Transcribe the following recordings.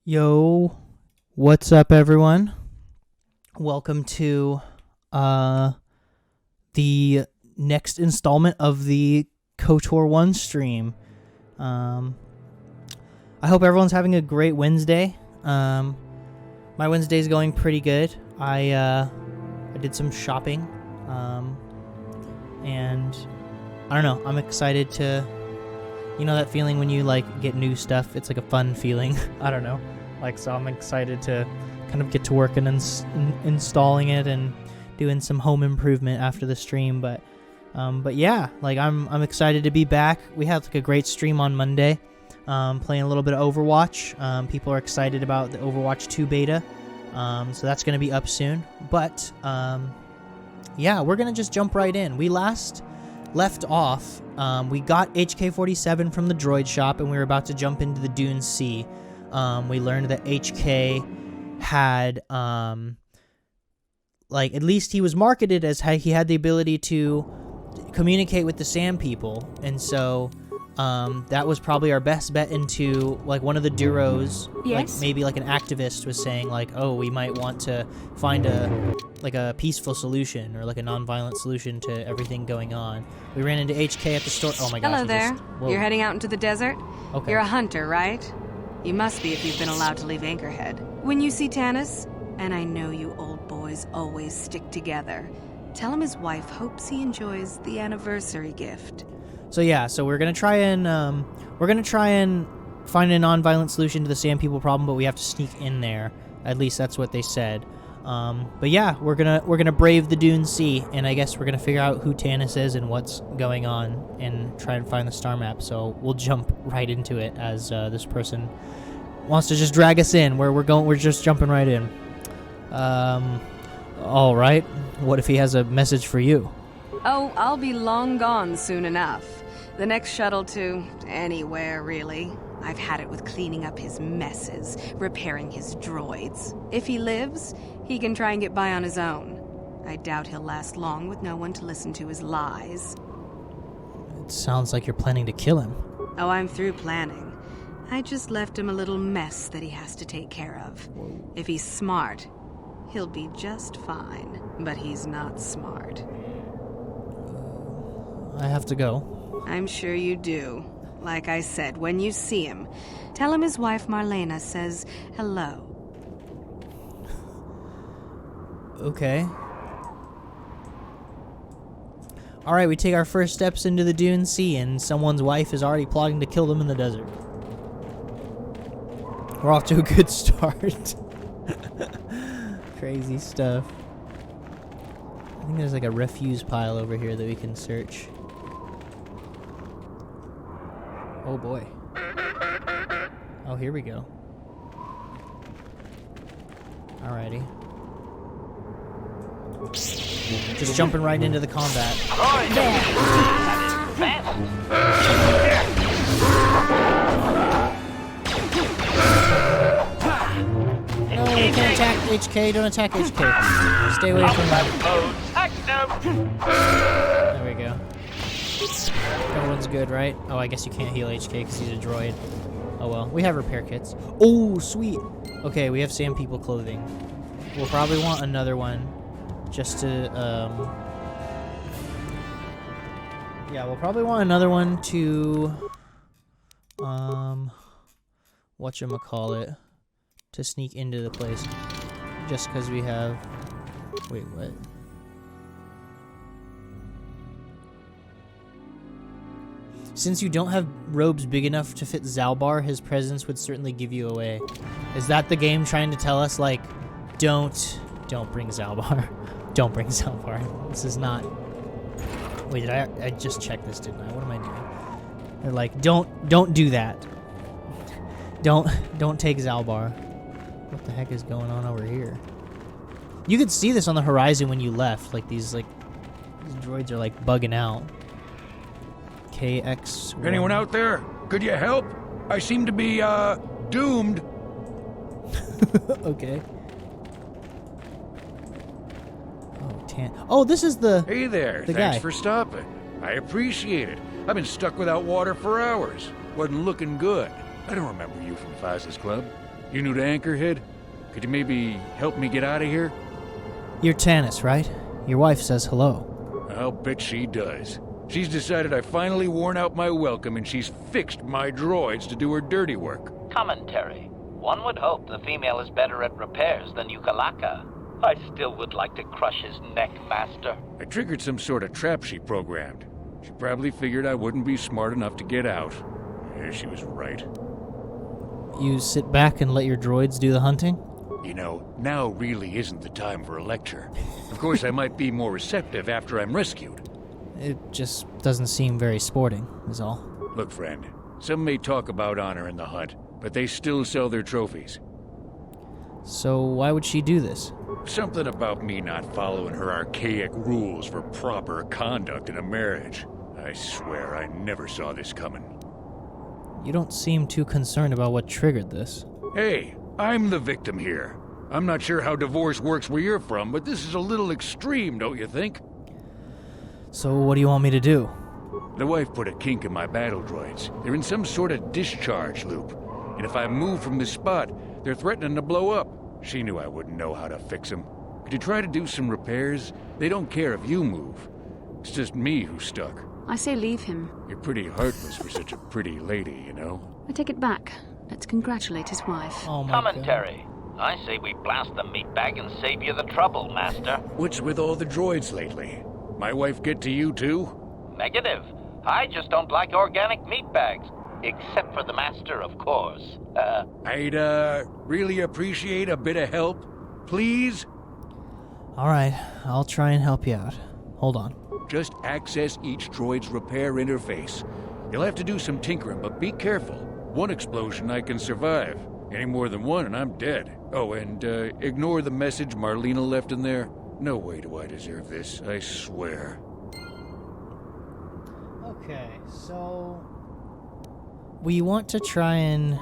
Yo, what's up, everyone? Welcome to the next installment of the Kotor 1 stream. I hope everyone's having a great Wednesday. My Wednesday's going pretty good. I did some shopping, and I don't know. I'm excited to, that feeling when you get new stuff. It's like a fun feeling. I don't know. So I'm excited to kind of get to work and installing it and doing some home improvement after the stream. But yeah, I'm excited to be back. We had a great stream on Monday, playing a little bit of Overwatch. People are excited about the Overwatch 2 beta, so that's going to be up soon. But yeah, we're gonna just jump right in. We left off. We got HK-47 from the droid shop, and we were about to jump into the Dune Sea. We learned that HK had, at least he was marketed as he had the ability to communicate with the Sand People, and so, that was probably our best bet into, one of the Duros. Yes? Maybe, an activist was saying, oh, we might want to find a peaceful solution, or, a non-violent solution to everything going on. We ran into HK at the store. Oh my gosh. Hello there. You're heading out into the desert? Okay. You're a hunter, right? You must be if you've been allowed to leave Anchorhead. When you see Tanis, and I know you old boys always stick together, tell him his wife hopes he enjoys the anniversary gift. So yeah, we're gonna try and find a non-violent solution to the Sand People problem, but we have to sneak in there. At least that's what they said. But yeah, we're gonna brave the Dune Sea, and I guess we're gonna figure out who Tanis is and what's going on, and try and find the star map. So we'll jump right into it as this person wants to just drag us in. We're just jumping right in. All right. What if he has a message for you? Oh, I'll be long gone soon enough. The next shuttle to anywhere, really. I've had it with cleaning up his messes, repairing his droids. If he lives, he can try and get by on his own. I doubt he'll last long with no one to listen to his lies. It sounds like you're planning to kill him. Oh, I'm through planning. I just left him a little mess that he has to take care of. If he's smart, he'll be just fine. But he's not smart. I have to go. I'm sure you do. Like I said, when you see him, tell him his wife Marlena says hello. Okay. Alright, we take our first steps into the Dune Sea, and someone's wife is already plotting to kill them in the desert. We're off to a good start. Crazy stuff. I think there's a refuse pile over here that we can search. Oh boy. Oh, here we go. Alrighty. Just jumping right into the combat. No, you can't attack HK. Don't attack HK. Stay away from that. There we go. Everyone's good, right? Oh, I guess you can't heal HK because he's a droid. Oh well. We have repair kits. Oh, sweet. Okay, we have Sand People clothing. We'll probably want another one just to, yeah, we'll probably want another one to, whatchamacallit, to sneak into the place. Just because we have, wait, what? Since you don't have robes big enough to fit Zalbar, his presence would certainly give you away. Is that the game trying to tell us, don't bring Zalbar. Don't bring Zalbar. This is not... Wait, did I just checked this, didn't I? What am I doing? They're like, don't do that. Don't take Zalbar. What the heck is going on over here? You could see this on the horizon when you left. These droids are bugging out. KX. Anyone out there? Could you help? I seem to be, doomed. Okay. Oh, this is the... Hey there, thanks guy. for stopping. I appreciate it. I've been stuck without water for hours. Wasn't looking good. I don't remember you from Faz's Club. You new to Anchorhead? Could you maybe help me get out of here? You're Tanis, right? Your wife says hello. I'll bet she does. She's decided I finally worn out my welcome and she's fixed my droids to do her dirty work. Commentary. One would hope the female is better at repairs than Yukalaka. I still would like to crush his neck, Master. I triggered some sort of trap she programmed. She probably figured I wouldn't be smart enough to get out. Yeah, she was right. You sit back and let your droids do the hunting? You know, now really isn't the time for a lecture. Of course, I might be more receptive after I'm rescued. It just doesn't seem very sporting, is all. Look, friend, some may talk about honor in the hunt, but they still sell their trophies. So why would she do this? Something about me not following her archaic rules for proper conduct in a marriage. I swear I never saw this coming. You don't seem too concerned about what triggered this. Hey, I'm the victim here. I'm not sure how divorce works where you're from, but this is a little extreme, don't you think? So what do you want me to do? The wife put a kink in my battle droids. They're in some sort of discharge loop. And if I move from this spot, they're threatening to blow up. She knew I wouldn't know how to fix them. Could you try to do some repairs? They don't care if you move. It's just me who's stuck. I say leave him. You're pretty heartless for such a pretty lady, you know? I take it back. Let's congratulate his wife. Oh my Commentary. I say we blast the meatbag and save you the trouble, Master. What's with all the droids lately? My wife get to you too? Negative. I just don't like organic meatbags. Except for the Master, of course. I'd, really appreciate a bit of help. Please? Alright, I'll try and help you out. Hold on. Just access each droid's repair interface. You'll have to do some tinkering, but be careful. One explosion I can survive. Any more than one and I'm dead. Oh, and ignore the message Marlena left in there. No way do I deserve this, I swear. Okay, so we want to try and...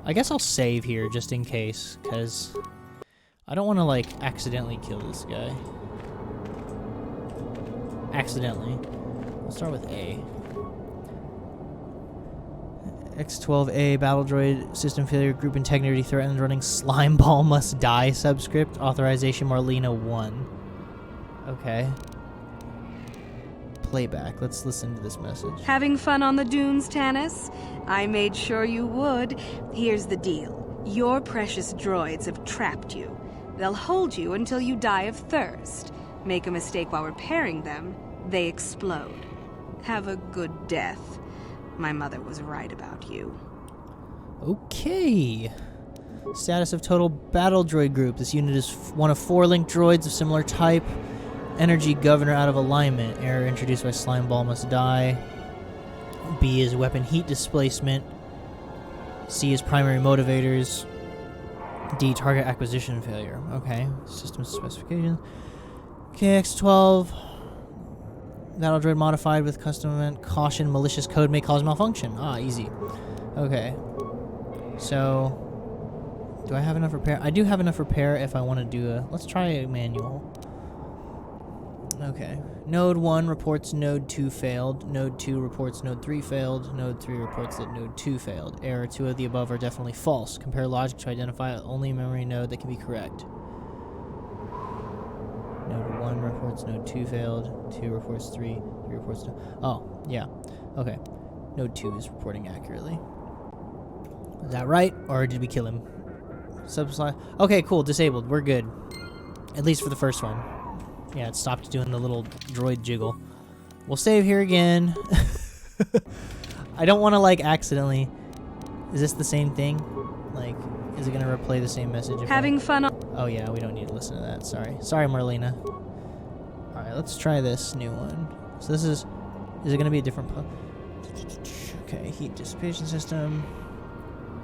I guess I'll save here just in case, because I don't want to, like, accidentally kill this guy. Accidentally. We'll start with A. X-12A battle droid system failure, group integrity threatened, running slime ball must die subscript, authorization Marlena 1. Okay. Playback. Let's listen to this message. Having fun on the dunes, Tanis? I made sure you would. Here's the deal. Your precious droids have trapped you. They'll hold you until you die of thirst. Make a mistake while repairing them, they explode. Have a good death. My mother was right about you. Okay. Status of total battle droid group. This unit is one of 4 linked droids of similar type. Energy governor out of alignment. Error introduced by slime ball must die. B is weapon heat displacement. C is primary motivators. D target acquisition failure. Okay. System specifications. KX-12. Battle droid modified with custom event. Caution, malicious code may cause malfunction. Ah, easy. Okay. So, do I have enough repair? I do have enough repair if I want to do a... Let's try a manual. Okay. Node 1 reports Node 2 failed. Node 2 reports Node 3 failed. Node 3 reports that Node 2 failed. Error, 2 of the above are definitely false. Compare logic to identify only memory node that can be correct. Node 1 reports Node 2 failed. 2 reports 3. 3 reports... Oh, yeah. Okay. Node 2 is reporting accurately. Is that right? Or did we kill him? Subslide. Okay, cool. Disabled. We're good. At least for the first one. Yeah, it stopped doing the little droid jiggle. We'll save here again. I don't want to, like, accidentally... Is this the same thing? Like, is it going to replay the same message? Having fun on... Oh, yeah, we don't need to listen to that. Sorry. Sorry, Marlena. Alright, let's try this new one. So this is... Is it going to be a different... Okay, heat dissipation system.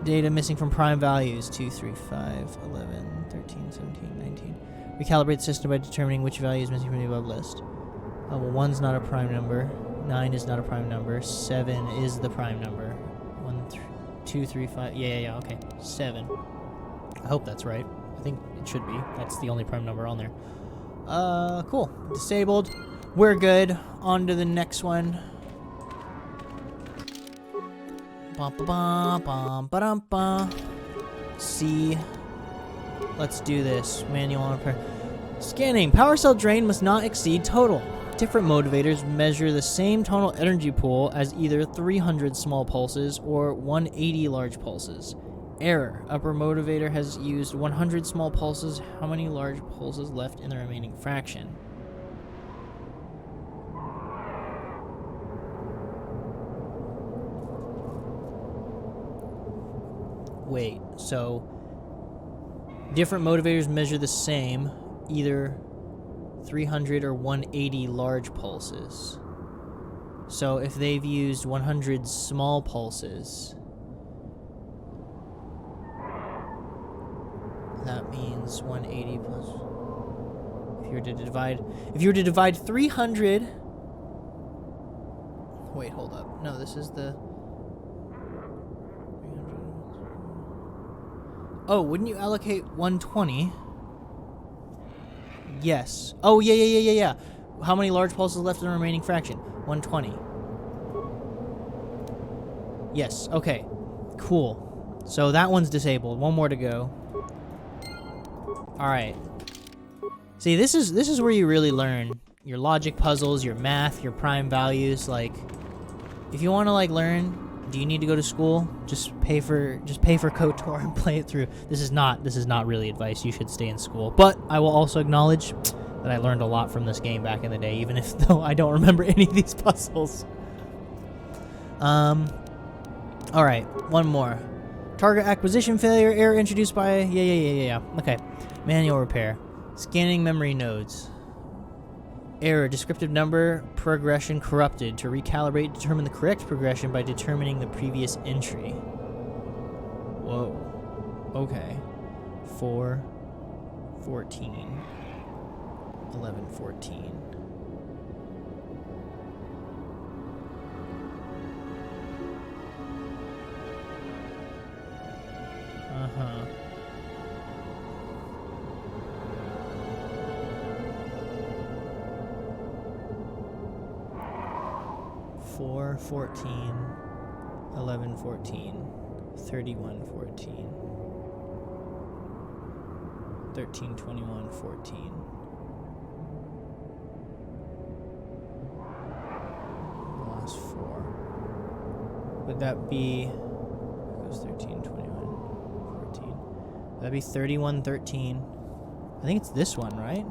Data missing from prime values. 2, 3, 5, 11, 13, 17, 19. Recalibrate the system by determining which value is missing from the above list. Oh, well, 1's not a prime number. 9 is not a prime number. 7 is the prime number. 1, 2, 3, 5. Yeah, okay. 7. I hope that's right. I think it should be. That's the only prime number on there. Cool. Disabled. We're good. On to the next one. see. Let's do this. Manual on repair. Scanning. Power cell drain must not exceed total. Different motivators measure the same total energy pool as either 300 small pulses or 180 large pulses. Error. Upper motivator has used 100 small pulses. How many large pulses left in the remaining fraction? Wait, so different motivators measure the same, either 300 or 180 large pulses. So if they've used 100 small pulses, that means 180 plus. If you were to divide 300. Wait, hold up. No, this is the. Oh, wouldn't you allocate 120? Yes. Oh, yeah. How many large pulses left in the remaining fraction? 120. Yes, okay. Cool. So that one's disabled. One more to go. Alright. See, this is where you really learn your logic puzzles, your math, your prime values. Like, if you want to, like, learn... Do you need to go to school? Just pay for Kotor and play it through. This is not really advice. You should stay in school. But I will also acknowledge that I learned a lot from this game back in the day, even if though I don't remember any of these puzzles. All right, one more. Target acquisition failure. Error introduced by yeah. Okay, manual repair. Scanning memory nodes. Error, descriptive number progression corrupted. To recalibrate, determine the correct progression by determining the previous entry. Whoa. Okay. 4, 14, 11, 14. Uh-huh. 4, 14, 11, 14, 31, 14, 13, 21, 14. The last 4. Would that be... It was 13, 21, 14. That'd be 31, 13. I think it's this one, right?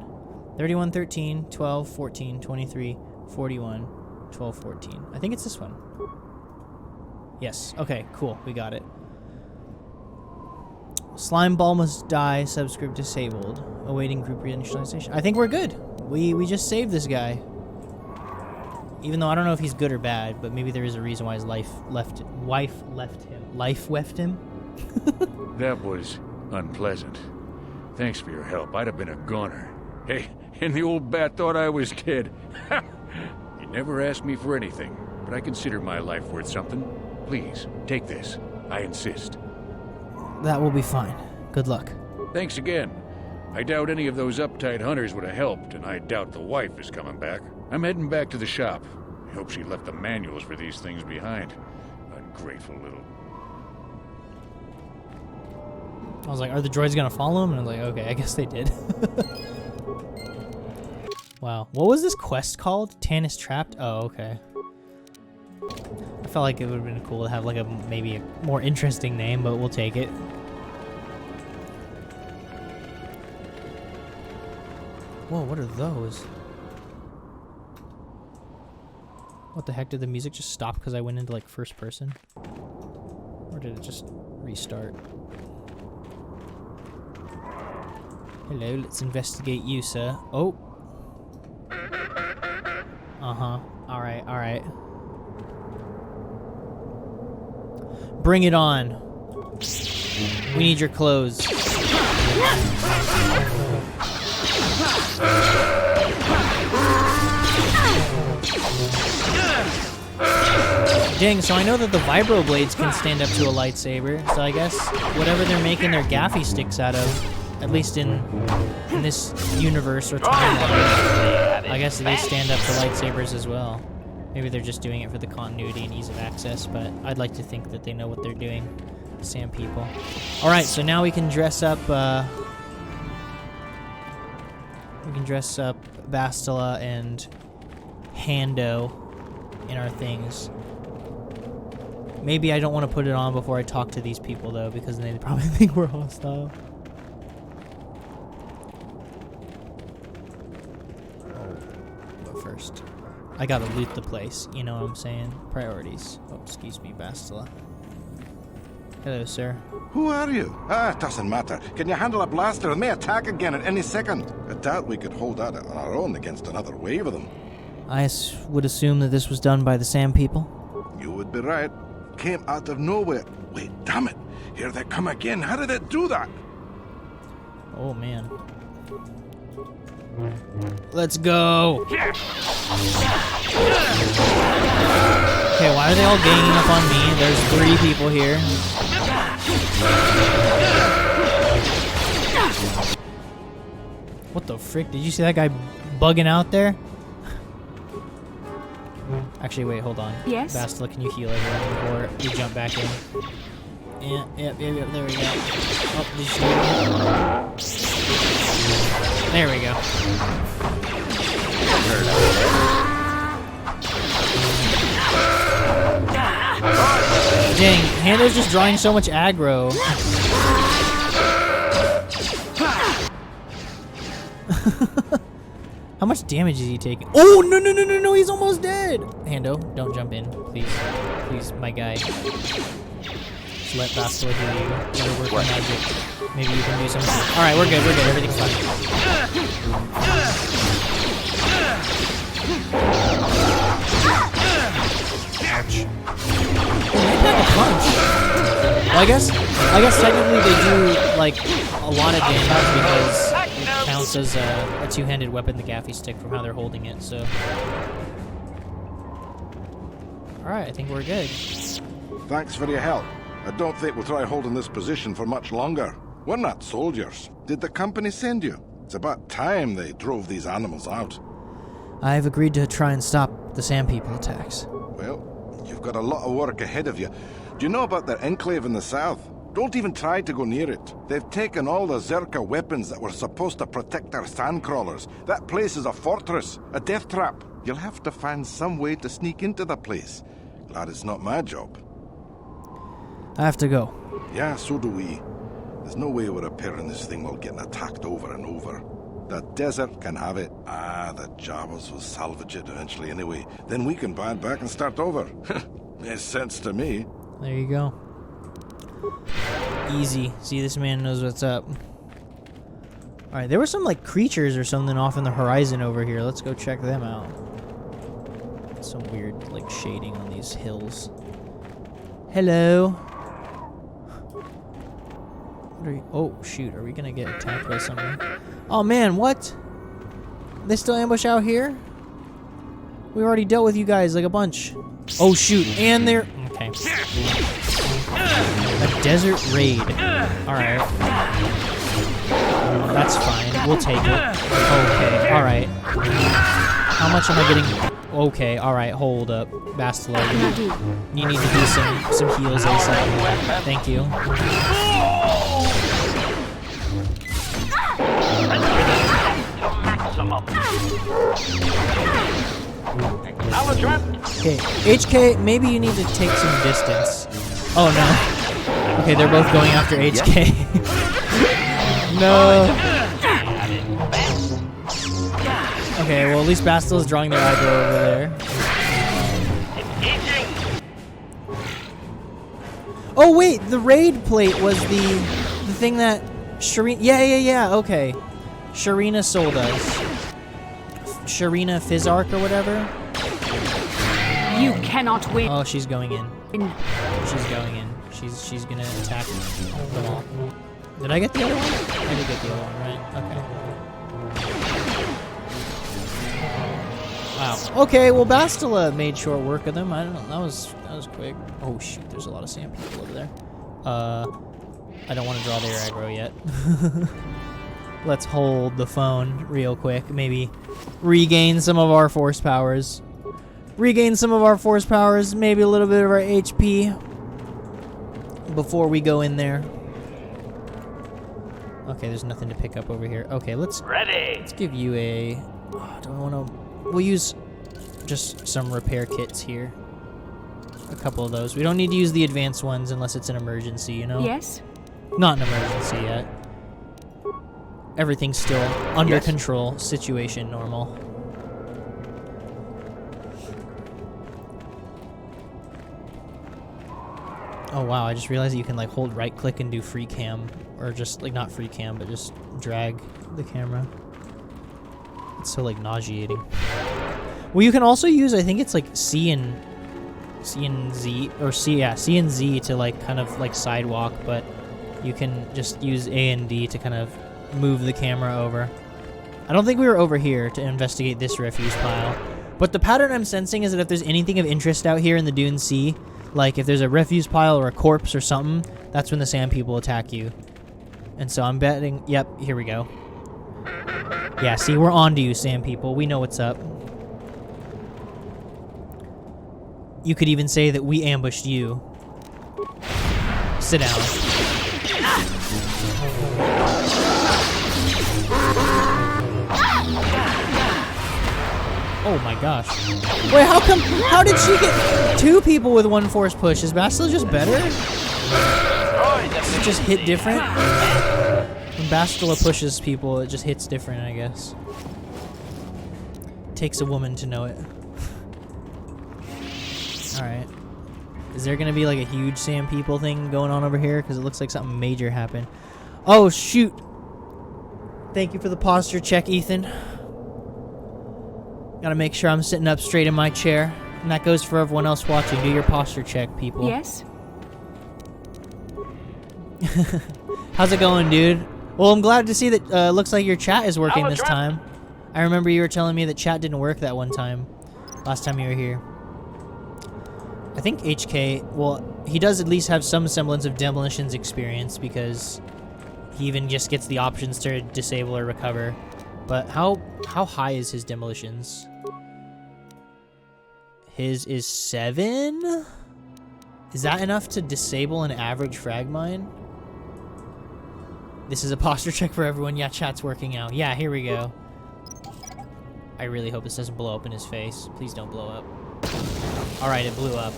31, 13, 12, 14, 23, 41... 12, 14. I think it's this one. Yes. Okay, cool. We got it. Slime ball must die. Subscript disabled. Awaiting group reinitialization. I think we're good. We just saved this guy. Even though I don't know if he's good or bad, but maybe there is a reason why his wife left him. Life left him? That was unpleasant. Thanks for your help. I'd have been a goner. Hey, and the old bat thought I was dead. Never asked me for anything, but I consider my life worth something. Please, take this. I insist. That will be fine. Good luck. Thanks again. I doubt any of those uptight hunters would have helped, and I doubt the wife is coming back. I'm heading back to the shop. I hope she left the manuals for these things behind. Ungrateful little... I was like, are the droids gonna follow him? And I'm like, okay, I guess they did. Wow. What was this quest called? Tannis Trapped? Oh, okay. I felt like it would have been cool to have like maybe a more interesting name, but we'll take it. Whoa, what are those? What the heck? Did the music just stop because I went into like first person? Or did it just restart? Hello, let's investigate you, sir. Oh. Uh-huh. Alright. Bring it on. We need your clothes. Dang, so I know that the vibro blades can stand up to a lightsaber, so I guess whatever they're making their gaffy sticks out of, at least in this universe or timeline, I guess they stand up to lightsabers as well. Maybe they're just doing it for the continuity and ease of access, but I'd like to think that they know what they're doing. sand people. Alright, so now we can dress up, Bastila and Hando in our things. Maybe I don't want to put it on before I talk to these people, though, because they probably think we're hostile. But first, I gotta loot the place. You know what I'm saying? Priorities. Oh, excuse me, Bastila. Hello, sir. Who are you? It doesn't matter. Can you handle a blaster? They may attack again at any second. I doubt we could hold at it on our own against another wave of them. I would assume that this was done by the Sand People. You would be right. Came out of nowhere. Wait, damn it. Here they come again. How did it do that? Oh, man. Let's go. Okay, why are they all ganging up on me? There's 3 people here. What the frick? Did you see that guy bugging out there? Actually, wait, hold on. Yes? Bastila, can you heal everyone before we jump back in? Yeah, yep, there we go. Oh, did you There we go. Dang, Hando's just drawing so much aggro. How much damage is he taking? Oh, no, he's almost dead. Hando, don't jump in, please. Please, my guy. Just let Bastila heal you. Let her work her magic. Maybe you can do something. Alright, we're good, everything's fine. Ouch. Like a punch. Well, I guess technically they do like a lot of damage because it counts as a two-handed weapon, the gaffy stick, from how they're holding it. So, all right, I think we're good. Thanks for your help. I don't think we'll try holding this position for much longer. We're not soldiers. Did the company send you? It's about time they drove these animals out. I've agreed to try and stop the Sand People attacks. Well, you've got a lot of work ahead of you. Do you know about their enclave in the south? Don't even try to go near it. They've taken all the Zerka weapons that were supposed to protect our sandcrawlers. That place is a fortress, a death trap. You'll have to find some way to sneak into the place. Glad it's not my job. I have to go. Yeah, so do we. There's no way we're repairing this thing while getting attacked over and over. The desert can have it. The Jawas will salvage it eventually anyway. Then we can buy it back and start over. Makes sense to me. There you go. Easy. See, this man knows what's up. Alright, there were some like creatures or something off in the horizon over here. Let's go check them out. Some weird like shading on these hills. Hello. What are you? Oh shoot, are we gonna get attacked by something? Oh man, what? They still ambush out here? We already dealt with you guys like a bunch. Oh shoot, and they're okay. A desert raid. Alright. That's fine. We'll take it. Okay, alright. How much am I getting? Okay, alright, hold up. Bastila, you need to do some heals ASAP. Thank you. Okay, HK, maybe you need to take some distance. Oh no. Okay, they're both going after HK. No. Okay, well at least Bastila's drawing their aggro over there. Oh wait, the raid plate was the thing that Sharina... Yeah, okay. Sharina sold us. Sharina Fizzark or whatever. You cannot win. Oh, she's going in. She's going in. She's gonna attack them all. Did I get the other one? I did get the other one, right? Okay. Wow. Okay, well Bastila made short work of them. I don't know. That was quick. Oh shoot, there's a lot of sand people over there. I don't want to draw their aggro yet. Let's hold the phone real quick. Maybe regain some of our force powers. Maybe a little bit of our HP. before we go in there. Okay, there's nothing to pick up over here. Okay, let's give you a... Oh, do I want to... We'll use just some repair kits here. A couple of those. We don't need to use the advanced ones unless it's an emergency, you know? Yes? Not an emergency yet. Everything's still under control. Situation normal. Oh wow, I just realized that you can like hold right click and do free cam. Or just like not free cam, but just drag the camera. It's so like nauseating. Well, you can also use, I think it's like C and Z, or C and Z to like kind of like sidewalk, but you can just use A and D to kind of move the camera over. I don't think we were over here to investigate this refuse pile, but the pattern I'm sensing is that if there's anything of interest out here in the Dune Sea, like if there's a refuse pile or a corpse or something, that's when the sand people attack you. And so I'm betting, yep, here we go. Yeah, see, we're on to you, sand people. We know what's up. You could even say that we ambushed you. Sit down. Oh my gosh. Wait, how did she get 2 people with 1 force push? Is Bastila just better? Does it just hit different? When Bastila pushes people, it just hits different, I guess. Takes a woman to know it. Alright. Is there gonna be like a huge sand people thing going on over here? Because it looks like something major happened. Oh, shoot! Thank you for the posture check, Ethan. Gotta make sure I'm sitting up straight in my chair. And that goes for everyone else watching. Do your posture check, people. Yes? How's it going, dude? Well, I'm glad to see that looks like your chat is working this time. I remember you were telling me that chat didn't work that one time. Last time you were here. I think HK, well, he does at least have some semblance of demolitions experience because he even just gets the options to disable or recover. But how high is his demolitions? His is 7? Is that enough to disable an average frag mine? This is a posture check for everyone. Yeah, chat's working out. Yeah, here we go. I really hope this doesn't blow up in his face. Please don't blow up. Alright, it blew up.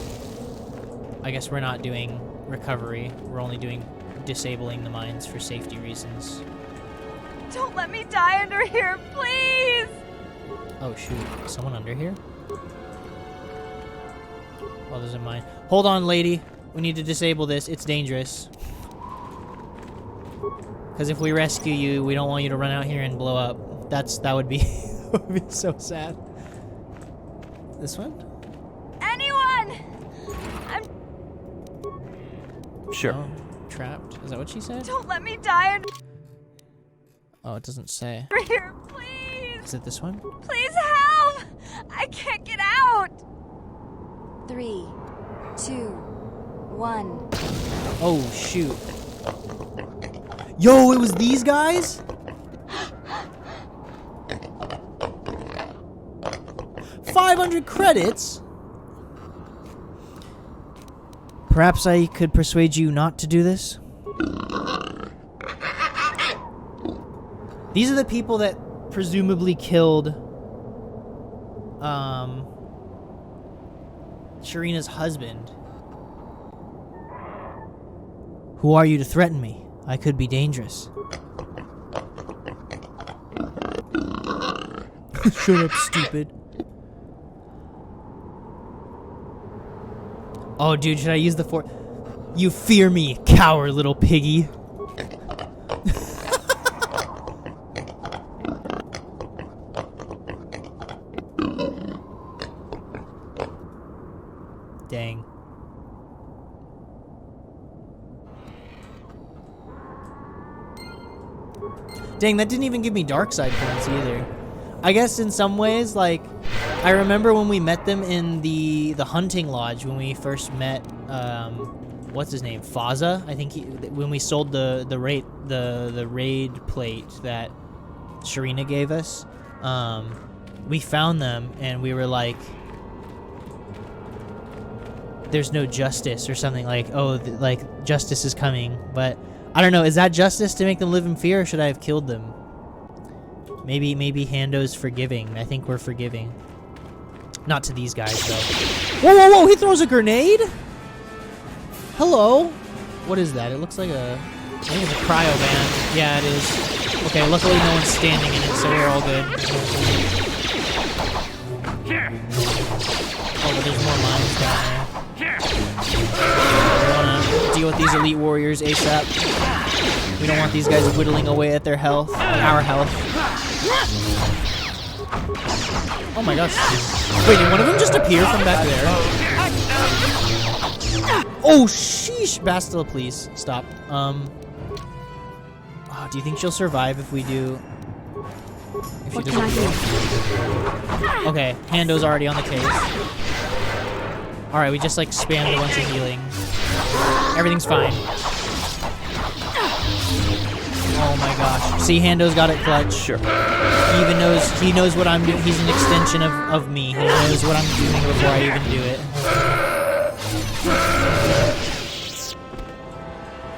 I guess we're not doing recovery. We're only doing disabling the mines for safety reasons. Don't let me die under here, please! Oh shoot, is someone under here? Oh, there's a mine. Hold on, lady. We need to disable this. It's dangerous. Because if we rescue you, we don't want you to run out here and blow up. That would be, that would be so sad. This one? Anyone! I'm Sure. Oh, trapped. Is that what she said? Don't let me die under Oh, it doesn't say. here, please! Is it this one? Please help! I can't get out! 3, 2, 1. Oh, shoot. Yo, it was these guys? $500 credits? Perhaps I could persuade you not to do this? These are the people that presumably killed Sharina's husband. Who are you to threaten me? I could be dangerous. Shut up, stupid. Oh, dude, should I use the fort? You fear me, coward little piggy. Dang. Dang, that didn't even give me dark side points either. I guess in some ways, like, I remember when we met them in the hunting lodge when we first met, what's his name, Faza? I think when we sold the raid plate that Sharina gave us, we found them and we were like, there's no justice or something, like, oh, like justice is coming. But I don't know, is that justice to make them live in fear, or should I have killed them? Maybe Hando's forgiving. I think we're forgiving. Not to these guys, though. Whoa, whoa, whoa! He throws a grenade? Hello? What is that? It looks like a... I think it's a cryo van. Yeah, it is. Okay, luckily no one's standing in it, so we're all good. Oh, but there's more mines down there. We wanna deal with these elite warriors ASAP. We don't want these guys whittling away at their health, our health. Oh my gosh. Wait, did one of them just appear from back there? Oh, sheesh. Bastila, please. Stop. Do you think she'll survive if we do... If she doesn't do? Okay, Hando's already on the case. Alright, we just like spammed a bunch of healing. Everything's fine. Oh my gosh. See, Hando's got it clutch. Sure. He knows what I'm doing. He's an extension of me. He knows what I'm doing before I even do it.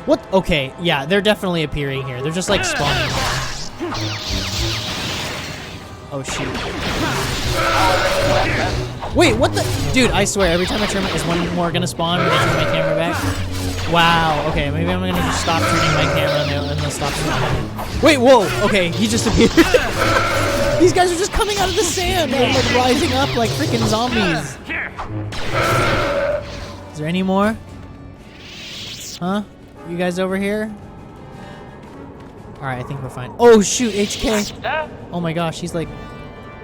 What? Okay, yeah, they're definitely appearing here. They're just like spawning here. Oh shoot. Wait, what the? Dude, I swear, every time I turn my... Is one more gonna spawn when I turn my camera back? Wow, okay, maybe I'm gonna just stop turning my camera and they'll stop spawning. Wait, whoa, okay, he just appeared. These guys are just coming out of the sand. They're like rising up like freaking zombies. Is there any more? Huh? You guys over here? Alright, I think we're fine. Oh shoot, HK! Oh my gosh, he's like...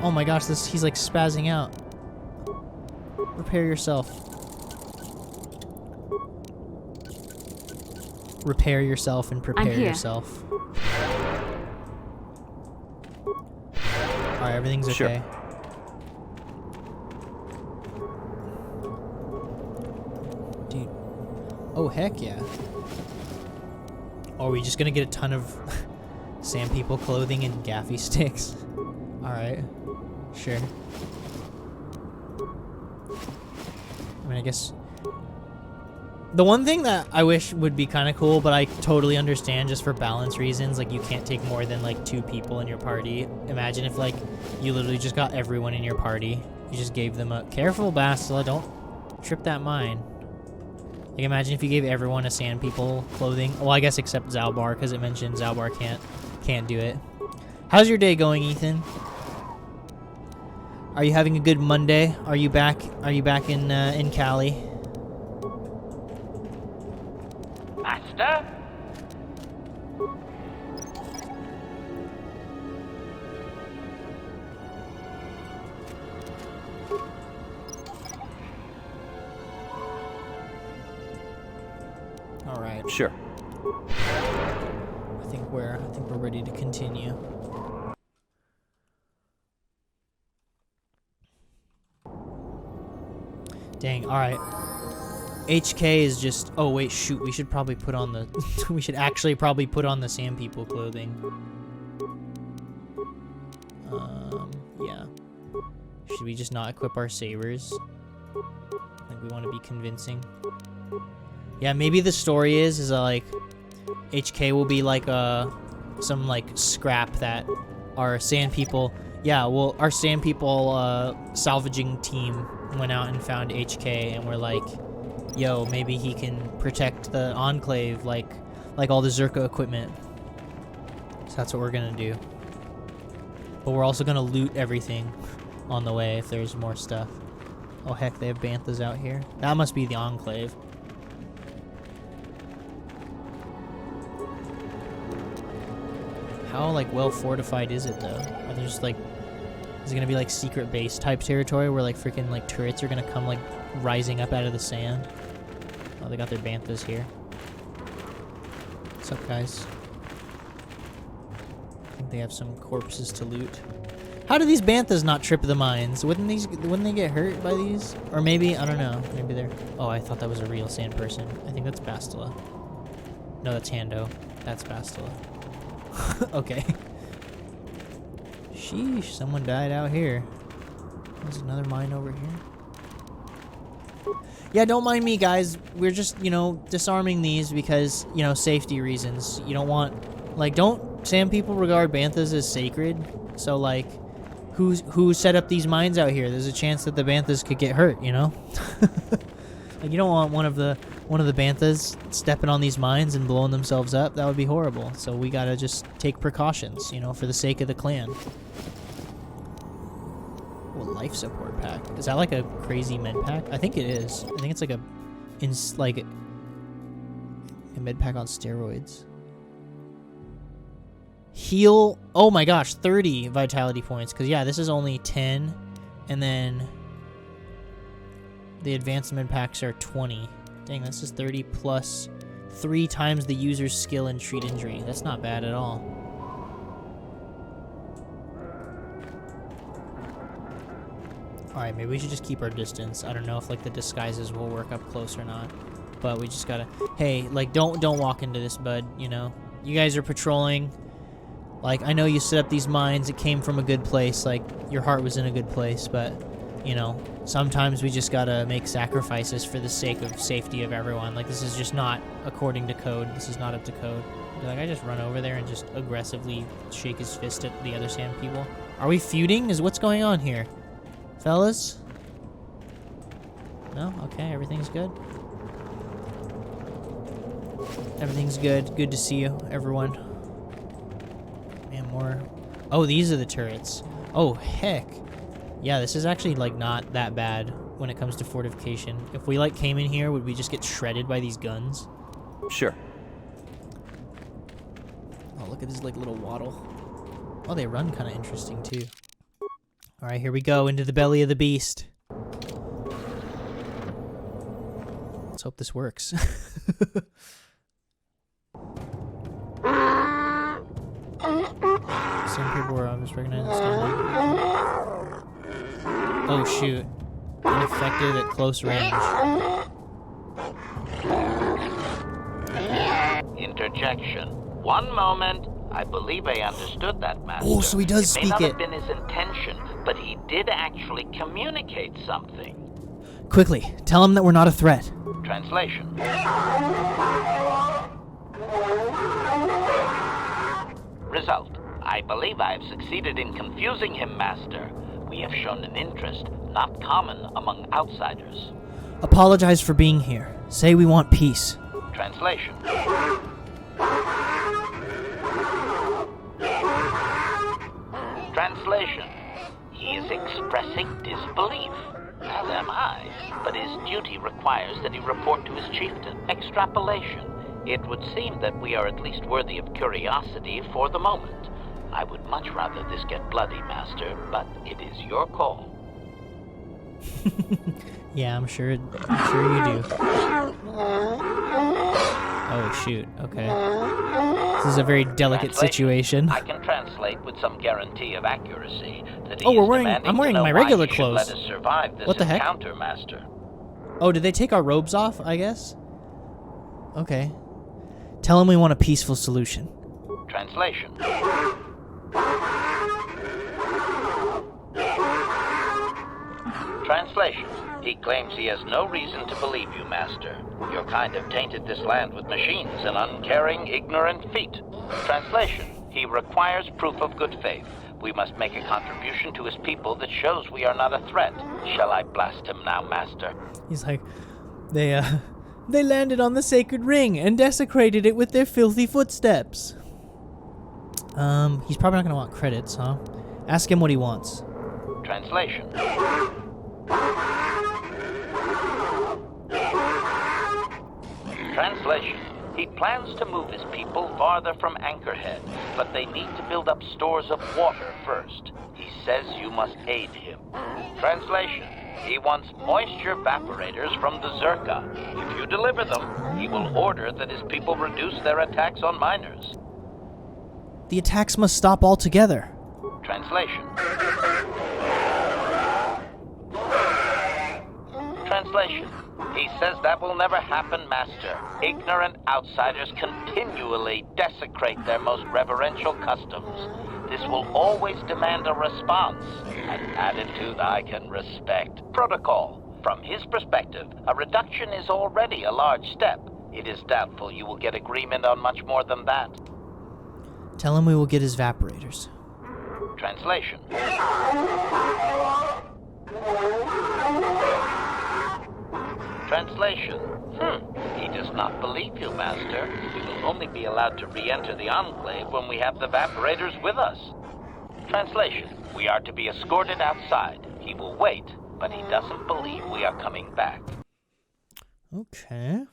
Oh my gosh, he's like spazzing out. Repair yourself. Repair yourself and prepare yourself. Alright, everything's okay. Sure. Dude. Oh, heck yeah. Oh, are we just gonna get a ton of sand people clothing and gaffy sticks? Alright. Sure. I mean, I guess... The one thing that I wish would be kind of cool, but I totally understand just for balance reasons, like you can't take more than like 2 people in your party. Imagine if like you literally just got everyone in your party. You just gave them a... Careful, Bastila, don't trip that mine. Like imagine if you gave everyone a sand people clothing. Well, I guess except Zalbar, because it mentioned Zalbar can't do it. How's your day going, Ethan? Are you having a good Monday? Are you back in Cali? Master? All right. Sure. I think we're ready to continue. Dang. All right. HK is just... Oh, wait, shoot. We should probably put on the... we should actually probably put on the sand people clothing. Yeah. Should we just not equip our sabers? Like, we want to be convincing. Yeah, maybe the story is like... HK will be like, some, like, scrap that our sand people... Yeah, well, our sand people, salvaging team went out and found HK, and we're like... Yo, maybe he can protect the Enclave like all the Zerka equipment. So that's what we're gonna do. But we're also gonna loot everything on the way if there's more stuff. Oh heck, they have banthas out here. That must be the Enclave. How like well fortified is it though? Are there just like... Is it gonna be like secret base type territory where like freaking like turrets are gonna come like rising up out of the sand? Oh, they got their banthas here. What's up, guys? I think they have some corpses to loot. How do these banthas not trip the mines? Wouldn't they get hurt by these? Or maybe, I don't know. Maybe they're... Oh, I thought that was a real sand person. I think that's Bastila. No, that's Hando. That's Bastila. Okay. Sheesh, someone died out here. There's another mine over here. Yeah, don't mind me, guys. We're just, disarming these because, safety reasons. You don't want, don't Sam people regard banthas as sacred? So, who set up these mines out here? There's a chance that the banthas could get hurt, you don't want one of the banthas stepping on these mines and blowing themselves up. That would be horrible. So we gotta just take precautions, for the sake of the clan. Oh, life support pack. Is that like a crazy med pack? I think it is. I think it's like a med pack on steroids. Heal. Oh my gosh, 30 vitality points. Because, yeah, this is only 10. And then the advanced med packs are 20. Dang, this is 30 plus 3 times the user's skill and treat injury. That's not bad at all. Alright, maybe we should just keep our distance. I don't know if, the disguises will work up close or not. But we just gotta... Hey, don't walk into this, bud, You guys are patrolling. I know you set up these mines. It came from a good place. Your heart was in a good place. But, sometimes we just gotta make sacrifices for the sake of safety of everyone. This is just not according to code. This is not up to code. Did I just run over there and just aggressively shake his fist at the other sand people? Are we feuding? What's going on here? Fellas? No? Okay, everything's good. Everything's good. Good to see you, everyone. Man, more... Oh, these are the turrets. Oh, heck. Yeah, this is actually, not that bad when it comes to fortification. If we, came in here, would we just get shredded by these guns? Sure. Oh, look at this, little waddle. Oh, they run kind of interesting, too. All right, here we go, into the belly of the beast. Let's hope this works. Some people were just recognizing this one. Oh, shoot. Ineffective at close range. Interjection. One moment. I believe I understood that, Master. Oh, so he does speak it. It may not have been his intention, but he did actually communicate something. Quickly, tell him that we're not a threat. Translation. Result. I believe I have succeeded in confusing him, Master. We have shown an interest not common among outsiders. Apologize for being here. Say we want peace. Translation. Translation. He is expressing disbelief, as am I, but his duty requires that he report to his chieftain. Extrapolation. It would seem that we are at least worthy of curiosity for the moment. I would much rather this get bloody, Master, but it is your call. Yeah, I'm sure you do. Oh, shoot. Okay. This is a very delicate situation. I can translate with some guarantee of accuracy that I'm wearing my regular clothes. Let us survive this what the heck? encounter, Master. Oh, did they take our robes off, I guess? Okay. Tell him we want a peaceful solution. Translation. Translation. He claims he has no reason to believe you, Master. Your kind have tainted this land with machines and uncaring, ignorant feet. Translation. He requires proof of good faith. We must make a contribution to his people that shows we are not a threat. Shall I blast him now, Master? He's like, they landed on the sacred ring and desecrated it with their filthy footsteps. He's probably not gonna want credits, huh? Ask him what he wants. Translation. Translation. He plans to move his people farther from Anchorhead, but they need to build up stores of water first. He says you must aid him. Translation. He wants moisture evaporators from the Zerka. If you deliver them, he will order that his people reduce their attacks on miners. The attacks must stop altogether. Translation. Translation. He says that will never happen, Master. Ignorant outsiders continually desecrate their most reverential customs. This will always demand a response, an attitude I can respect. Protocol. From his perspective, a reduction is already a large step. It is doubtful you will get agreement on much more than that. Tell him we will get his evaporators. Translation. Translation. He does not believe you, Master. We will only be allowed to re-enter the Enclave when we have the evaporators with us. Translation. We are to be escorted outside. He will wait, but he doesn't believe we are coming back. Okay.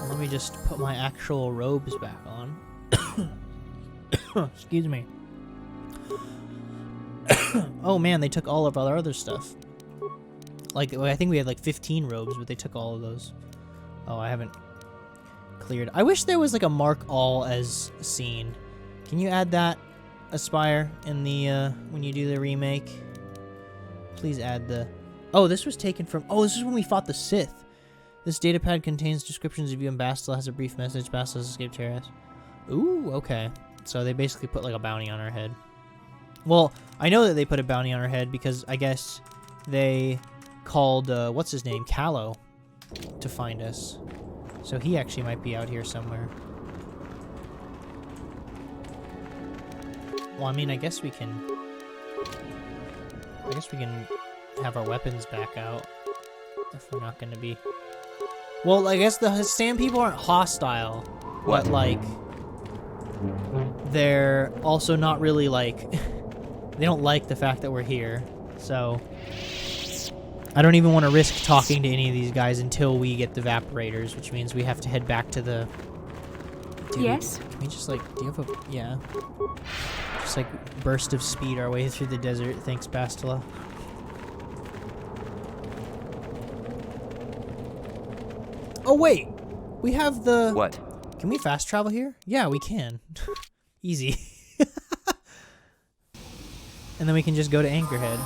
Let me just put my actual robes back on. Excuse me. Oh man, they took all of our other stuff. Like, I think we had like 15 robes, but they took all of those. Oh, I haven't cleared. I wish there was like a mark all as scene. Can you add that, Aspire, in the, when you do the remake? Please add the... Oh, this was taken from... Oh, this is when we fought the Sith. This datapad contains descriptions of you and Bastila has a brief message. Bastila has escaped terrorists. Ooh, okay. So they basically put like a bounty on our head. Well, I know that they put a bounty on our head because I guess they called, what's his name? Callow to find us. So he actually might be out here somewhere. Well, I mean, I guess we can have our weapons back out if we're not going to be... Well, I guess the Sand people aren't hostile, but, like, they're also not really, like, they don't like the fact that we're here, so I don't even want to risk talking to any of these guys until we get the evaporators, which means we have to head back to the... Yes? Can we just, like, do you have a... Yeah. Just, like, burst of speed our way through the desert. Thanks, Bastila. Oh, wait! We have the... What? Can we fast travel here? Yeah, we can. Easy. And then we can just go to Anchorhead.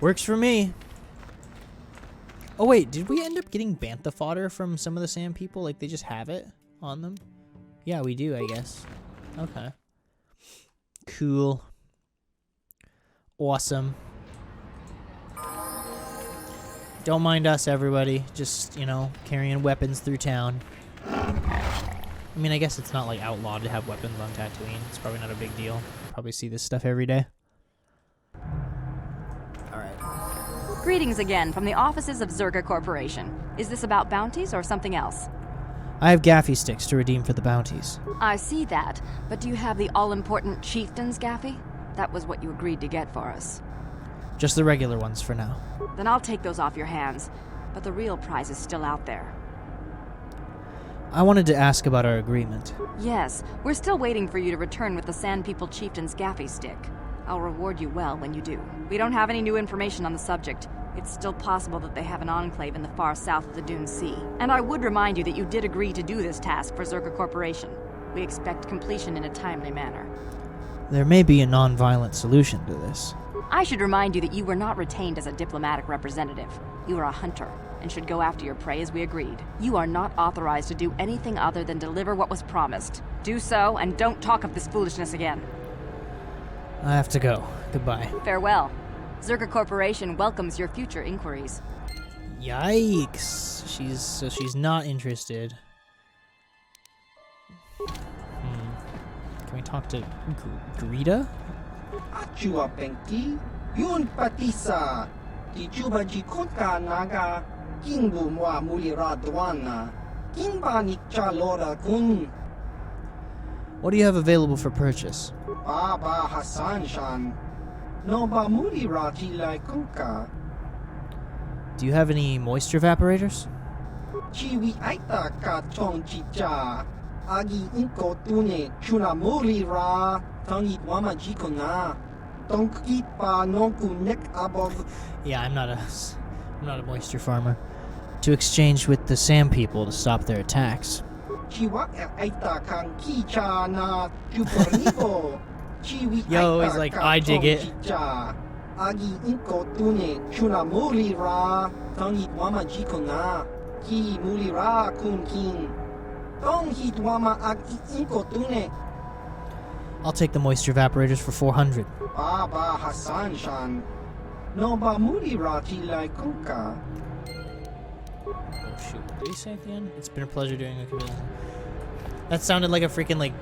Works for me. Oh, wait, did we end up getting bantha fodder from some of the Sand people? Like, they just have it on them? Yeah, we do, I guess. Okay. Cool. Awesome. Don't mind us, everybody. Just, you know, carrying weapons through town. I mean, I guess it's not, like, outlawed to have weapons on Tatooine. It's probably not a big deal. Probably see this stuff every day. Alright. Greetings again from the offices of Zerga Corporation. Is this about bounties or something else? I have gaffy sticks to redeem for the bounties. I see that, but do you have the all-important Chieftain's Gaffy? That was what you agreed to get for us. Just the regular ones for now. Then I'll take those off your hands, but the real prize is still out there. I wanted to ask about our agreement. Yes, we're still waiting for you to return with the Sand People Chieftain's Gaffy stick. I'll reward you well when you do. We don't have any new information on the subject. It's still possible that they have an enclave in the far south of the Dune Sea. And I would remind you that you did agree to do this task for Zerga Corporation. We expect completion in a timely manner. There may be a non-violent solution to this. I should remind you that you were not retained as a diplomatic representative. You are a hunter, and should go after your prey as we agreed. You are not authorized to do anything other than deliver what was promised. Do so, and don't talk of this foolishness again. I have to go. Goodbye. Farewell. Zerga Corporation welcomes your future inquiries. Yikes. She's not interested. Can we talk to Greta? Achua Penki, Yun Patisa, Tichuba Jikota Naga, Kingbu Mwa Mulira Dwana, Kimba Nikchalora Kun, What do you have available for purchase? Baba Hassan Shan, Noba Mulira Tilai Kunka, Do you have any moisture evaporators? Chiwi Aita Ka Chong Chicha, Agi Inko Tune, Chuna Mulira, Tangit Wama Jikona, Donkit Pa Nonku Nek Abov. Yeah, I'm not a moisture farmer. To exchange with the Sand people to stop their attacks. Yo, he's like, I dig it. I'll take the moisture evaporators for 400. Baba Hassan-shan. No ba muri rati lai kuka. Oh shoot, what did he say at the end? It's been a pleasure doing a commitment. That sounded like a freaking like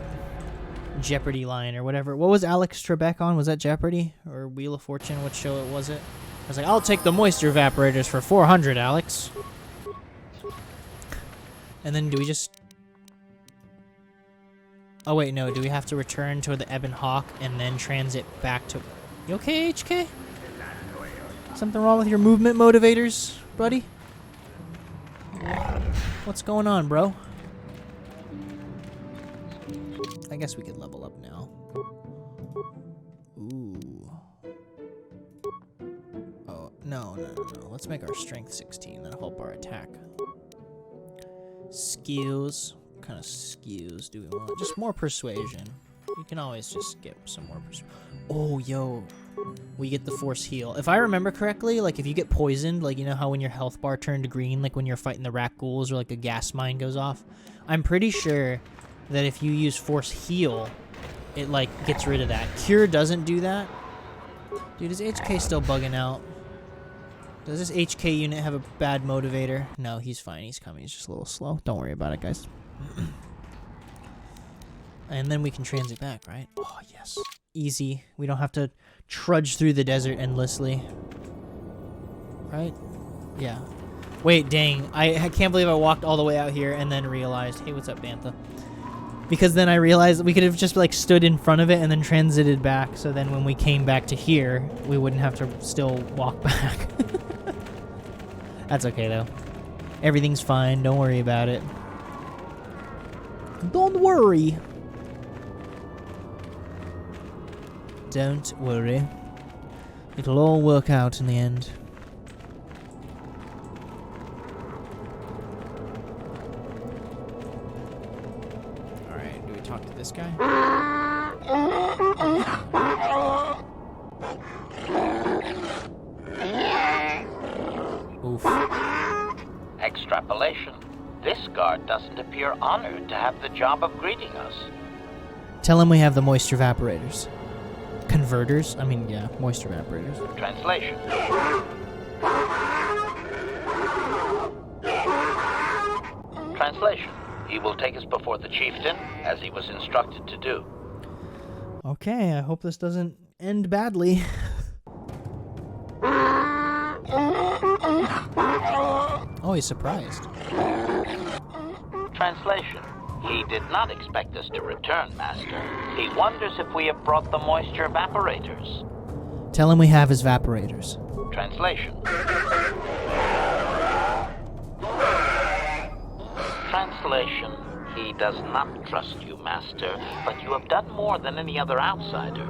Jeopardy line or whatever. What was Alex Trebek on? Was that Jeopardy or Wheel of Fortune? What show it was it? I was like, I'll take the moisture evaporators for 400, Alex. And then do we just... Oh wait, no. Do we have to return to the Ebon Hawk and then transit back to... You okay, HK? Something wrong with your movement motivators, buddy? What's going on, bro? I guess we could level up now. Ooh. Oh, no. Let's make our strength 16. That'll help our attack. Skills. What kind of skills do we want? Just more persuasion. You can always just get some more persuasion. Oh, yo. We get the force heal. If I remember correctly, like if you get poisoned, like you know how when your health bar turned green, like when you're fighting the rat ghouls or like a gas mine goes off, I'm pretty sure that if you use force heal, it like gets rid of that. Cure doesn't do that. Dude, is HK still bugging out? Does this HK unit have a bad motivator? No, he's fine. He's coming. He's just a little slow. Don't worry about it, guys. And then we can transit back, right? Oh, yes. Easy. We don't have to trudge through the desert endlessly. Right? Yeah. Wait, dang. I can't believe I walked all the way out here and then realized... Hey, what's up, Bantha? Because then I realized we could have just like stood in front of it and then transited back. So then when we came back to here, we wouldn't have to still walk back. That's okay, though. Everything's fine. Don't worry about it. Don't worry. Don't worry. It'll all work out in the end. Alright, do we talk to this guy? Oof. Extrapolation. This guard doesn't appear honored to have the job of greeting us. Tell him we have the moisture evaporators. Converters? I mean, yeah, moisture evaporators. Translation. Translation. He will take us before the chieftain, as he was instructed to do. Okay, I hope this doesn't end badly. Oh, he's surprised. Translation. He did not expect us to return, Master. He wonders if we have brought the moisture evaporators. Tell him we have his evaporators. Translation. Translation. He does not trust you, Master, but you have done more than any other outsider.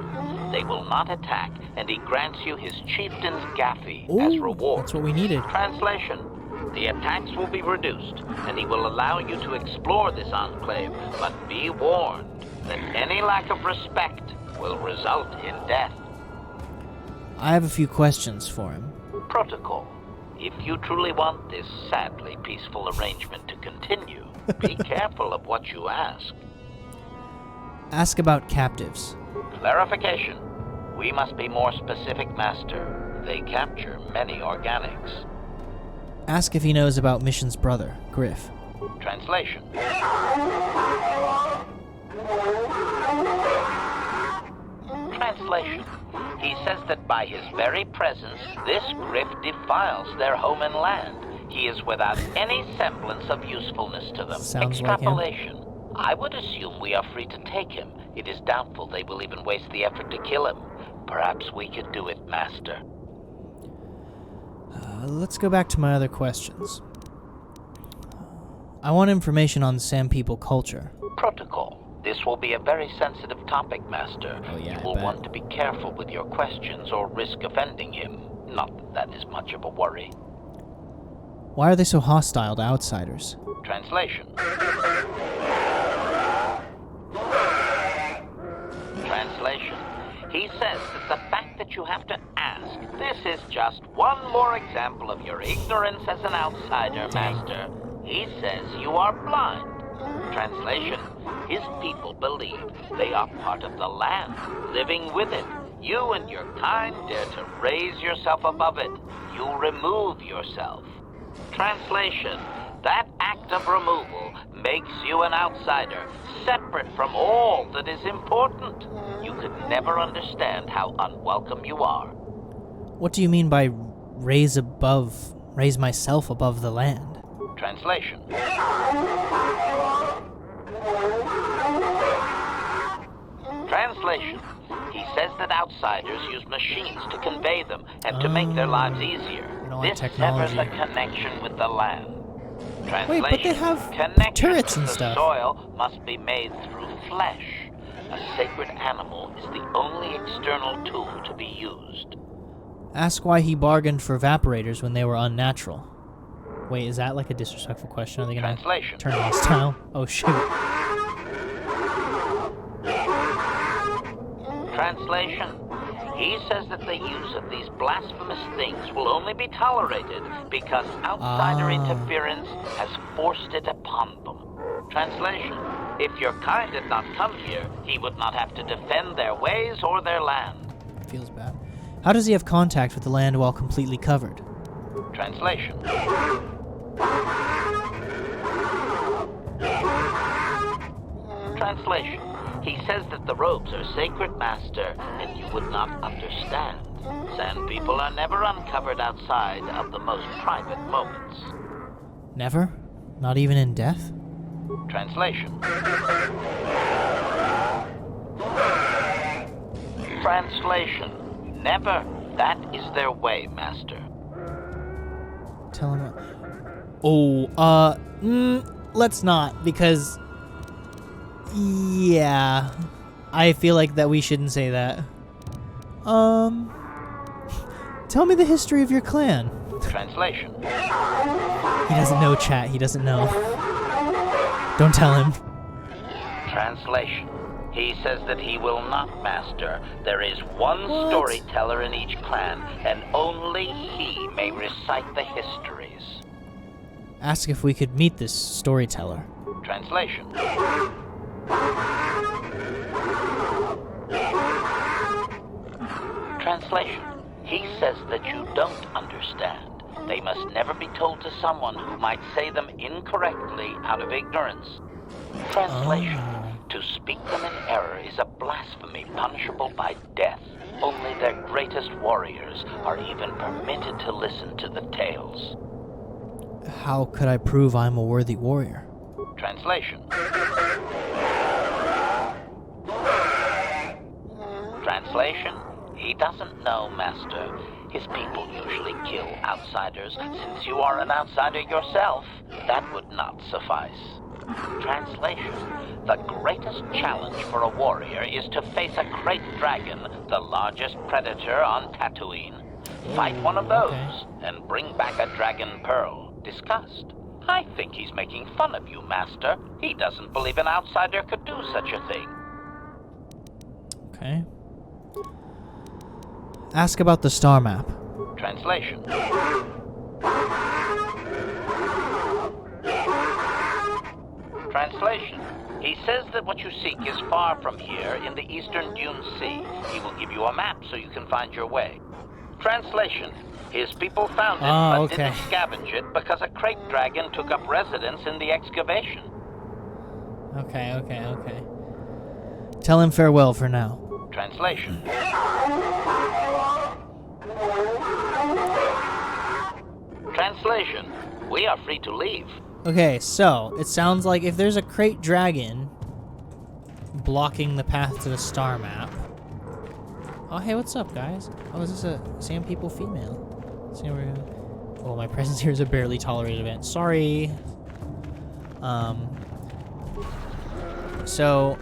They will not attack, and he grants you his chieftain's gaffy as reward. That's what we needed. Translation. The attacks will be reduced, and he will allow you to explore this enclave, but be warned that any lack of respect will result in death. I have a few questions for him. Protocol. If you truly want this sadly peaceful arrangement to continue, be careful of what you ask. Ask about captives. Clarification. We must be more specific, Master. They capture many organics. Ask if he knows about Mission's brother, Griff. Translation. Translation. He says that by his very presence, this Griff defiles their home and land. He is without any semblance of usefulness to them. Sounds Extrapolation. like him. I would assume we are free to take him. It is doubtful they will even waste the effort to kill him. Perhaps we could do it, Master. Let's go back to my other questions. I want information on Sam people culture. Protocol. This will be a very sensitive topic, Master. Oh, yeah, you will want to be careful with your questions or risk offending him. Not that is much of a worry. Why are they so hostile to outsiders? Translation. Translation. He says that the fact that you have to ask, this is just one more example of your ignorance as an outsider, Master. He says you are blind. Translation: his people believe they are part of the land, living with it. You and your kind dare to raise yourself above it. You remove yourself. Translation: that act of removal makes you an outsider, separate from all that is important. You could never understand how unwelcome you are. What do you mean by raise myself above the land? Translation: Translation: he says that outsiders use machines to convey them and to make their lives easier. This severs the connection with the land. Translation: Wait, but they have connection turrets with and the stuff. soil must be made through flesh. A sacred animal is the only external tool to be used. Ask why he bargained for evaporators when they were unnatural. Wait, is that like a disrespectful question? Are they gonna Translation: turn hostile? Oh shoot. Translation: he says that the use of these blasphemous things will only be tolerated because outsider interference has forced it upon them. Translation: if your kind had not come here, he would not have to defend their ways or their land. Feels bad. How does he have contact with the land while completely covered? Translation: Translation: he says that the robes are sacred, master, and you would not understand. Sand people are never uncovered outside of the most private moments. Never? Not even in death? Translation: Translation: never. That is their way, master. Tell him. Let's not, because. Yeah. I feel like that we shouldn't say that. Tell me the history of your clan. Translation: He doesn't know, chat. He doesn't know. Don't tell him. Translation: he says that he will not, master. There is one storyteller in each clan, and only he may recite the histories. Ask if we could meet this storyteller. Translation: Translation: he says that you don't understand. They must never be told to someone who might say them incorrectly out of ignorance. Translation: to speak them in error is a blasphemy punishable by death. Only their greatest warriors are even permitted to listen to the tales. How could I prove I'm a worthy warrior? Translation: Translation: he doesn't know, master. His people usually kill outsiders. Since you are an outsider yourself, that would not suffice. Translation: the greatest challenge for a warrior is to face a great dragon, the largest predator on Tatooine. Fight one of those, and bring back a dragon pearl. Discussed. I think he's making fun of you, master. He doesn't believe an outsider could do such a thing. Okay. Ask about the star map. Translation: Translation: he says that what you seek is far from here in the eastern Dune Sea. He will give you a map so you can find your way. Translation: his people found it, but didn't scavenge it because a crate dragon took up residence in the excavation. Okay. Tell him farewell for now. Translation: Translation: we are free to leave. Okay, so it sounds like if there's a crate dragon blocking the path to the star map. Oh, hey, what's up, guys? Oh, is this a Sand People female? Oh, my presence here is a barely tolerated event. Sorry. So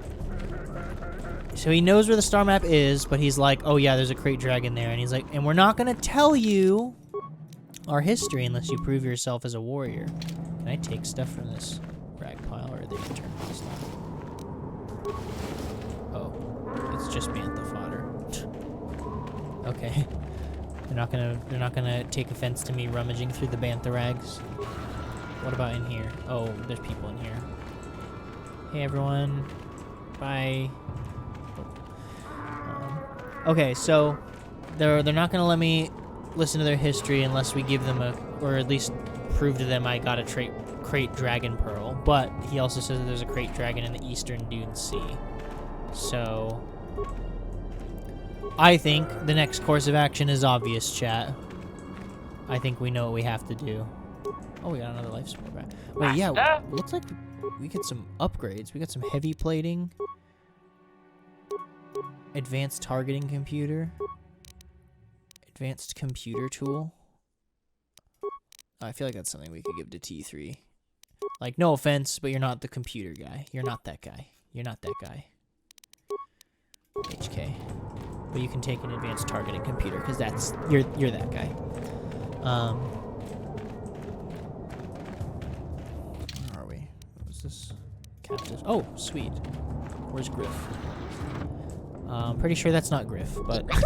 he knows where the star map is, but he's like, oh yeah, there's a crate dragon there, and he's like, and we're not gonna tell you our history unless you prove yourself as a warrior. Can I take stuff from this rag pile, or are they gonna turn this stuff? Oh, it's just bantha fodder. Okay. They're not gonna take offense to me rummaging through the bantha rags. What about in here? Oh, there's people in here. Hey everyone. Bye. Okay, so they're not gonna let me listen to their history unless we give them or at least prove to them I got a crate dragon pearl. But he also says that there's a crate dragon in the eastern Dune Sea. So I think the next course of action is obvious, chat. I think we know what we have to do. Oh, we got another life support back. Wait, yeah, looks like we get some upgrades. We got some heavy plating. Advanced targeting computer. Advanced computer tool. I feel like that's something we could give to T3. Like, no offense, but you're not the computer guy. You're not that guy. You're not that guy. HK. But you can take an advanced targeting computer, because that's... You're that guy. Where are we? What was this? Captive. Oh, sweet. Where's Griff? I'm pretty sure that's not Griff, but... Aww.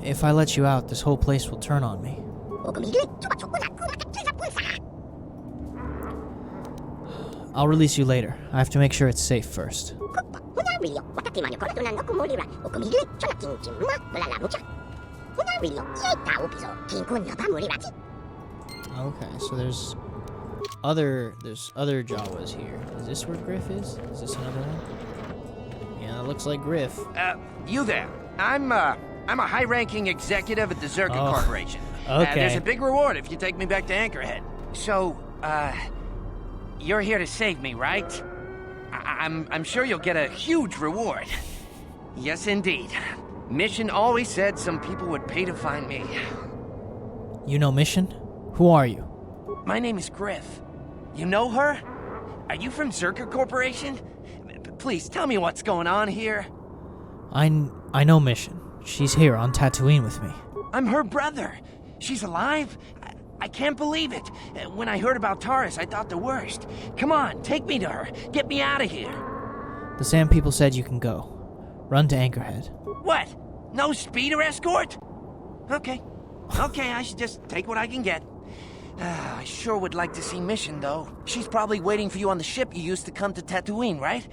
If I let you out, this whole place will turn on me. I'll release you later. I have to make sure it's safe first. Okay, so there's other Jawas here. Is this where Griff is? Is this another one? Yeah, it looks like Griff. You there. I'm a high-ranking executive at the Zerka Corporation. Okay. There's a big reward if you take me back to Anchorhead. So, you're here to save me, right? I'm sure you'll get a huge reward. Yes, indeed. Mission always said some people would pay to find me. You know Mission? Who are you? My name is Griff. You know her? Are you from Zerka Corporation? Please, tell me what's going on here. I know Mission. She's here on Tatooine with me. I'm her brother. She's alive? I can't believe it. When I heard about Taurus, I thought the worst. Come on, take me to her. Get me out of here. The Sand People said you can go. Run to Anchorhead. What? No speeder escort? Okay, I should just take what I can get. I sure would like to see Mission, though. She's probably waiting for you on the ship you used to come to Tatooine, right?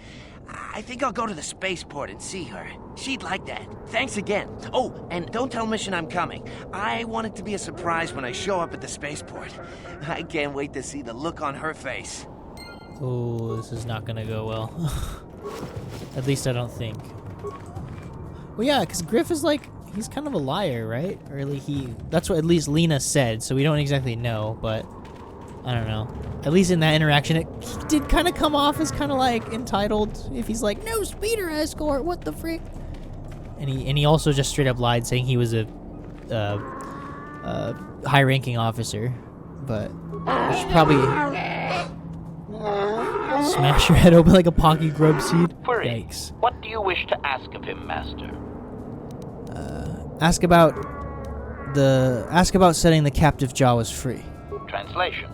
I think I'll go to the spaceport and see her. She'd like that. Thanks again. Oh, and don't tell Mission I'm coming. I want it to be a surprise when I show up at the spaceport. I can't wait to see the look on her face. Oh, this is not gonna go well. At least I don't think. Well, yeah, because Griff is like, he's kind of a liar, right? Or that's what at least Lena said, so we don't exactly know, but I don't know. At least in that interaction, he did kind of come off as kind of like entitled. If he's like, no speeder escort, what the frick? And he also just straight up lied, saying he was a high-ranking officer, but we should probably smash your head open like a pocky grub seed. Yikes. What do you wish to ask of him, Master? Ask about setting the captive Jawas free. Translation.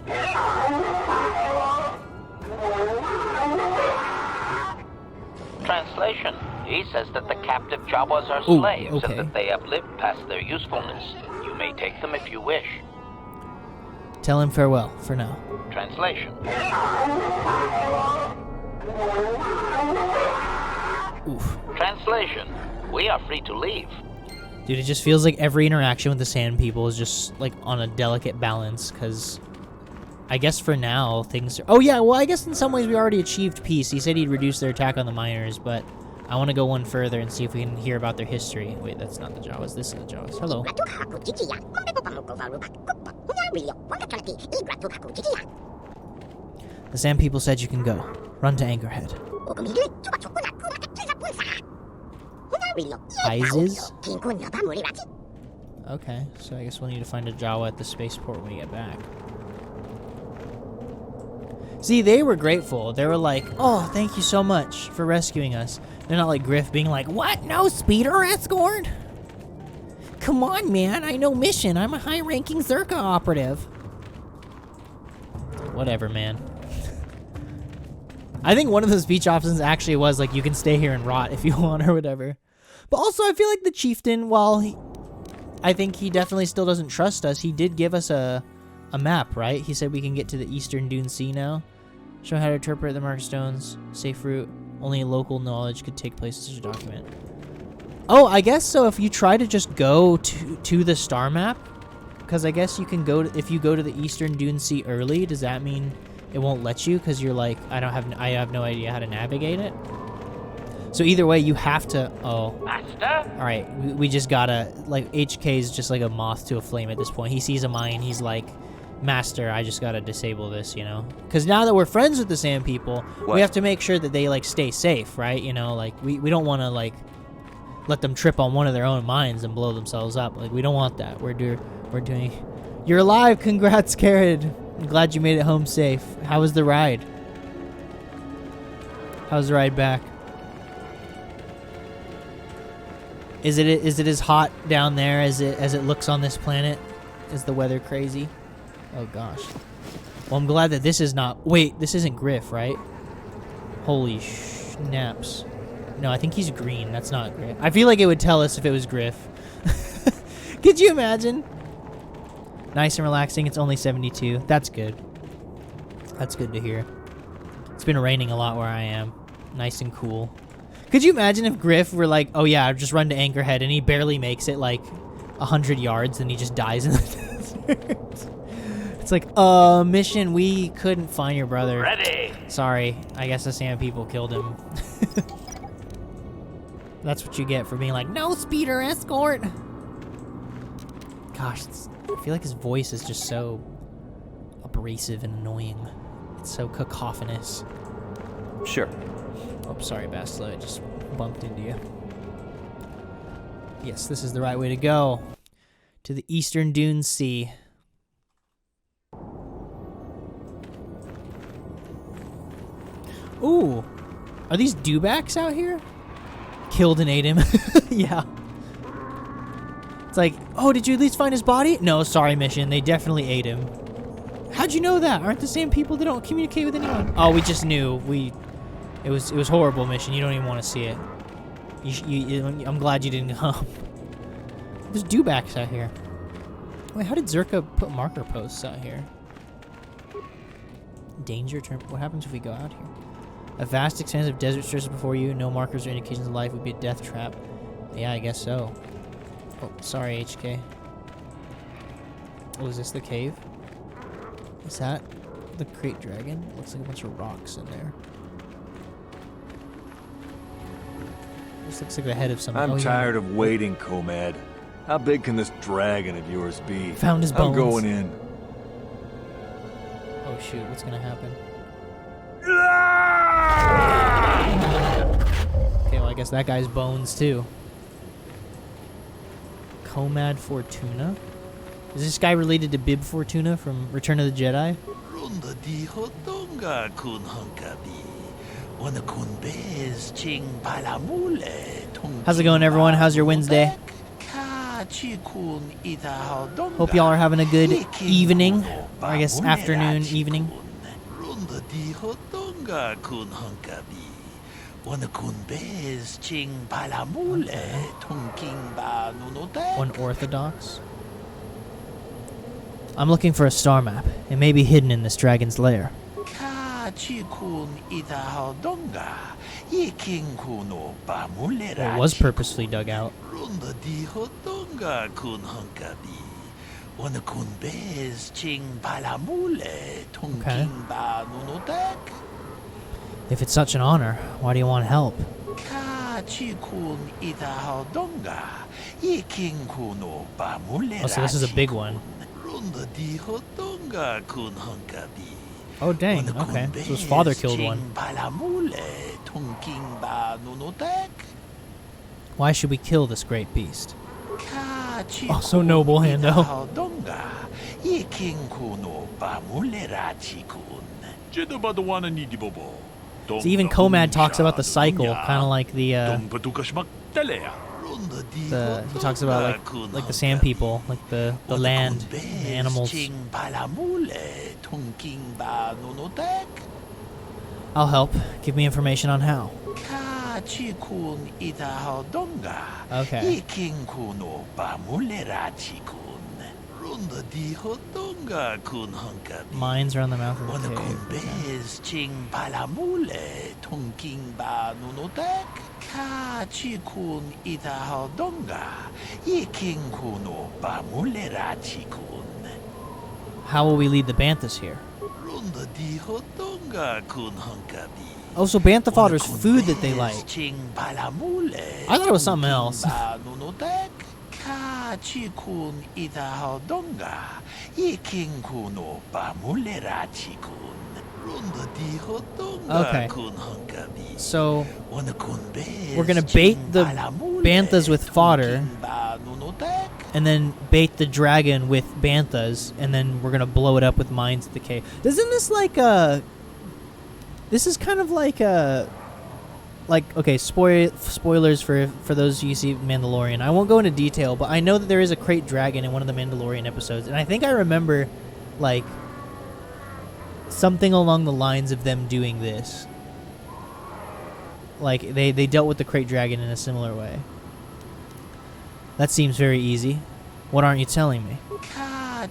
Translation. He says that the captive Jawas are slaves and that they have lived past their usefulness. You may take them if you wish. Tell him farewell for now. Translation. Oof. Translation. We are free to leave. Dude, it just feels like every interaction with the Sand People is just like on a delicate balance, because I guess for now things are... Oh yeah, well I guess in some ways we already achieved peace. He said he'd reduce their attack on the miners, but I want to go one further and see if we can hear about their history. Wait, that's not the Jawas. This is the Jawas. Hello. The Sand People said you can go. Run to Anchorhead. Isis? Okay, so I guess we'll need to find a Jawa at the spaceport when we get back. See, they were grateful. They were like, oh, thank you so much for rescuing us. They're not like Griff being like, what? No speeder escort? Come on, man. I know Mission. I'm a high-ranking Zerka operative. Whatever, man. I think one of the speech options actually was like, you can stay here and rot if you want or whatever. But also, I feel like the chieftain, while I think he definitely still doesn't trust us, he did give us a map, right? He said we can get to the Eastern Dune Sea now. Show how to interpret the mark stones. Safe route. Only local knowledge could take place in such a document. Oh, I guess so. If you try to just go to the star map, because I guess you can go to, if you go to the Eastern Dune Sea early, does that mean it won't let you? Because you're like, I have no idea how to navigate it. So either way, you have to. Oh, Master? all right. We just gotta, like, HK is just like a moth to a flame at this point. He sees a mine. He's like, Master, I just gotta disable this, you know? Because now that we're friends with the Sand People, we have to make sure that they, like, stay safe, right? You know, like, we don't want to, like, let them trip on one of their own mines and blow themselves up. Like, we don't want that. We're doing... You're alive! Congrats, Carrot! I'm glad you made it home safe. How was the ride? How's the ride back? Is it as hot down there as it looks on this planet? Is the weather crazy? Oh gosh. Well, I'm glad that this is not... Wait, this isn't Griff, right? Holy snaps. No, I think he's green. That's not Griff. I feel like it would tell us if it was Griff. Could you imagine? Nice and relaxing. It's only 72. That's good. That's good to hear. It's been raining a lot where I am. Nice and cool. Could you imagine if Griff were like, oh yeah, I've just run to Anchorhead, and he barely makes it like 100 yards and he just dies in the desert? It's like, mission, we couldn't find your brother. Ready. Sorry, I guess the Sand People killed him. That's what you get for being like, no speeder escort. Gosh, I feel like his voice is just so abrasive and annoying. It's so cacophonous. Sure. Oh, sorry, Bastila, I just bumped into you. Yes, this is the right way to go. To the Eastern Dune Sea. Ooh, are these dewbacks out here? Killed and ate him. Yeah. It's like, oh, did you at least find his body? No, sorry, mission. They definitely ate him. How'd you know that? Aren't the same people that don't communicate with anyone? Oh, we just knew. It was horrible, mission. You don't even want to see it. I'm glad you didn't come. There's dewbacks out here. Wait, how did Zerka put marker posts out here? Danger term. What happens if we go out here? A vast expanse of desert stretches before you. No markers or indications of life would be a death trap. Yeah, I guess so. Oh, sorry, HK. Oh, is this the cave? Is that the Crate Dragon? Looks like a bunch of rocks in there. This looks like the head of something. I'm tired of waiting, Comad. How big can this dragon of yours be? Found his bones. I'm going in. Oh shoot, what's gonna happen? Okay, well I guess that guy's bones too. Comad Fortuna? Is this guy related to Bib Fortuna from Return of the Jedi? How's it going, everyone? How's your Wednesday? Hope y'all are having a good evening. Or I guess afternoon, evening. Unorthodox. I'm looking for a star map. It may be hidden in this dragon's lair. It was purposely dug out. Okay. If it's such an honor, why do you want help? Oh, so this is a big one. Oh, dang. Okay. So his father killed one. Why should we kill this great beast? Oh, so noble, Hando. So even Comad talks about the cycle, kind of like the he talks about like the Sand People, like the land, the animals. I'll help. Give me information on how. chikun idahaldonga. Okay. Iking kuno bamulera chikun. Runda dihodonga kun hunkabi. Mines around the mouth of the Ona cave. kumbez ching palamule tunking ba nunotek. Ka chikun idahaldonga. Iking kuno bamulera chikun. How will we lead the Banthas here? Runda dihodonga kun hunkabi. Oh, so Bantha fodder's food that they like. Ching palamule. I thought it was something else. Ba nunotek. Ka chikun idahaldonga. Iking kuno bamulera chikun. Runda dihodonga Okay. kun hunkabi. So Ona kumbez we're gonna bait ching the palamule Banthas with fodder, tunking ba nunotek. and then bait the dragon with Banthas, and then we're gonna blow it up with mines at the cave. Doesn't this this is kind of like okay, spoilers for those of you who see Mandalorian. I won't go into detail, but I know that there is a crate dragon in one of the Mandalorian episodes, and I think I remember like something along the lines of them doing this. Like they dealt with the crate dragon in a similar way. That seems very easy. What aren't you telling me? Okay,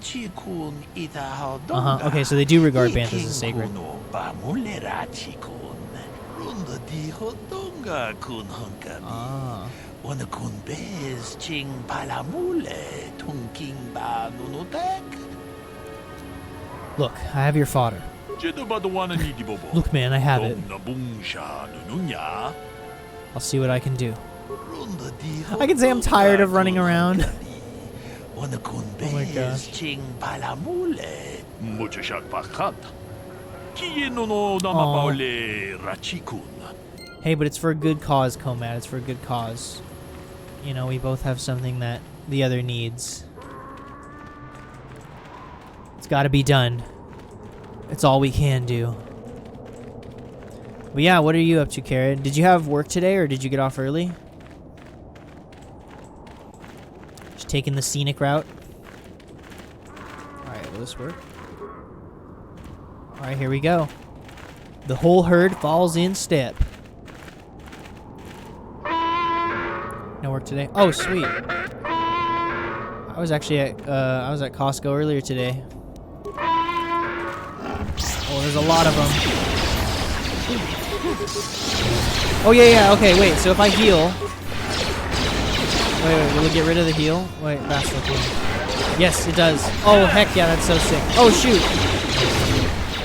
so they do regard Banthas as sacred. Ah. Look, I have your fodder. Look, man, I have it. I'll see what I can do. I can say I'm tired of running around. Oh my gosh. Hey, but it's for a good cause, Komad. It's for a good cause. You know, we both have something that the other needs. It's gotta be done. It's all we can do. But yeah, what are you up to, Karen? Did you have work today, or did you get off early? Just taking the scenic route. Alright, will this work? Alright, here we go. The whole herd falls in step. No work today? Oh, sweet. I was actually at Costco earlier today. Oh, there's a lot of them. Oh, yeah, okay, wait, so if I heal... Wait, will it get rid of the heal? Wait, fast looking. Yes, it does. Oh, heck yeah, that's so sick. Oh, shoot.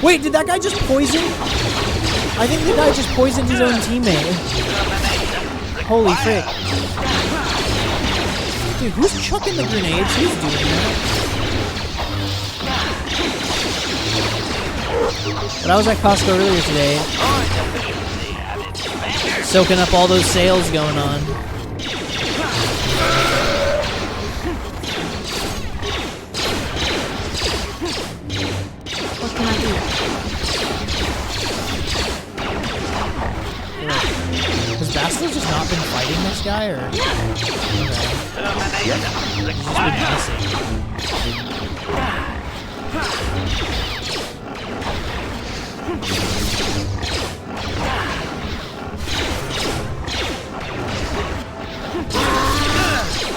Wait, did that guy just poison? I think the guy just poisoned his own teammate. Holy frick. Dude, who's chucking the grenades? Who's doing that? But I was at Costco earlier today, soaking up all those sales going on. What can I do? Has Bastila just not been fighting this guy, or? Okay. He's just been missing.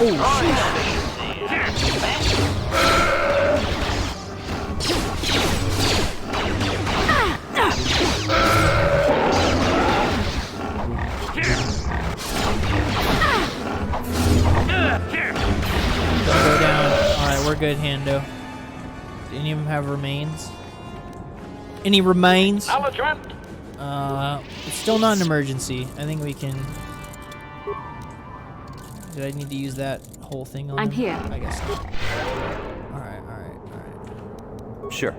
Oh, Don't go down. Alright, we're good, Hando. Do any of them have remains? Any remains? It's still not an emergency. I think we can... Did I need to use that whole thing on I'm him? here. I guess not. Alright. Sure.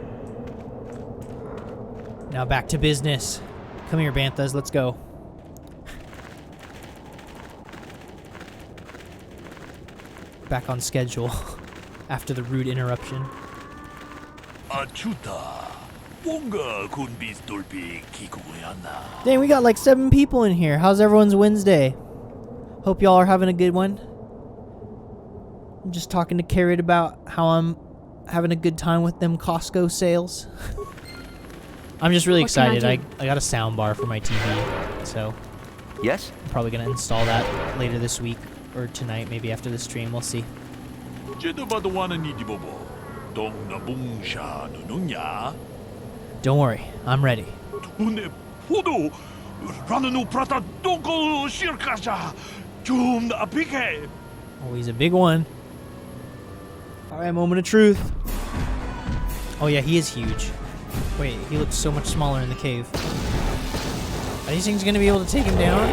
Now back to business. Come here, Banthas. Let's go. Back on schedule after the rude interruption. Dang, we got like 7 people in here. How's everyone's Wednesday? Hope y'all are having a good one. I'm just talking to Carrot about how I'm having a good time with them Costco sales. I'm just really What can I excited. do? I got a sound bar for my TV, so Yes? I'm probably gonna install that later this week or tonight, maybe after the stream. We'll see. Don't worry, I'm ready. Oh, he's a big one. Alright, moment of truth. Oh yeah, he is huge. Wait, he looks so much smaller in the cave. Are these things gonna be able to take him down?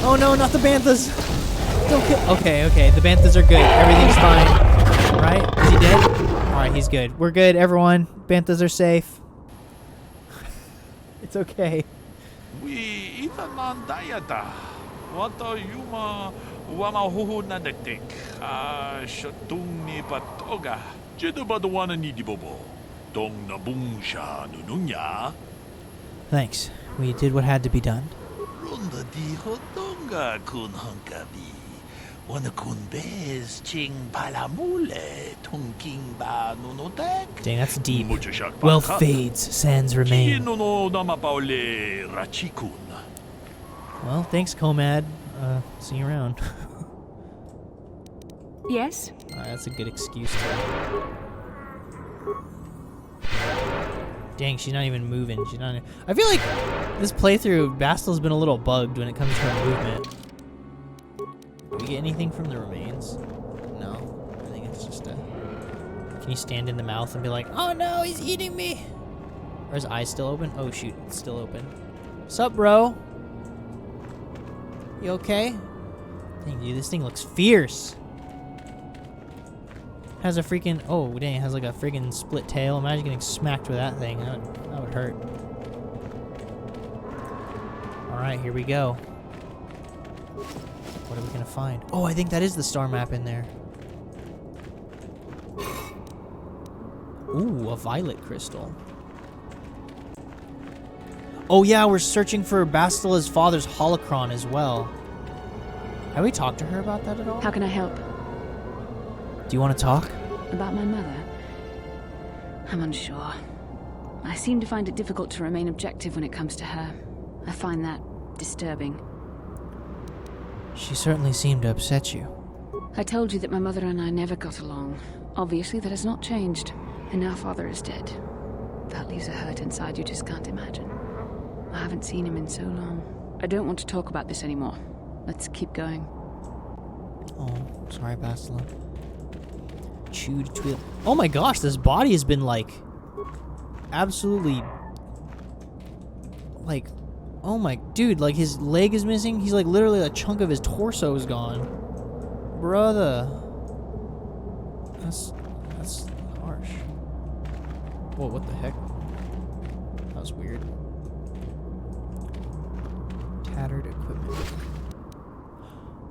Oh no, not the banthas! Don't kill. Okay, the banthas are good. Everything's fine. Right? Is he dead? Alright, he's good. We're good, everyone. Banthas are safe. It's okay. We itanandayata. Wata yuma wama huhunadektik. Shotungni patoga. Jedabadwana nidibobo. Dong nabungsha nununya. Thanks. We did what had to be done. Runda di hodonga kun hunkabi. Wana kun bez ching palamule tungking ba nunotek. Dang, that's deep. Wealth fades, sands remain. Well, thanks, Comad. See you around. Yes? That's a good excuse. Dang, she's not even moving. She's not. I feel like this playthrough, Bastil's been a little bugged when it comes to her movement. Do we get anything from the remains? No. I think it's just a... Can you stand in the mouth and be like, oh no, he's eating me? Or his eyes still open? Oh shoot, it's still open. Sup, bro? You okay? Dang, dude, this thing looks fierce. Has a freaking... Oh, dang, it has like a freaking split tail. Imagine getting smacked with that thing. That would hurt. Alright, here we go. What are we gonna find? Oh, I think that is the star map in there. Ooh, a violet crystal. Oh yeah, we're searching for Bastila's father's holocron as well. Have we talked to her about that at all? How can I help? Do you want to talk? About my mother? I'm unsure. I seem to find it difficult to remain objective when it comes to her. I find that disturbing. She certainly seemed to upset you. I told you that my mother and I never got along. Obviously, that has not changed. And now father is dead. That leaves a hurt inside you just can't imagine. I haven't seen him in so long. I don't want to talk about this anymore. Let's keep going. Oh, sorry, Bastila. Chewed twill. Oh my gosh, this body has been like... absolutely... like... oh my... dude, like his leg is missing. He's like literally a chunk of his torso is gone. Brother. That's harsh. Whoa, what the heck? That was weird. Tattered equipment.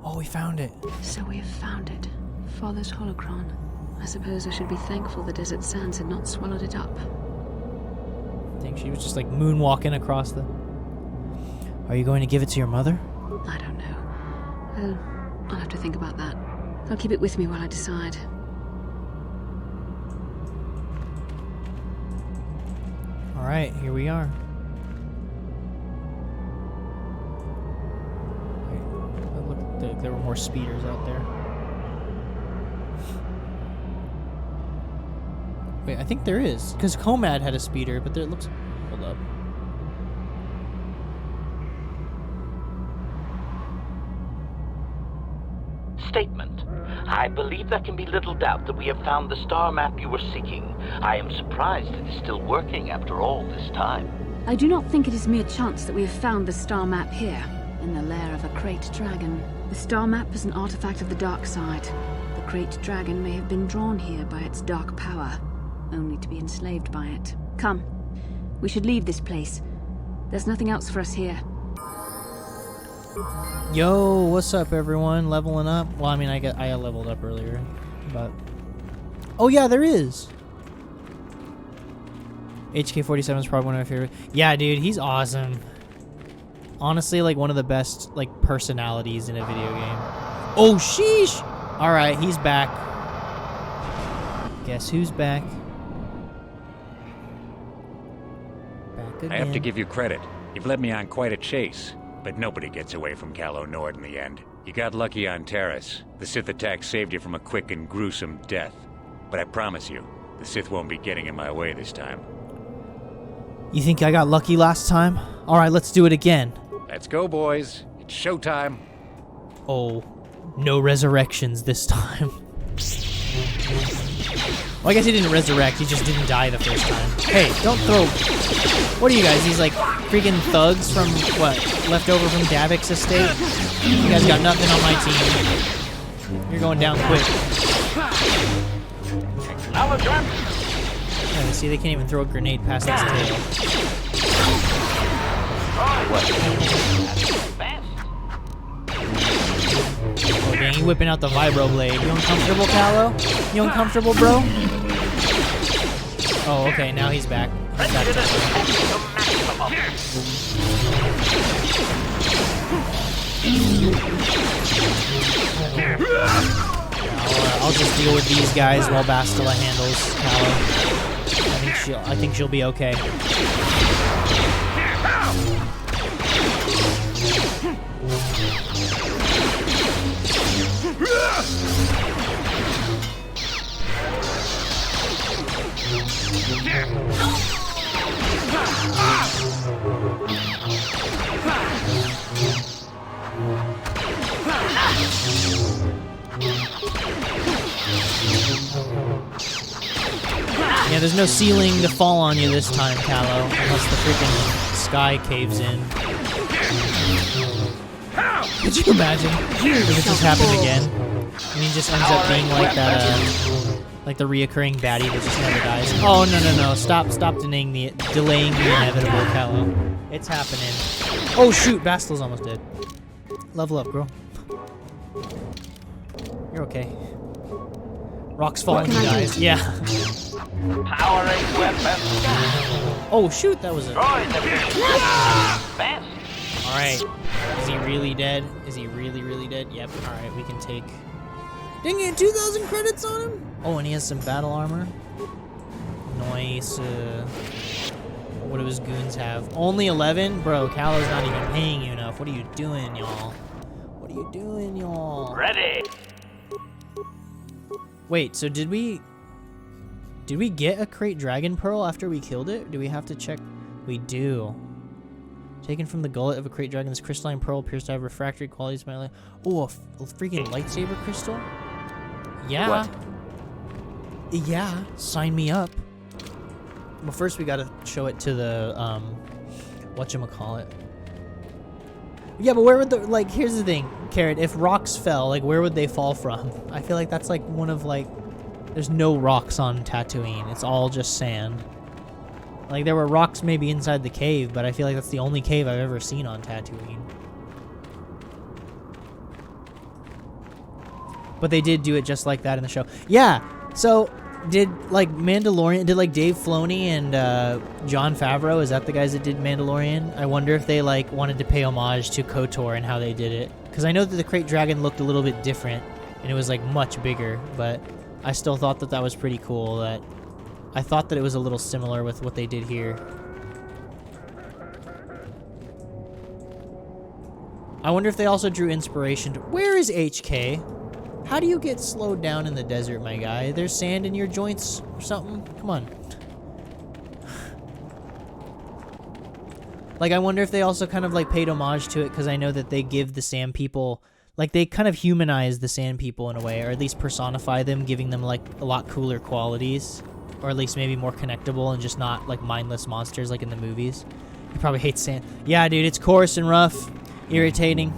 Oh, we found it. So we have found it. Father's holocron. I suppose I should be thankful the desert sands had not swallowed it up. I think she was just like moonwalking across the... Are you going to give it to your mother? I don't know. I'll have to think about that. I'll keep it with me while I decide. Alright, here we are. Wait, look, there were more speeders out there. Wait, I think there is. Because Comad had a speeder, but there it looks... Hold up. Statement. I believe there can be little doubt that we have found the star map you were seeking. I am surprised it is still working after all this time. I do not think it is mere chance that we have found the star map here, in the lair of a crate dragon. The star map is an artifact of the dark side. The crate dragon may have been drawn here by its dark power, only to be enslaved by it. Come. We should leave this place. There's nothing else for us here. Yo, what's up, everyone? Leveling up? Well, I mean, I leveled up earlier, but... Oh, yeah, there is! HK47 is probably one of my favorite. Yeah, dude, he's awesome. Honestly, like, one of the best, like, personalities in a video game. Oh, sheesh! Alright, he's back. Guess who's back? again. I have to give you credit. You've led me on quite a chase, but nobody gets away from Calo Nord in the end. You got lucky on Terrace. The Sith attack saved you from a quick and gruesome death. But I promise you, the Sith won't be getting in my way this time. You think I got lucky last time? Alright, let's do it again. Let's go, boys. It's showtime. Oh, no resurrections this time. Well, I guess he didn't resurrect, he just didn't die the first time. Hey, don't throw... What are you guys, these like freaking thugs from, what, left over from Davic's estate? You guys got nothing on my team. You're going down quick. Yeah, see, they can't even throw a grenade past its tail. Oh dang, you whipping out the vibro blade. You uncomfortable, Calo? You uncomfortable, bro? Oh, okay, now he's back. He's back. I'll just deal with these guys while Bastila handles Calo. I think she'll be okay. Yeah, there's no ceiling to fall on you this time, Calo, unless the freaking sky caves in. Could you imagine if it just happened again? And he just ends up being like that, like the reoccurring baddie that just never dies. Oh, no. Stop delaying the inevitable, Calo. It's happening. Oh, shoot, Bastil's almost dead. Level up, girl. You're okay. Rock's falling, you guys. Yeah. Powering weapon. Oh, shoot, that was a... Fast. Alright. Is he really dead? Is he really dead? Yep. Alright, we can take... Dang it, 2,000 credits on him? Oh, and he has some battle armor. Nice. What do his goons have? Only 11? Bro, Calo's not even paying you enough. What are you doing, y'all? What are you doing, y'all? Ready. Wait, so did we get a crate dragon pearl after we killed it? Do we have to check? We do. Taken from the gullet of a crate dragon, this crystalline pearl appears to have refractory qualities. Oh, a freaking lightsaber crystal? Yeah. What? Yeah, sign me up. Well, first we gotta show it to the, whatchamacallit. Yeah, but where would the, like, here's the thing, Carrot, if rocks fell, like, where would they fall from? I feel like that's, like, one of, like, there's no rocks on Tatooine. It's all just sand. Like, there were rocks maybe inside the cave, but I feel like that's the only cave I've ever seen on Tatooine. But they did do it just like that in the show. Yeah, so did, like, Mandalorian, did, like, Dave Filoni and Jon Favreau, is that the guys that did Mandalorian? I wonder if they, like, wanted to pay homage to KOTOR and how they did it. Because I know that the Krayt Dragon looked a little bit different, and it was, like, much bigger, but I still thought that that was pretty cool. That I thought that it was a little similar with what they did here. I wonder if they also drew inspiration to... Where is HK? How do you get slowed down in the desert, my guy? There's sand in your joints or something? Come on. Like, I wonder if they also kind of, like, paid homage to it, because I know that they give the sand people... Like, they kind of humanize the sand people in a way, or at least personify them, giving them, like, a lot cooler qualities. Or at least maybe more connectable and just not, like, mindless monsters like in the movies. You probably hate sand. Yeah, dude, it's coarse and rough. Irritating.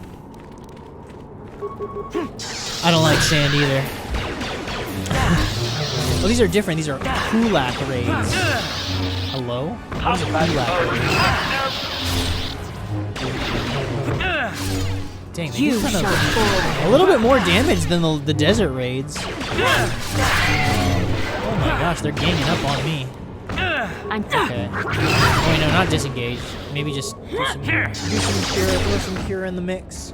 I don't like sand either. Oh, these are different. These are Kulak raids. Hello? What is a Kulak raid? Dang, they do kind of a little bit more damage than the desert raids. Oh my gosh, they're ganging up on me. Okay. Oh wait, no, not disengage. Maybe just throw some cure in the mix.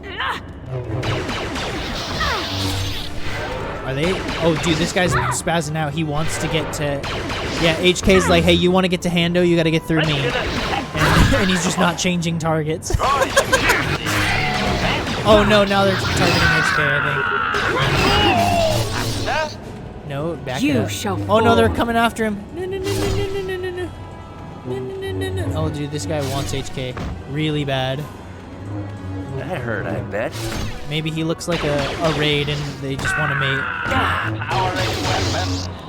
Are they? Oh, dude, this guy's spazzing out. He wants to get to... Yeah, HK's like, hey, you want to get to Hando? You got to get through me. And And he's just not changing targets. Oh no, now they're targeting HK, I think. No, back it up. Oh no, they're coming after him. No. Oh dude, this guy wants HK really bad. That hurt, I bet. Maybe he looks like a raid and they just want to mate.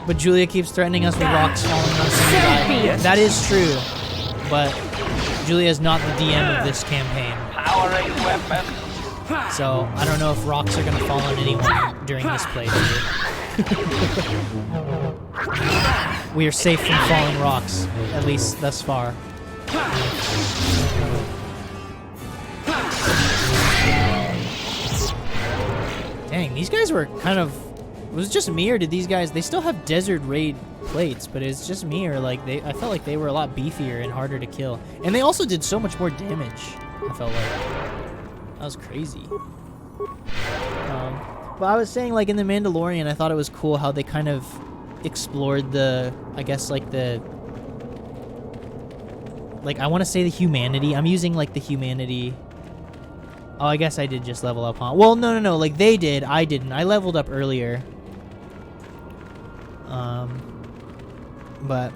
But Julia keeps threatening us with rocks falling on us. Yes. That is true. But Julia is not the DM of this campaign. So I don't know if rocks are going to fall on anyone during this playthrough. We are safe from falling rocks, at least thus far. Dang, these guys were kind of... Was it just me, or did these guys... They still have desert raid plates, but it's just me, or like I felt like they were a lot beefier and harder to kill. And they also did so much more damage, I felt like. That was crazy. But I was saying, like, in The Mandalorian, I thought it was cool how they kind of explored the... I guess, like, the... Like, I want to say the humanity. I'm using, like, the humanity... Oh, I guess I did just level up, huh? Well, no. Like, they did. I didn't. I leveled up earlier. But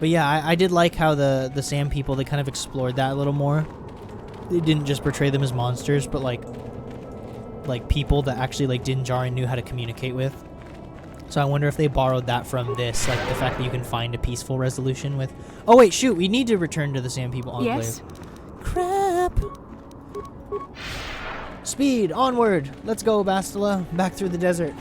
yeah, I did like how the Sand People, they kind of explored that a little more. They didn't just portray them as monsters, but, like people that actually, like, Din Djarin knew how to communicate with. So I wonder if they borrowed that from this, like, the fact that you can find a peaceful resolution with... Oh, wait, shoot. We need to return to the Sand People Enclave. Yes. Crap! Speed, onward! Let's go, Bastila. Back through the desert.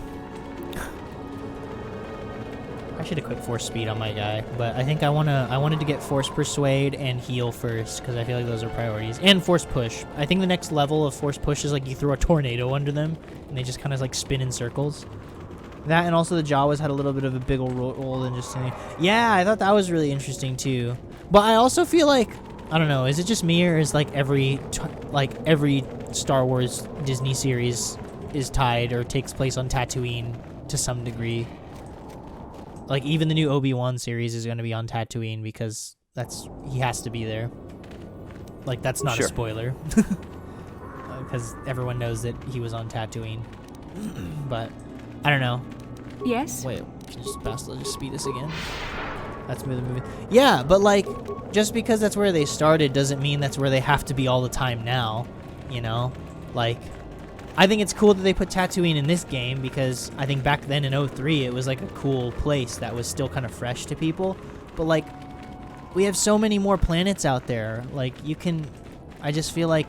I should have quit Force Speed on my guy, but I think I wanted to get Force Persuade and Heal first, because I feel like those are priorities. And Force Push. I think the next level of Force Push is like you throw a tornado under them, and they just kind of like spin in circles. That, and also the Jawas had a little bit of a bigger role than just... Yeah, I thought that was really interesting too. But I also feel like... I don't know, is it just me, or is like every Star Wars Disney series is tied or takes place on Tatooine to some degree? Like, even the new Obi-Wan series is going to be on Tatooine because he has to be there. Like, that's not a spoiler. Because everyone knows that he was on Tatooine. But, I don't know. Yes? Wait, can you just speed this again? That's movie. Yeah, but like, just because that's where they started doesn't mean that's where they have to be all the time now, you know? Like, I think it's cool that they put Tatooine in this game because I think back then in 03 it was like a cool place that was still kind of fresh to people. But like, we have so many more planets out there. Like, I just feel like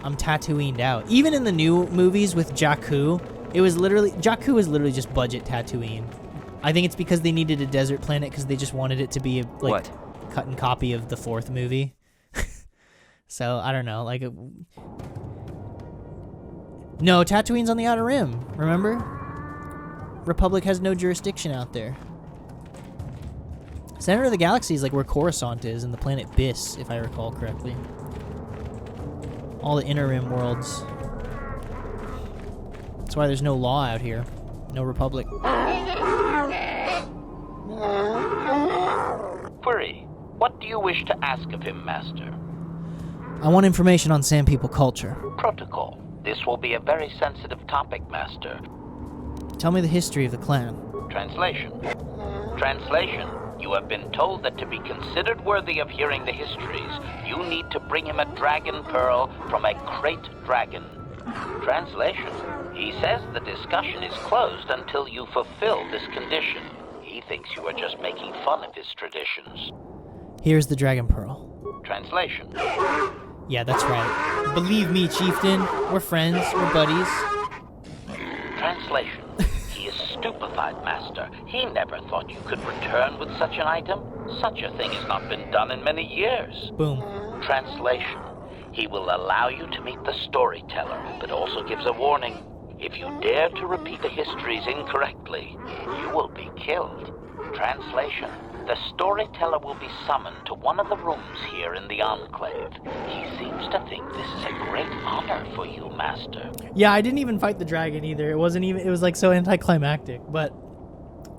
I'm Tatooined out. Even in the new movies with Jakku, Jakku was literally just budget Tatooine. I think it's because they needed a desert planet because they just wanted it to be a cut and copy of the fourth movie. So, I don't know. Like, no, Tatooine's on the Outer Rim, remember? Republic has no jurisdiction out there. Center of the Galaxy is like where Coruscant is and the planet Biss, if I recall correctly. All the Inner Rim worlds. That's why there's no law out here. No Republic. Query. What do you wish to ask of him, Master? I want information on Sand People culture. Protocol. This will be a very sensitive topic, Master. Tell me the history of the clan. Translation. You have been told that to be considered worthy of hearing the histories, you need to bring him a dragon pearl from a crate dragon. Translation. He says the discussion is closed until you fulfill this condition. He thinks you are just making fun of his traditions. Here's the dragon pearl. Translation. Yeah, that's right. Believe me, chieftain. We're friends. We're buddies. Translation. He is stupefied, Master. He never thought you could return with such an item. Such a thing has not been done in many years. Boom. Translation. He will allow you to meet the storyteller, but also gives a warning. If you dare to repeat the histories incorrectly, you will be killed. Translation. The storyteller will be summoned to one of the rooms here in the Enclave. He seems to think this is a great honor for you, Master. Yeah, I didn't even fight the dragon either. It was like so anticlimactic, but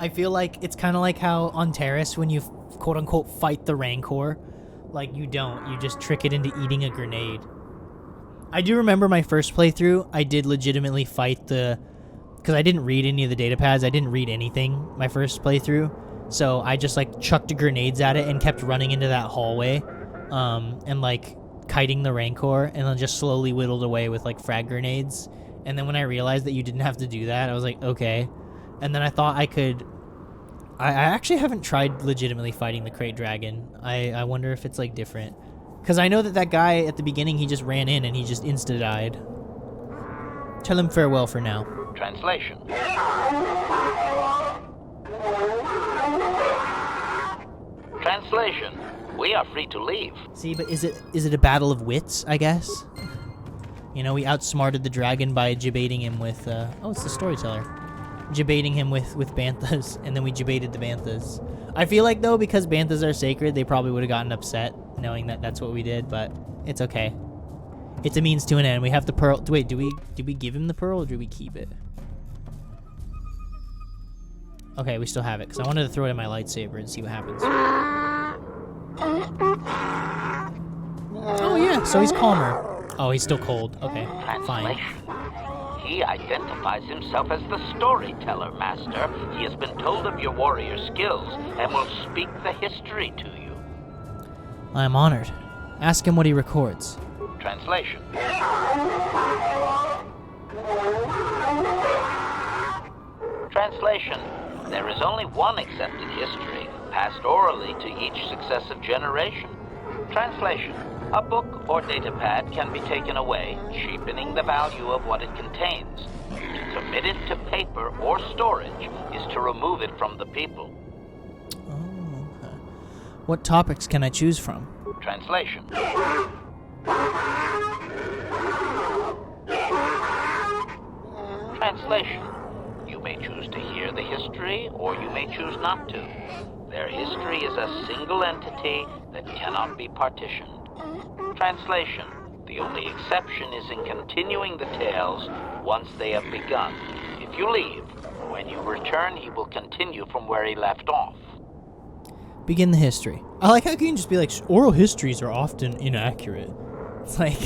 I feel like it's kind of like how on Terrace when you quote-unquote fight the Rancor, like, you don't. You just trick it into eating a grenade. I do remember my first playthrough, I did legitimately fight because I didn't read any of the data pads. I didn't read anything my first playthrough. So I just, like, chucked grenades at it and kept running into that hallway. And, like, kiting the Rancor, and then just slowly whittled away with, like, frag grenades. And then when I realized that you didn't have to do that, I was like, okay. And then I thought I could... I actually haven't tried legitimately fighting the Crate Dragon. I wonder if it's, like, different. Because I know that guy at the beginning, he just ran in and he just insta-died. Tell him farewell for now. Translation. Translation. We are free to leave. See, but is it a battle of wits, I guess? You know, we outsmarted the dragon by debating him with, oh, it's the storyteller. Debating him with banthas, and then we debated the banthas. I feel like, though, because banthas are sacred, they probably would have gotten upset knowing that that's what we did, but it's okay. It's a means to an end. We have the pearl. Wait, did we give him the pearl, or did we keep it? Okay, we still have it, because I wanted to throw it in my lightsaber and see what happens. Oh, yeah, so he's calmer. Oh, he's still cold. Okay, fine. He identifies himself as the storyteller, Master. He has been told of your warrior skills and will speak the history to you. I am honored. Ask him what he records. Translation. Translation. There is only one accepted history, passed orally to each successive generation. Translation. A book or datapad can be taken away, cheapening the value of what it contains. To commit it to paper or storage is to remove it from the people. Oh, okay. What topics can I choose from? Translation. Translation. You may choose to hear the history, or you may choose not to. Their history is a single entity that cannot be partitioned. Translation. The only exception is in continuing the tales once they have begun. If you leave, when you return, he will continue from where he left off. Begin the history. I like how you can just be like, oral histories are often inaccurate. It's like...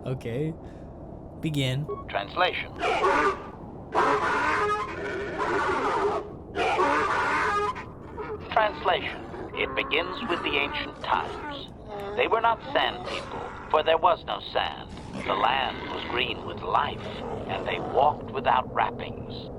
okay. Begin. Translation. Translation. It begins with the ancient times. They were not sand people, for there was no sand. The land was green with life, and they walked without wrappings.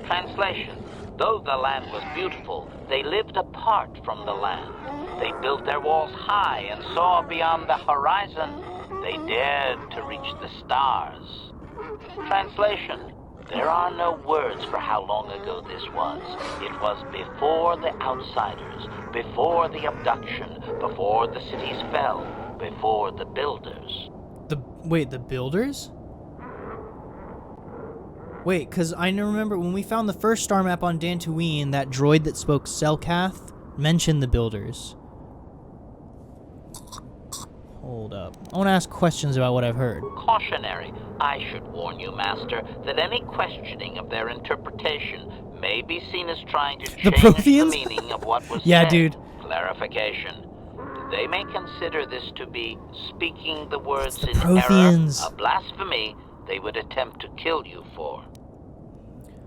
Translation. Though the land was beautiful, they lived apart from the land. They built their walls high and saw beyond the horizon. They dared to reach the stars. Translation. There are no words for how long ago this was. It was before the outsiders, before the abduction, before the cities fell, before the builders. Wait, the builders? Wait, because I remember when we found the first star map on Dantooine, that droid that spoke Selkath mentioned the builders. Hold up. I want to ask questions about what I've heard. Cautionary. I should warn you, Master, that any questioning of their interpretation may be seen as trying to change the meaning of what was yeah, said. Dude. Clarification. They may consider this to be speaking the words the in Protheans. error, a blasphemy they would attempt to kill you for.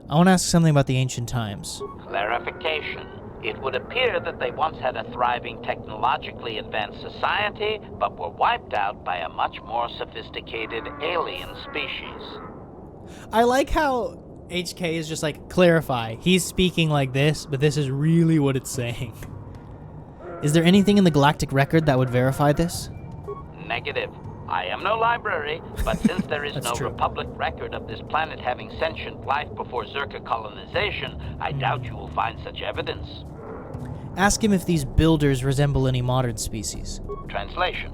I want to ask something about the ancient times. Clarification. It would appear that they once had a thriving technologically advanced society, but were wiped out by a much more sophisticated alien species. I like how HK is just like, clarify. He's speaking like this, but this is really what it's saying. Is there anything in the galactic record that would verify this? Negative. I am no library, but since there is no true. Republic record of this planet having sentient life before Zerka colonization, I doubt you will find such evidence. Ask him if these builders resemble any modern species. Translation.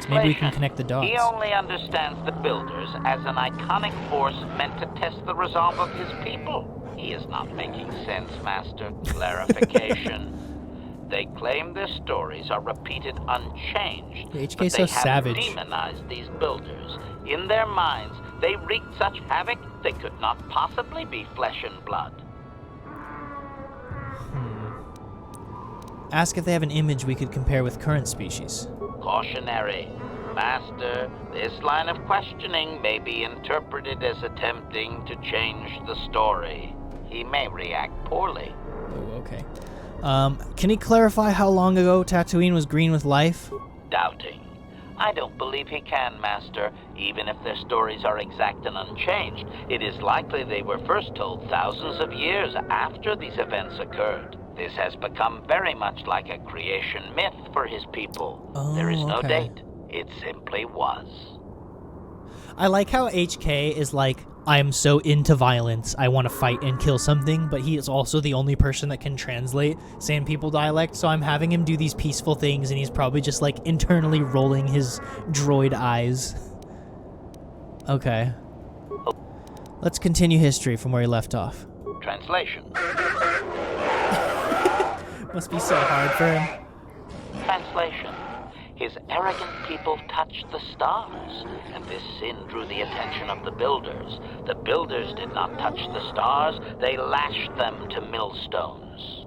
Maybe we can connect the dots. He only understands the builders as an iconic force meant to test the resolve of his people. He is not making sense, Master. Clarification. They claim their stories are repeated unchanged, The HK but so they have savage. demonized these builders. In their minds, they wreaked such havoc they could not possibly be flesh and blood. Ask if they have an image we could compare with current species. Cautionary. Master, this line of questioning may be interpreted as attempting to change the story. He may react poorly. Oh, okay. Can he clarify how long ago Tatooine was green with life? Doubting. I don't believe he can, Master. Even if their stories are exact and unchanged, it is likely they were first told thousands of years after these events occurred. This has become very much like a creation myth for his people. Oh, there is no okay. date. It simply was. I like how HK is like, I am so into violence, I want to fight and kill something, but he is also the only person that can translate Sand People dialect, so I'm having him do these peaceful things, and he's probably just, like, internally rolling his droid eyes. Okay. Let's continue history from where he left off. Translation. Must be so hard for him. Translation. His arrogant people touched the stars, and this sin drew the attention of the builders. The builders did not touch the stars, they lashed them to millstones.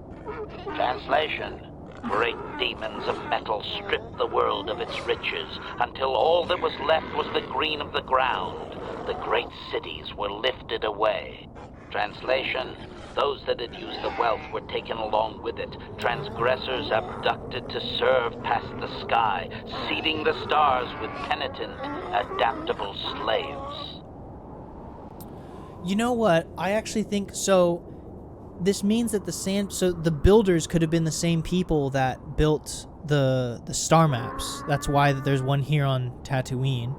Translation. Great demons of metal stripped the world of its riches, until all that was left was the green of the ground. The great cities were lifted away. Translation. Those that had used the wealth were taken along with it. Transgressors abducted to serve past the sky, seeding the stars with penitent, adaptable slaves. You know what? I actually think so. This means that the builders could have been the same people that built the star maps. That's why there's one here on Tatooine,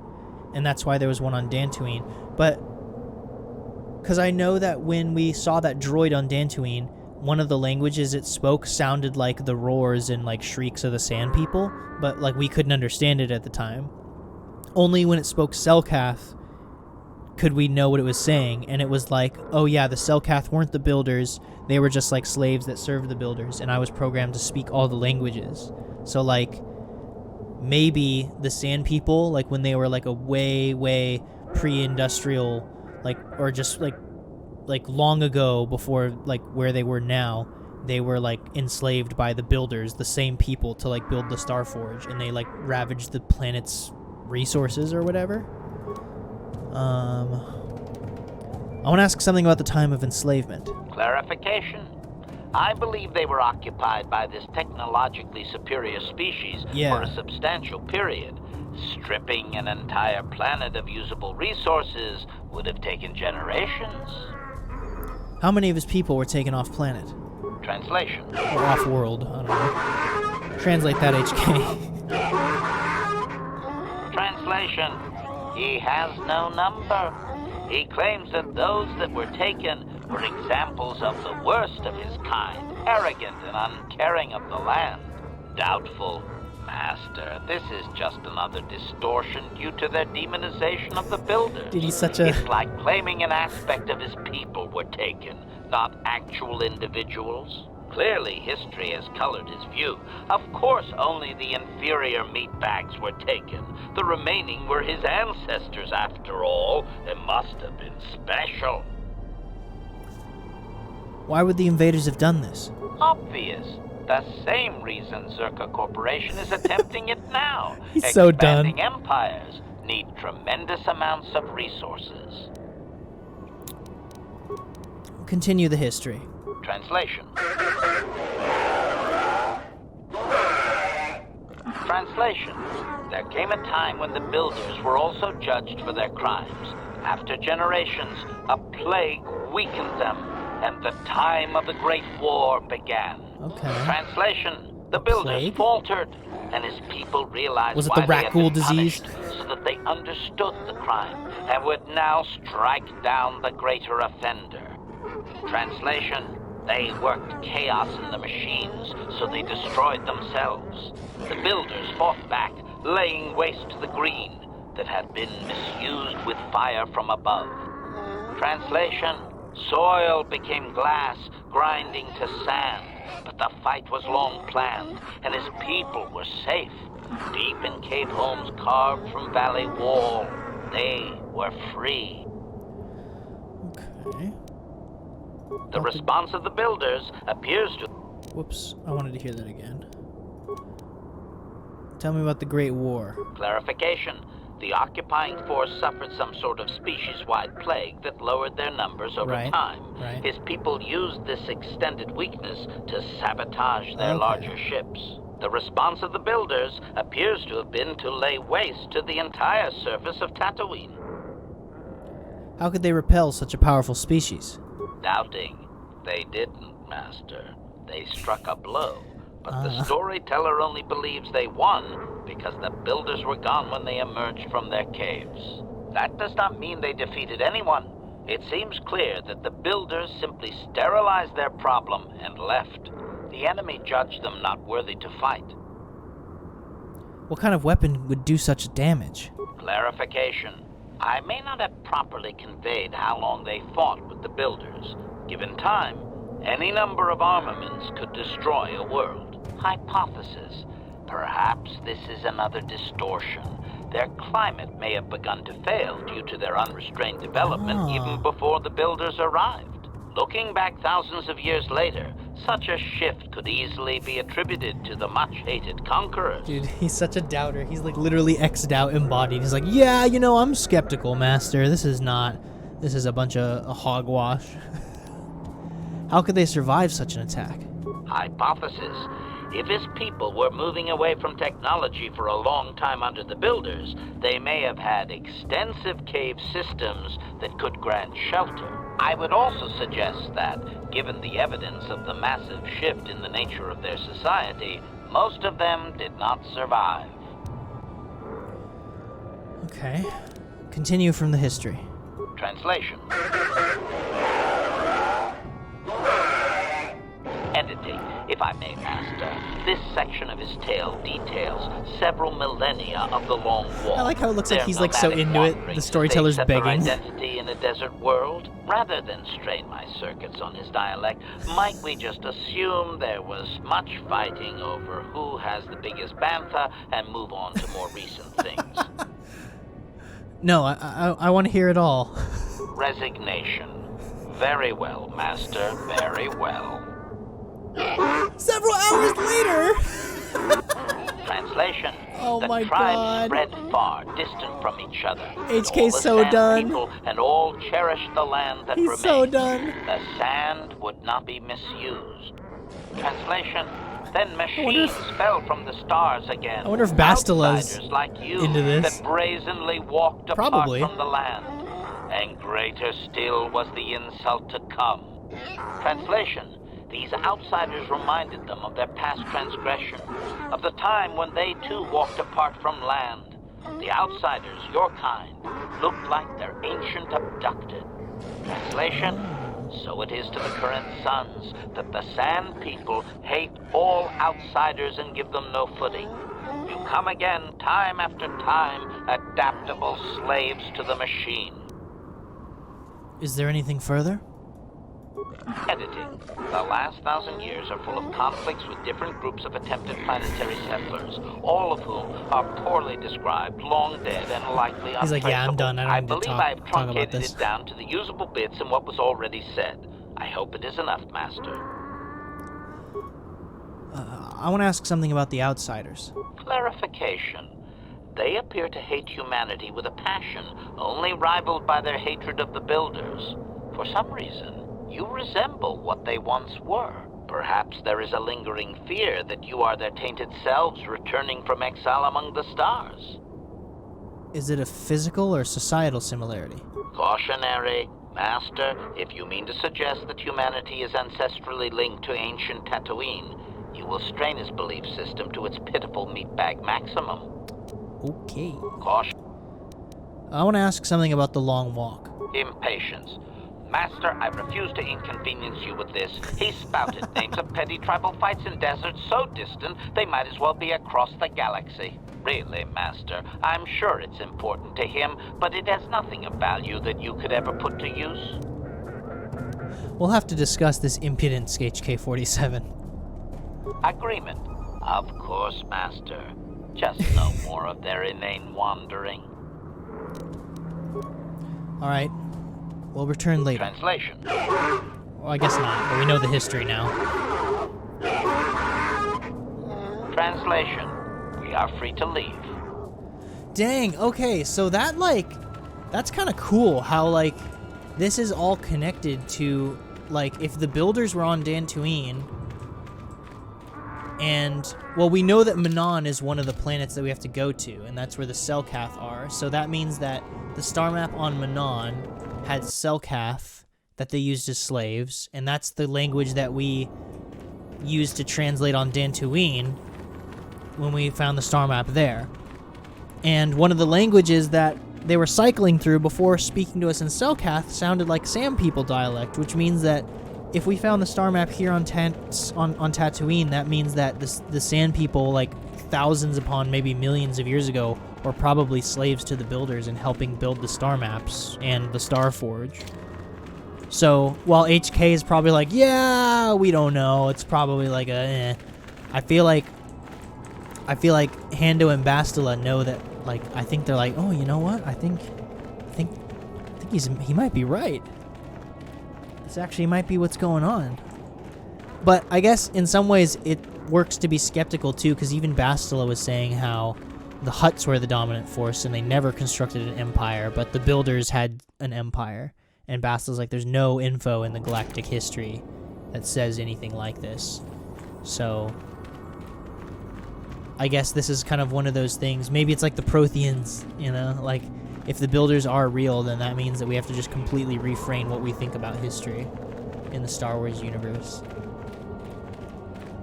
and that's why there was one on Dantooine. But because I know that when we saw that droid on Dantooine, one of the languages it spoke sounded like the roars and like shrieks of the Sand People, but like we couldn't understand it at the time. Only when it spoke Selkath could we know what it was saying, and it was like, oh yeah, the Selkath weren't the builders, they were just like slaves that served the builders, and I was programmed to speak all the languages. So like, maybe the Sand People, like when they were like a way pre-industrial, like, or just like long ago before like where they were now, they were like enslaved by the builders, the same people, to like build the Starforge, and they like ravaged the planet's resources or whatever. I want to ask something about the time of enslavement. Clarification. I believe they were occupied by this technologically superior species for a substantial period. Stripping an entire planet of usable resources would have taken generations. How many of his people were taken off planet? Translation. Or off world, I don't know. Translate that, HK. Translation. He has no number. He claims that those that were taken were examples of the worst of his kind, arrogant and uncaring of the land. Doubtful. Master, this is just another distortion due to their demonization of the builders. Dude, he's such a... It's like claiming an aspect of his people were taken, not actual individuals. Clearly, history has colored his view. Of course, only the inferior meatbags were taken. The remaining were his ancestors, after all. They must have been special. Why would the invaders have done this? Obvious. The same reason Zerka Corporation is attempting it now. He's so done. Expanding empires need tremendous amounts of resources. Continue the history. Translation. Translation. There came a time when the builders were also judged for their crimes. After generations, a plague weakened them, and the time of the Great War began. Okay. Translation. The builders faltered, and his people realized Was it why the they rat had ghoul been disease? punished, so that they understood the crime, and would now strike down the greater offender. Translation. They worked chaos in the machines, so they destroyed themselves. The builders fought back, laying waste to the green that had been misused with fire from above. Translation. Soil became glass, grinding to sand, but the fight was long planned, and his people were safe. Deep in cave homes carved from valley wall, they were free. Okay. The response of the builders appears to... Whoops, I wanted to hear that again. Tell me about the Great War. Clarification. The occupying force suffered some sort of species-wide plague that lowered their numbers over time. Right. His people used this extended weakness to sabotage their larger ships. The response of the builders appears to have been to lay waste to the entire surface of Tatooine. How could they repel such a powerful species? Doubting. They didn't, Master. They struck a blow. But the storyteller only believes they won because the builders were gone when they emerged from their caves. That does not mean they defeated anyone. It seems clear that the builders simply sterilized their problem and left. The enemy judged them not worthy to fight. What kind of weapon would do such damage? Clarification. I may not have properly conveyed how long they fought with the builders. Given time, any number of armaments could destroy a world. Hypothesis. Perhaps this is another distortion. Their climate may have begun to fail due to their unrestrained development even before the builders arrived. Looking back thousands of years later, such a shift could easily be attributed to the much-hated conquerors. Dude, he's such a doubter. He's like literally X-doubt embodied. He's like, yeah, you know, I'm skeptical, Master. This is a bunch of hogwash. How could they survive such an attack? Hypothesis. If his people were moving away from technology for a long time under the builders, they may have had extensive cave systems that could grant shelter. I would also suggest that, given the evidence of the massive shift in the nature of their society, most of them did not survive. Okay. Continue from the history. Translation. Editing, if I may, Master. This section of his tale details several millennia of the Long Walk. I like how it looks like Their he's like so into it. The storyteller's their begging. identity in a desert world. Rather than strain my circuits on his dialect, might we just assume there was much fighting over who has the biggest bantha and move on to more recent things? No, I want to hear it all. Resignation. Very well, Master. Very well. Several hours later! Translation. Oh my the tribes God. spread far, distant from each other. HK's All so the sand done. People and all cherished the land that He's remained. so done. The sand would not be misused. Translation. Then machines fell from the stars again. I wonder if Bastila's Outsiders like you into this. that brazenly walked apart Probably. from the land. And greater still was the insult to come. Translation. These outsiders reminded them of their past transgression, of the time when they too walked apart from land. The outsiders, your kind, looked like their ancient abducted. Translation, so it is to the current sons that the Sand People hate all outsiders and give them no footing. You come again, time after time, adaptable slaves to the machine. Is there anything further? Editing. The last 1,000 years are full of conflicts with different groups of attempted planetary settlers, all of whom are poorly described, long dead, and likely untraceable. He's like, yeah, I'm done. I don't need to believe I have talk about truncated this. it down to the usable bits in what was already said. I hope it is enough, Master. I want to ask something about the outsiders. Clarification. They appear to hate humanity with a passion only rivaled by their hatred of the builders. For some reason, you resemble what they once were. Perhaps there is a lingering fear that you are their tainted selves returning from exile among the stars. Is it a physical or societal similarity? Cautionary. Master, if you mean to suggest that humanity is ancestrally linked to ancient Tatooine, you will strain his belief system to its pitiful meatbag maximum. Okay. Caution. I want to ask something about the Long Walk. Impatience. Master, I refuse to inconvenience you with this. He spouted names of petty tribal fights in deserts so distant they might as well be across the galaxy. Really, Master, I'm sure it's important to him, but it has nothing of value that you could ever put to use. We'll have to discuss this impudence, HK-47. Agreement. Of course, Master. Just no more of their inane wandering. Alright. We'll return later. Translation. Well, I guess not, but we know the history now. Translation: we are free to leave. Dang, okay, so that, like, that's kind of cool how, like, this is all connected to, like, if the builders were on Dantooine, and, well, we know that Manon is one of the planets that we have to go to, and that's where the Selkath are, so that means that the star map on Manon had Selkath that they used as slaves, and that's the language that we used to translate on Dantooine when we found the star map there. And one of the languages that they were cycling through before speaking to us in Selkath sounded like Sand People dialect, which means that if we found the star map here on Tatooine, that means that the Sand People, like thousands upon maybe millions of years ago, were probably slaves to the builders and helping build the star maps and the Star Forge. So while HK is probably like, yeah, we don't know, it's probably like a eh. I feel like Hando and Bastila know that. Like, I think they're like, oh, you know what? I think he might be right. This actually might be what's going on. But I guess in some ways it works to be skeptical too, because even Bastila was saying how the Hutts were the dominant force and they never constructed an empire, but the builders had an empire. And Bastila's like, there's no info in the galactic history that says anything like this. So I guess this is kind of one of those things. Maybe it's like the Protheans, you know? Like, if the builders are real, then that means that we have to just completely reframe what we think about history in the Star Wars universe.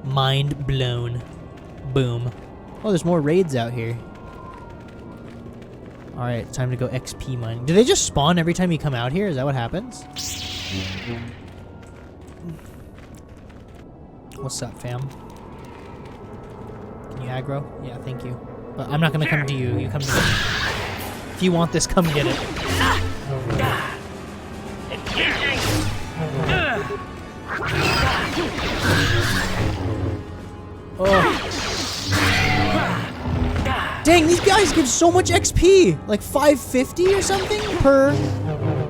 Mind blown. Boom. Oh, there's more raids out here. Alright, time to go XP mining. Do they just spawn every time you come out here? Is that what happens? What's up, fam? Can you aggro? Yeah, thank you. But I'm not gonna come to you. You come to me. If you want this, come get it. Oh. Dang, these guys give so much XP! Like 550 or something per...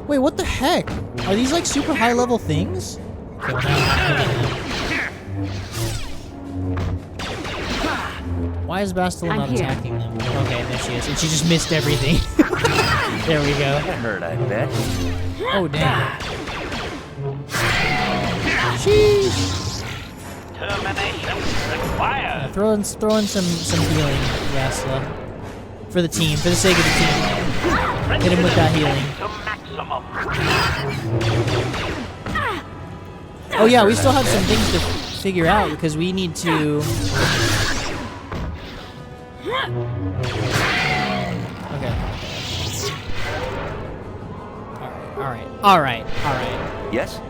Wait, what the heck? Are these like super high level things? Okay, well, now I'm not hitting them. Why is Bastila not attacking them? Okay, there she is. And she just missed everything. There we go. That hurt, I bet. Oh, damn. Sheesh. Termination required. Yeah, throw in some healing, Bastila. For the team, for the sake of the team. Hit him with that healing. Oh yeah, we still have some things to figure out because we need to... Okay. Alright. Yes?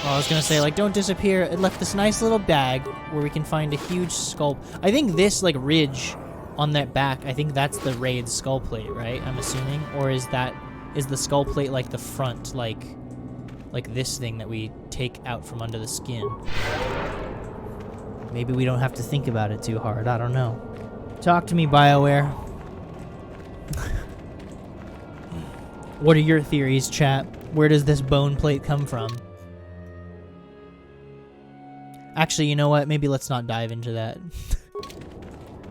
Well, I was gonna say, like, don't disappear. It left this nice little bag where we can find a huge skull. I think this, like, ridge on that back, I think that's the raid's skull plate, right? I'm assuming? Or is the skull plate, like, the front, like this thing that we take out from under the skin? Maybe we don't have to think about it too hard. I don't know. Talk to me, BioWare. What are your theories, chat? Where does this bone plate come from? Actually, you know what? Maybe let's not dive into that.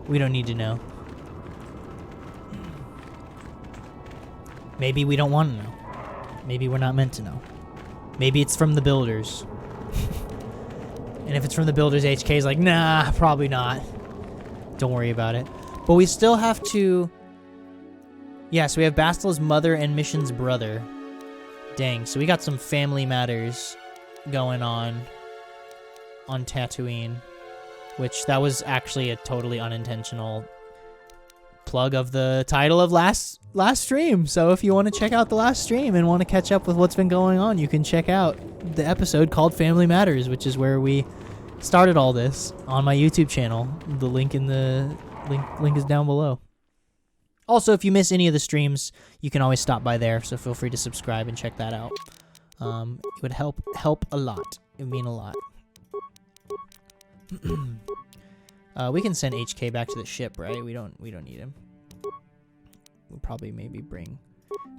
We don't need to know. Maybe we don't want to know. Maybe we're not meant to know. Maybe it's from the builders. And if it's from the builders, HK is like, nah, probably not. Don't worry about it. But we still have to... Yeah, so we have Bastila's mother and Mission's brother. Dang, so we got some family matters going on Tatooine. Which, that was actually a totally unintentional plug of the title of last stream. So if you want to check out the last stream and want to catch up with what's been going on, you can check out the episode called Family Matters, which is where we started all this on my YouTube channel. The link in the link is down below. Also, if you miss any of the streams, you can always stop by there, so feel free to subscribe and check that out. It would help a lot. It would mean a lot. We can send HK back to the ship, right? We don't need him. We'll probably maybe bring...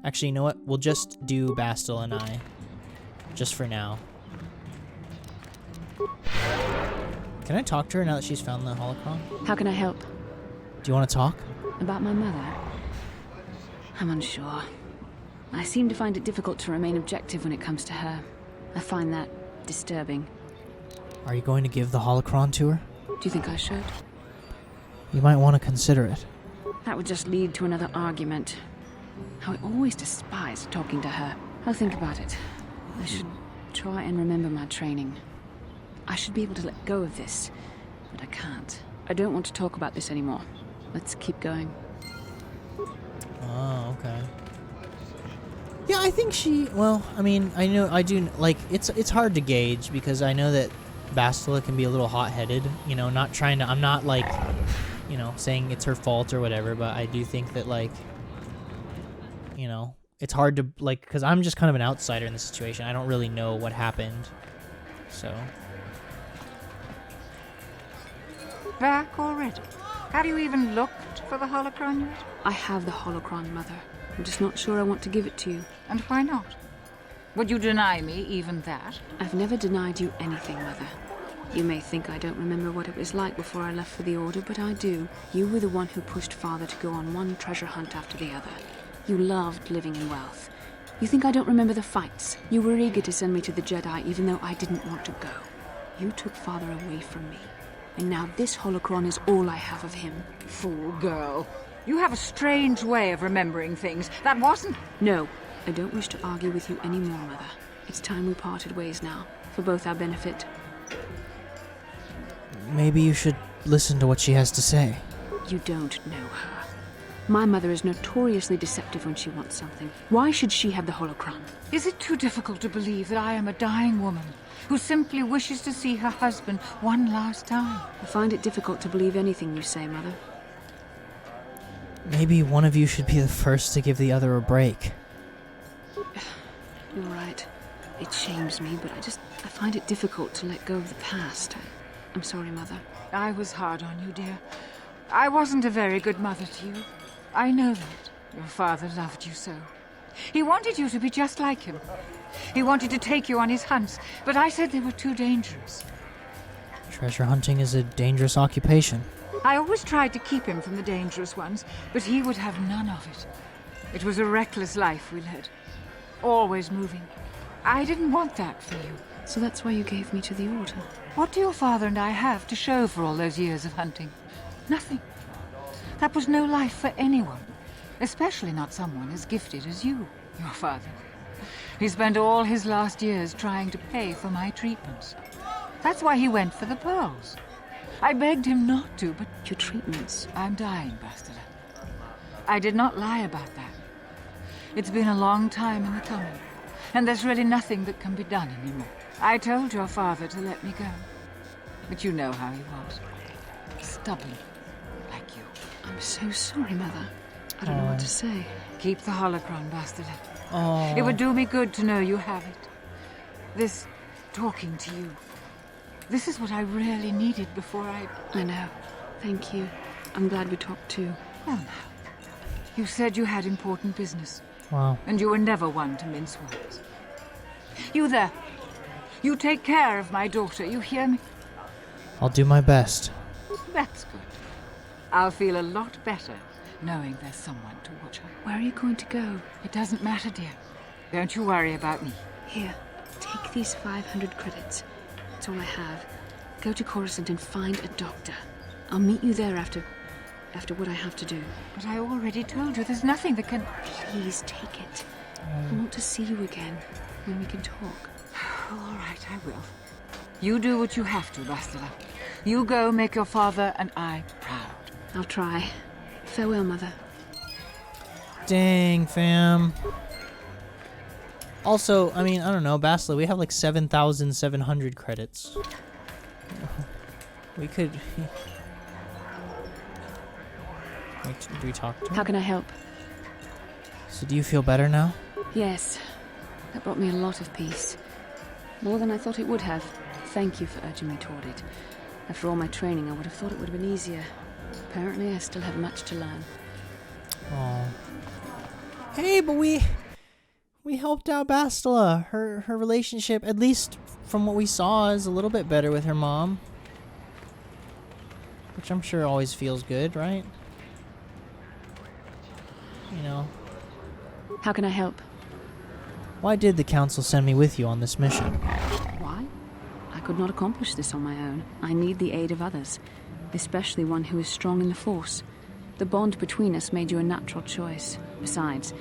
Actually, you know what? We'll just do Bastila and I. Just for now. Can I talk to her now that she's found the holocron? How can I help? Do you want to talk? About my mother? I'm unsure. I seem to find it difficult to remain objective when it comes to her. I find that disturbing. Are you going to give the holocron to her? Do you think I should? You might want to consider it. That would just lead to another argument. How I always despised talking to her. I'll think about it. I should try and remember my training. I should be able to let go of this, but I can't. I don't want to talk about this anymore. Let's keep going. Oh, okay. Yeah, I think she... Well, I mean, I do... Like, it's hard to gauge, because I know that Bastila can be a little hot-headed. You know, not trying to... I'm not, like, you know, saying it's her fault or whatever, but I do think that, like... You know, it's hard to, like... Because I'm just kind of an outsider in this situation. I don't really know what happened. So... Back already? Have you even looked for the holocron yet? I have the holocron, Mother. I'm just not sure I want to give it to you. And why not? Would you deny me even that? I've never denied you anything, Mother. You may think I don't remember what it was like before I left for the Order, but I do. You were the one who pushed Father to go on one treasure hunt after the other. You loved living in wealth. You think I don't remember the fights? You were eager to send me to the Jedi even though I didn't want to go. You took Father away from me. And now this holocron is all I have of him. Fool girl. You have a strange way of remembering things. That wasn't... No, I don't wish to argue with you anymore, Mother. It's time we parted ways now, for both our benefit. Maybe you should listen to what she has to say. You don't know her. My mother is notoriously deceptive when she wants something. Why should she have the holocron? Is it too difficult to believe that I am a dying woman who simply wishes to see her husband one last time? I find it difficult to believe anything you say, Mother. Maybe one of you should be the first to give the other a break. You're right. It shames me, but I find it difficult to let go of the past. I'm sorry, Mother. I was hard on you, dear. I wasn't a very good mother to you. I know that. Your father loved you so. He wanted you to be just like him. He wanted to take you on his hunts, but I said they were too dangerous. Treasure hunting is a dangerous occupation. I always tried to keep him from the dangerous ones, but he would have none of it. It was a reckless life we led. Always moving. I didn't want that for you. So that's why you gave me to the Order? What do your father and I have to show for all those years of hunting? Nothing. That was no life for anyone. Especially not someone as gifted as you, your father. He spent all his last years trying to pay for my treatments. That's why he went for the pearls. I begged him not to, but... Your treatments? I'm dying, Bastila. I did not lie about that. It's been a long time in the coming, and there's really nothing that can be done anymore. I told your father to let me go, but you know how he was. Stubborn, like you. I'm so sorry, Mother. I don't know what to say. Keep the holocron, Bastila. Oh. It would do me good to know you have it. This talking to you. This is what I really needed before I know. Thank you. I'm glad we talked too. Well, now. You said you had important business. Wow. And you were never one to mince words. You there. You take care of my daughter, you hear me? I'll do my best. That's good. I'll feel a lot better knowing there's someone to watch her. Where are you going to go? It doesn't matter, dear. Don't you worry about me. Here, take these 500 credits. That's all I have. Go to Coruscant and find a doctor. I'll meet you there after what I have to do. But I already told you there's nothing that can... Please take it. I want to see you again, when we can talk. All right, I will. You do what you have to, Bastila. You go make your father and I proud. I'll try. Farewell, Mother. Dang, fam. Also, I mean, I don't know, Bastila, we have like 7,700 credits. We could... Wait, do we talk to her? How can I help? So do you feel better now? Yes. That brought me a lot of peace. More than I thought it would have. Thank you for urging me toward it. After all my training, I would have thought it would have been easier. Apparently, I still have much to learn. Oh. Hey, but we helped out Bastila. Her relationship, at least from what we saw, is a little bit better with her mom. Which I'm sure always feels good, right? You know. How can I help? Why did the council send me with you on this mission? Why? I could not accomplish this on my own. I need the aid of others, especially one who is strong in the Force. The bond between us made you a natural choice. Besides,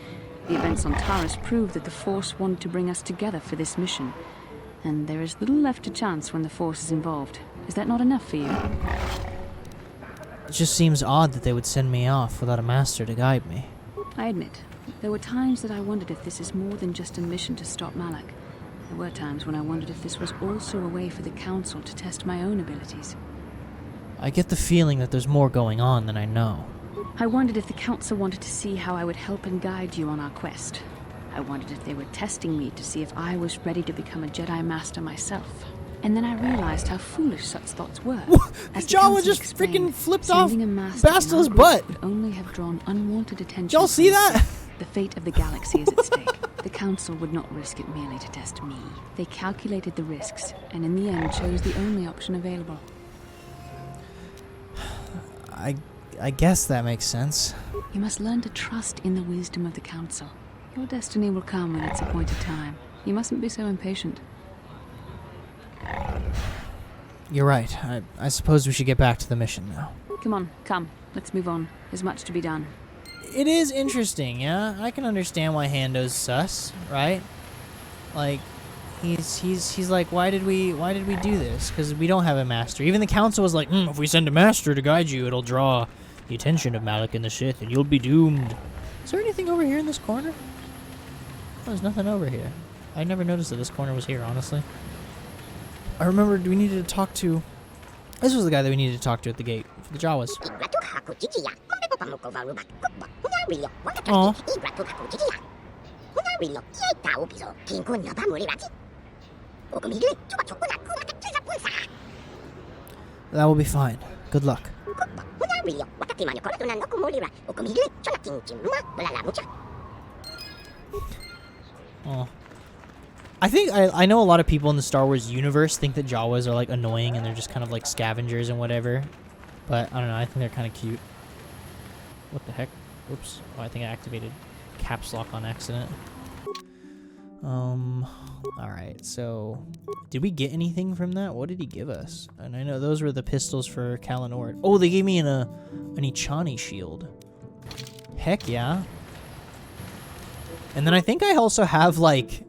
the events on Taurus proved that the Force wanted to bring us together for this mission. And there is little left to chance when the Force is involved. Is that not enough for you? It just seems odd that they would send me off without a master to guide me. I admit, there were times that I wondered if this is more than just a mission to stop Malak. There were times when I wondered if this was also a way for the Council to test my own abilities. I get the feeling that there's more going on than I know. I wondered if the Council wanted to see how I would help and guide you on our quest. I wondered if they were testing me to see if I was ready to become a Jedi Master myself. And then I realized how foolish such thoughts were. As Jawa just freaking flipped off Bastila's butt. Would only have drawn unwanted attention. Did y'all see that? The fate of the galaxy is at stake. The Council would not risk it merely to test me. They calculated the risks, and in the end chose the only option available. I guess that makes sense. You must learn to trust in the wisdom of the Council. Your destiny will come when its appointed time. You mustn't be so impatient. You're right. I suppose we should get back to the mission now. Come on, come. Let's move on. There's much to be done. It is interesting, yeah? I can understand why Hando's sus, right? Like, he's like, why did we do this? Because we don't have a master. Even the council was like, if we send a master to guide you, it'll draw the attention of Malak and the Sith, and you'll be doomed. Is there anything over here in this corner? There's nothing over here. I never noticed that this corner was here, honestly. I remembered we needed to talk to... This was the guy that we needed to talk to at the gate for the Jawas. Aw. That will be fine. Good luck. Oh. I think I know a lot of people in the Star Wars universe think that Jawas are like annoying and they're just kind of like scavengers and whatever. But I don't know, I think they're kind of cute. What the heck? Oops. Oh, I think I activated caps lock on accident. Alright, so did we get anything from that? What did he give us? And I know those were the pistols for Kalanord. Oh, they gave me an Ichani shield. Heck yeah. And then I think I also have like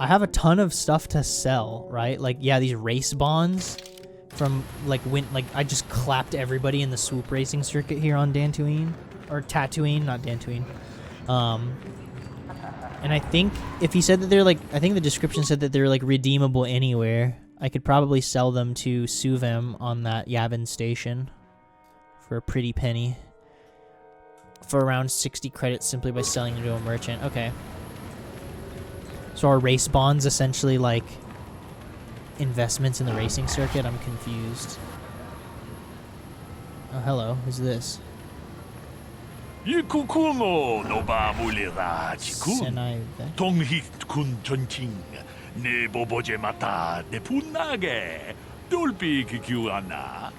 I have a ton of stuff to sell, right? Like, yeah, these race bonds from, like, when, like, I just clapped everybody in the swoop racing circuit here on Dantooine. Or Tatooine, not Dantooine. And I think, if he said that they're, like, I think the description said that they're, like, redeemable anywhere. I could probably sell them to Suvem on that Yavin station for a pretty penny. For around 60 credits simply by selling them to a merchant. Okay. So are race bonds essentially like investments in the racing circuit? I'm confused. Oh, hello. Who's this? Ikukumo noba mulira chikun. Tonghit kun chonching. Ne boboje mata de punage. Dolpi kikiwana.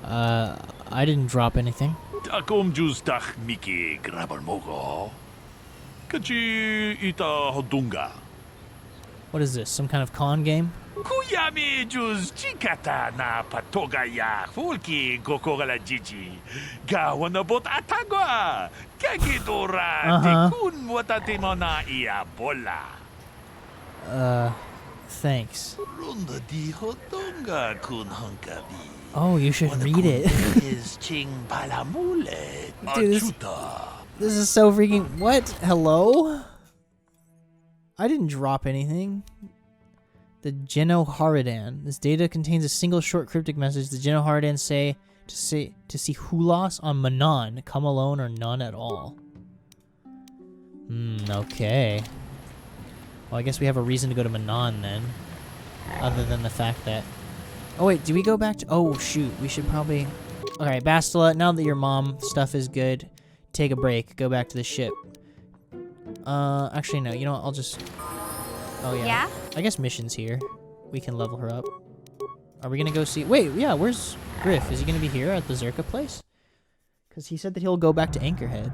I didn't drop anything. Takom justach miki grabalmogo. Kachi ita hodunga. What is this? Some kind of con game? Kuyami juz chikata na patoga ya fulki kokogala jiji. Gawanabot atagwa. Kagidora tikun watatimona ia bola. Thanks. Runda di hodunga kun hunkabi. Oh, you should read it. Dude, this is so freaking... What? Hello? I didn't drop anything. The Geno Haradan. This data contains a single short cryptic message. The Geno Haradan say to see Hulas on Manon. Come alone or none at all. Okay. Well, I guess we have a reason to go to Manon then. Other than the fact that... Oh wait, do we go back to... Oh shoot, we should probably... Okay, Bastila, now that your mom stuff is good, take a break, go back to the ship. Actually no, you know what, I'll just... Oh yeah. Yeah? I guess mission's here. We can level her up. Are we gonna go see... Wait, yeah, where's Griff, is he going to be here at the Zerka place? Because he said that he'll go back to Anchorhead.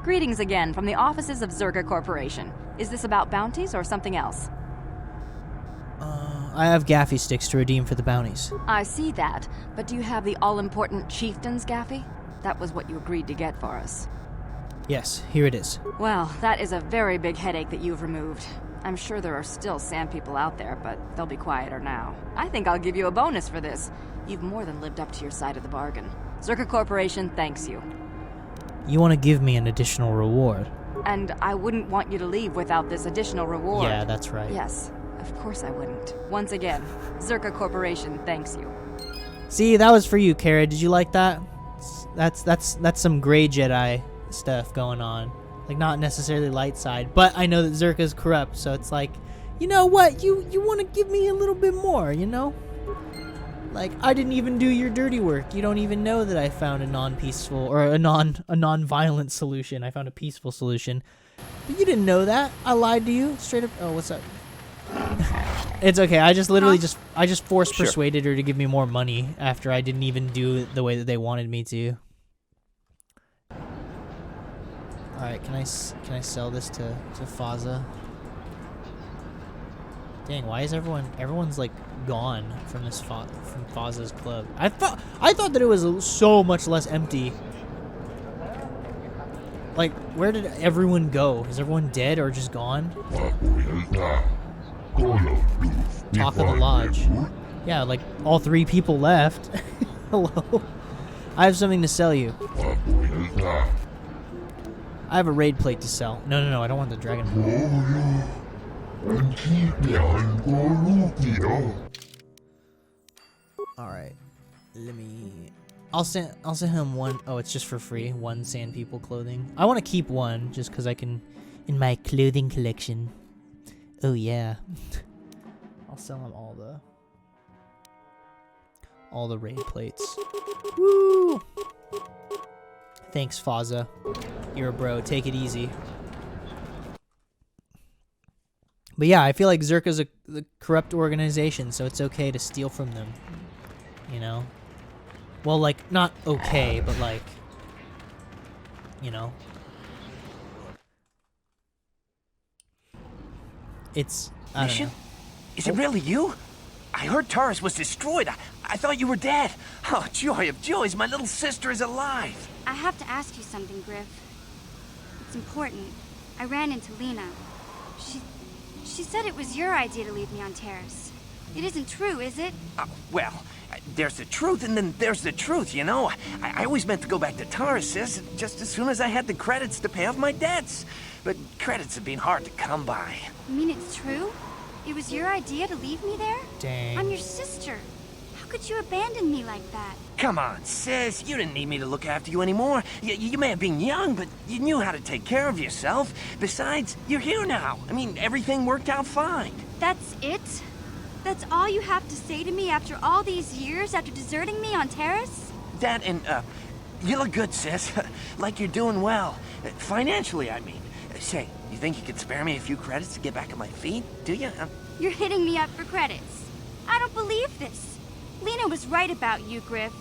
Greetings again from the offices of Zerka Corporation. Is this about bounties or something else? I have Gaffy sticks to redeem for the bounties. I see that, but do you have the all-important Chieftain's Gaffy? That was what you agreed to get for us. Yes, here it is. Well, that is a very big headache that you've removed. I'm sure there are still sand people out there, but they'll be quieter now. I think I'll give you a bonus for this. You've more than lived up to your side of the bargain. Zerka Corporation thanks you. You want to give me an additional reward? And I wouldn't want you to leave without this additional reward. Yeah, that's right. Yes, of course I wouldn't. Once again, Zerka Corporation thanks you. See, that was for you, Kara. Did you like that? That's some gray Jedi stuff going on. Like, not necessarily light side, but I know that Zerka's corrupt, so it's like, you know what? You want to give me a little bit more, you know? Like, I didn't even do your dirty work. You don't even know that I found a non-peaceful or a non-violent solution. I found a peaceful solution. But you didn't know that. I lied to you straight up. Oh, what's up? It's okay. I just literally just force persuaded her to give me more money after I didn't even do it the way that they wanted me to. All right, can I sell this to Faza? Dang, why is everyone's like gone from this from Faza's club? I thought that it was so much less empty. Like, where did everyone go? Is everyone dead or just gone? Talk of the lodge. Yeah, like all 3 people left. Hello. I have something to sell you. I have a raid plate to sell. No, I don't want the dragon. Alright. I'll send him one. Oh, it's just for free. 1 sand people clothing. I want to keep 1 just because I can in my clothing collection. Oh yeah. I'll sell him all the raid plates. Woo! Thanks, Faza. You're a bro. Take it easy. But yeah, I feel like Zerka's a corrupt organization, so it's okay to steal from them. You know? Well, like, not okay, but like, you know? It's, I don't know. Is it really you? I heard Taurus was destroyed. I thought you were dead. Oh, joy of joys, my little sister is alive. I have to ask you something, Griff. It's important. I ran into Lena. She said it was your idea to leave me on Terrace. It isn't true, is it? Well, there's the truth and then there's the truth, you know? I always meant to go back to Taurus, sis, just as soon as I had the credits to pay off my debts. But credits have been hard to come by. You mean it's true? It was your idea to leave me there? Dang. I'm your sister. How could you abandon me like that? Come on, sis. You didn't need me to look after you anymore. You may have been young, but you knew how to take care of yourself. Besides, you're here now. I mean, everything worked out fine. That's it? That's all you have to say to me after all these years, after deserting me on Terrace? That and, you look good, sis. Like you're doing well. Financially, I mean. Say, you think you could spare me a few credits to get back on my feet? Do you? You're hitting me up for credits. I don't believe this. Lena was right about you, Griff.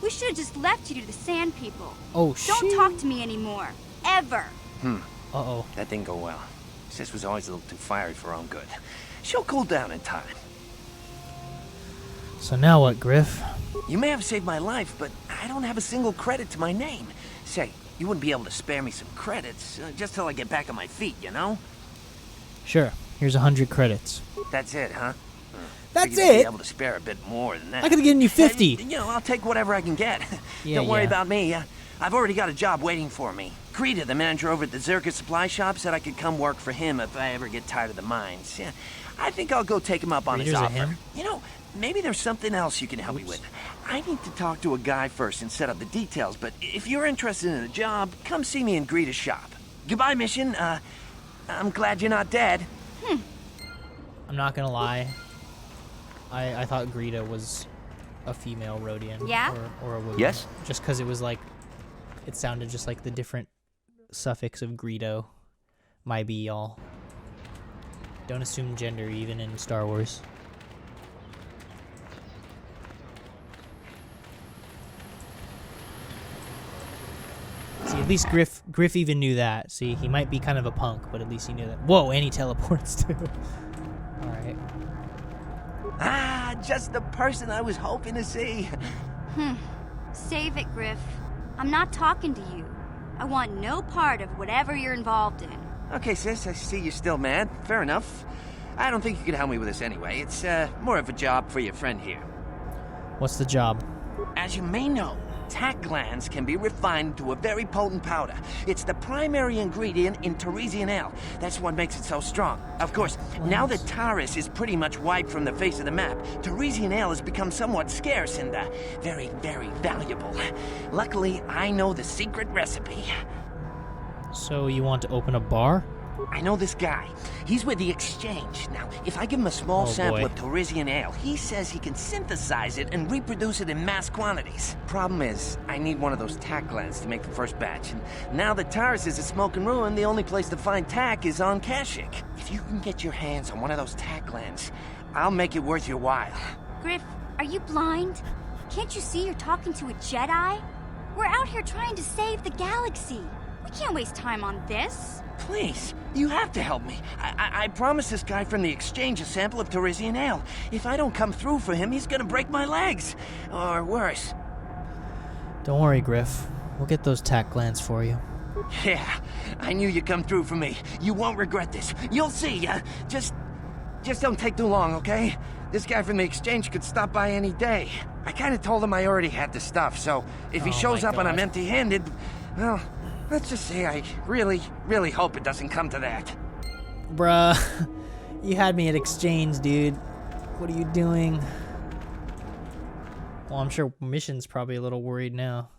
We should have just left you to the Sand People. Oh, shit. Don't talk to me anymore. Ever. Uh-oh. That didn't go well. Sis was always a little too fiery for her own good. She'll cool down in time. So now what, Griff? You may have saved my life, but I don't have a single credit to my name. Say, you wouldn't be able to spare me some credits, just till I get back on my feet, you know? Sure. Here's 100 credits. That's it, huh? That's it? Be it? able to spare a bit more than that. I could have given you 50. You know, I'll take whatever I can get. Don't worry about me. I've already got a job waiting for me. Greta, the manager over at the Zerka supply shop, said I could come work for him if I ever get tired of the mines. Yeah, I think I'll go take him up on his offer. Him? You know, maybe there's something else you can help me with. I need to talk to a guy first and set up the details, but if you're interested in a job, come see me in Greta's shop. Goodbye, Mission. I'm glad you're not dead. I'm not gonna lie. I thought Greta was a female Rhodian. Yeah? Or a woman. Yes? Just because it was like, it sounded just like the different suffix of Greedo. My be y'all. Don't assume gender even in Star Wars. At least Griff even knew that. See, he might be kind of a punk, but at least he knew that. Whoa, and he teleports too. Alright. Ah, just the person I was hoping to see. Save it, Griff. I'm not talking to you. I want no part of whatever you're involved in. Okay, sis, I see you're still mad. Fair enough. I don't think you could help me with this anyway. It's more of a job for your friend here. What's the job? As you may know, tack glands can be refined to a very potent powder. It's the primary ingredient in Teresian ale. That's what makes it so strong. Of course, now that Taurus is pretty much wiped from the face of the map, Teresian ale has become somewhat scarce and very, very valuable. Luckily, I know the secret recipe. So you want to open a bar? I know this guy. He's with the Exchange. Now, if I give him a small sample of Teresian ale, he says he can synthesize it and reproduce it in mass quantities. Problem is, I need one of those tack glands to make the first batch. And now that Taurus is a smoking ruin, the only place to find tack is on Kashyyyk. If you can get your hands on one of those tack glands, I'll make it worth your while. Griff, are you blind? Can't you see you're talking to a Jedi? We're out here trying to save the galaxy. We can't waste time on this. Please, you have to help me. I promised this guy from the Exchange a sample of Teresian ale. If I don't come through for him, he's gonna break my legs. Or worse. Don't worry, Griff. We'll get those tack glands for you. Yeah, I knew you'd come through for me. You won't regret this. You'll see. Just don't take too long, okay? This guy from the Exchange could stop by any day. I kind of told him I already had the stuff, so if he shows up and I'm empty-handed, well, let's just say I really, really hope it doesn't come to that. Bruh, you had me at Exchange, dude. What are you doing? Well, I'm sure Mission's probably a little worried now.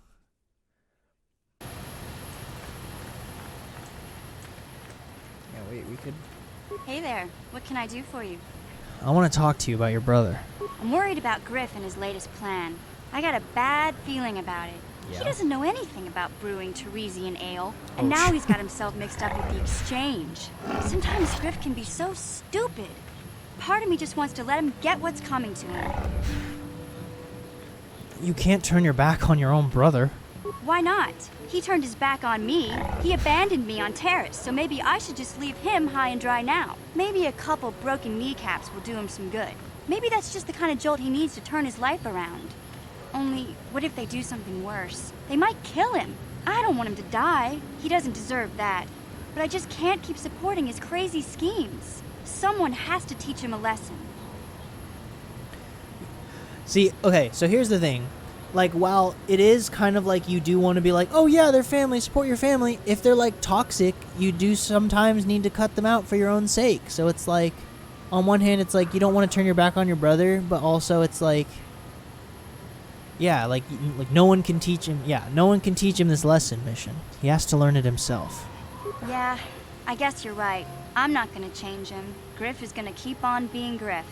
Yeah, wait, we could... Hey there, what can I do for you? I want to talk to you about your brother. I'm worried about Griff and his latest plan. I got a bad feeling about it. Yeah. He doesn't know anything about brewing Teresian ale, and now he's got himself mixed up with the Exchange. Sometimes Griff can be so stupid. Part of me just wants to let him get what's coming to him. You can't turn your back on your own brother. Why not? He turned his back on me. He abandoned me on Terrace, so maybe I should just leave him high and dry now. Maybe a couple broken kneecaps will do him some good. Maybe that's just the kind of jolt he needs to turn his life around. Only, what if they do something worse? They might kill him. I don't want him to die. He doesn't deserve that. But I just can't keep supporting his crazy schemes. Someone has to teach him a lesson. See, okay, so here's the thing. Like, while it is kind of like you do want to be like, oh yeah, they're family, support your family, if they're like toxic, you do sometimes need to cut them out for your own sake. So it's like, on one hand, it's like you don't want to turn your back on your brother, but also it's like, yeah, like no one can teach him, this lesson, Mission. He has to learn it himself. Yeah, I guess you're right. I'm not gonna change him. Griff is gonna keep on being Griff.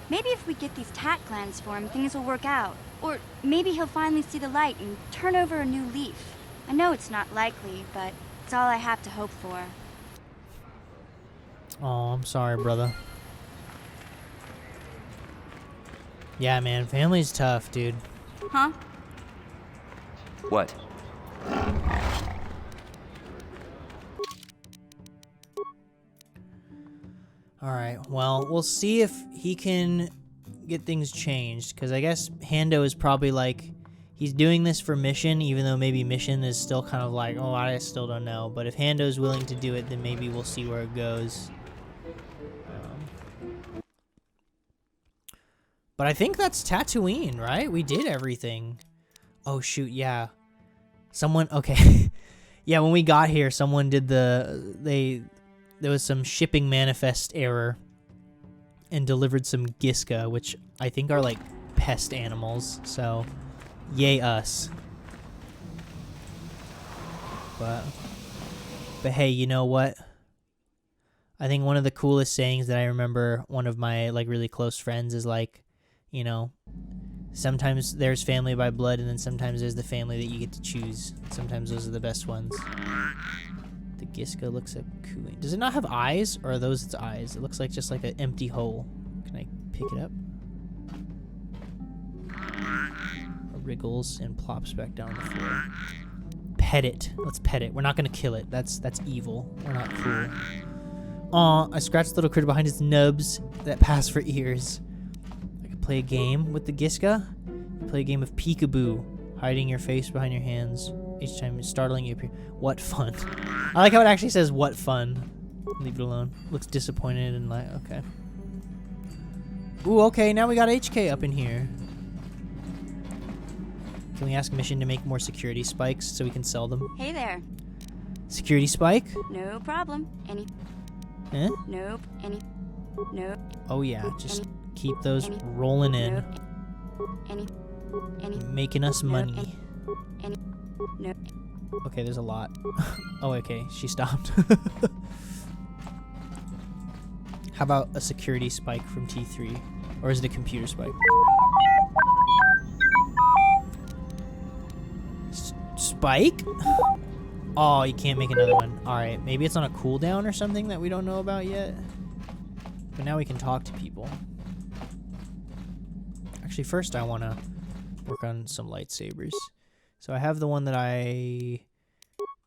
Maybe if we get these tack glands for him, things will work out. Or maybe he'll finally see the light and turn over a new leaf. I know it's not likely, but it's all I have to hope for. Oh, I'm sorry, brother. Yeah, man, family's tough, dude. Huh? What? Alright, well, we'll see if he can get things changed, because I guess Hando is probably like, he's doing this for Mission, even though maybe Mission is still kind of like, oh, I still don't know. But if Hando's willing to do it, then maybe we'll see where it goes. But I think that's Tatooine, right? We did everything. Oh, shoot, yeah. Someone, okay. Yeah, when we got here, someone did there was some shipping manifest error and delivered some Giska, which I think are like pest animals, so yay us. But hey, you know what? I think one of the coolest sayings that I remember one of my like really close friends is like, you know, sometimes there's family by blood, and then sometimes there's the family that you get to choose. Sometimes those are the best ones. The Giska looks like cooling. Does it not have eyes, or are those its eyes? It looks like just like an empty hole. Can I pick it up? It wriggles and plops back down the floor. pet it. Let's pet it. We're not gonna kill it. That's evil. We're not cool. Aw, I scratched the little critter behind his nubs that pass for ears. I could play a game with the Giska. Play a game of peekaboo, hiding your face behind your hands. Each time it's startling you appear. What fun. I like how it actually says what fun. Leave it alone. Looks disappointed and like, okay. Ooh, okay, now we got HK up in here. Can we ask Mission to make more security spikes so we can sell them? Hey there. Security spike? No problem. Any. Eh? Nope. Any. Nope. Oh yeah, just keep those rolling in. Any. Making us money. Any. No. Okay, there's a lot. Oh, okay, she stopped. How about a security spike from T3? Or is it a computer spike? Spike? Oh, you can't make another one. Alright, maybe it's on a cooldown or something that we don't know about yet. But now we can talk to people. Actually, first I want to work on some lightsabers. So I have the one that I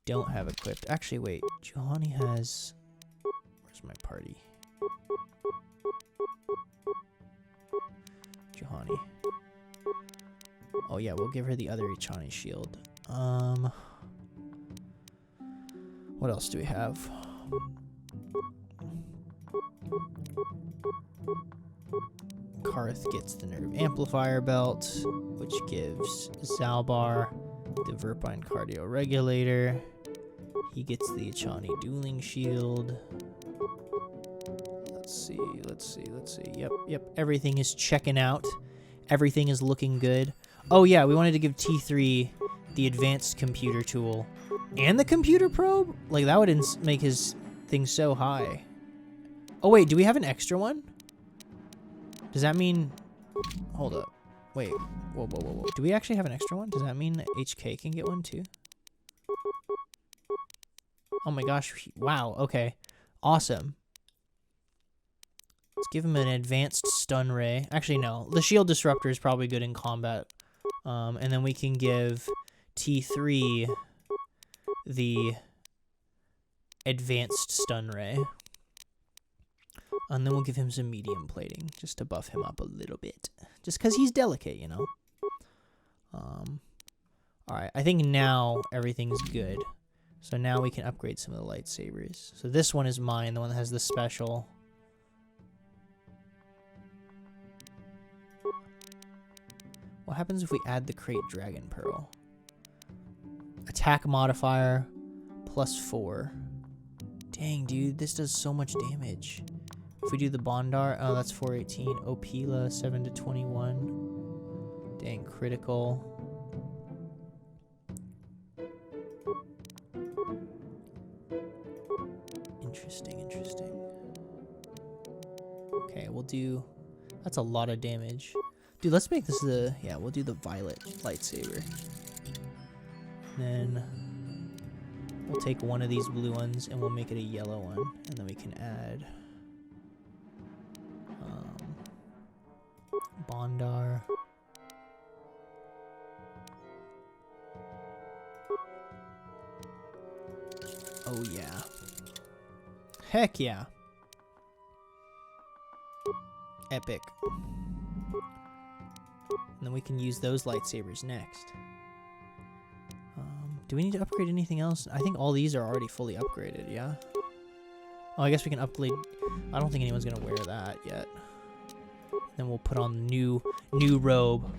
don't have equipped. Actually, wait. Juhani has... Where's my party? Juhani. Oh yeah, we'll give her the other Ichani shield. What else do we have? Karth gets the nerve amplifier belt, which gives Zalbar the Verpine cardio regulator. He gets the Ichani dueling shield. Let's see. Yep. Everything is checking out. Everything is looking good. Oh yeah, we wanted to give T3 the advanced computer tool and the computer probe. Like that would make his thing so high. Oh wait, do we have an extra one? Does that mean... Hold up. Wait. Whoa. Do we actually have an extra one? Does that mean that HK can get one too? Oh my gosh. Wow. Okay. Awesome. Let's give him an advanced stun ray. Actually, no. The shield disruptor is probably good in combat. And then we can give T3 the advanced stun ray. And then we'll give him some medium plating just to buff him up a little bit. Just because he's delicate, you know? Alright, I think now everything's good. So now we can upgrade some of the lightsabers. So this one is mine, the one that has the special. What happens if we add the Crate Dragon Pearl? Attack modifier +4. Dang, dude, this does so much damage. If we do the Bondar, oh, that's 418. Opila, 7 to 21. Dang, critical. Interesting. Okay, we'll do... That's a lot of damage. Dude, let's make this the... Yeah, we'll do the violet lightsaber. Then we'll take one of these blue ones and we'll make it a yellow one. And then we can add... Bondar. Oh yeah. Heck yeah. Epic. And then we can use those lightsabers next. Do we need to upgrade anything else? I think all these are already fully upgraded, yeah? Oh, I guess we can upgrade... I don't think anyone's gonna wear that yet. Then we'll put on new robe.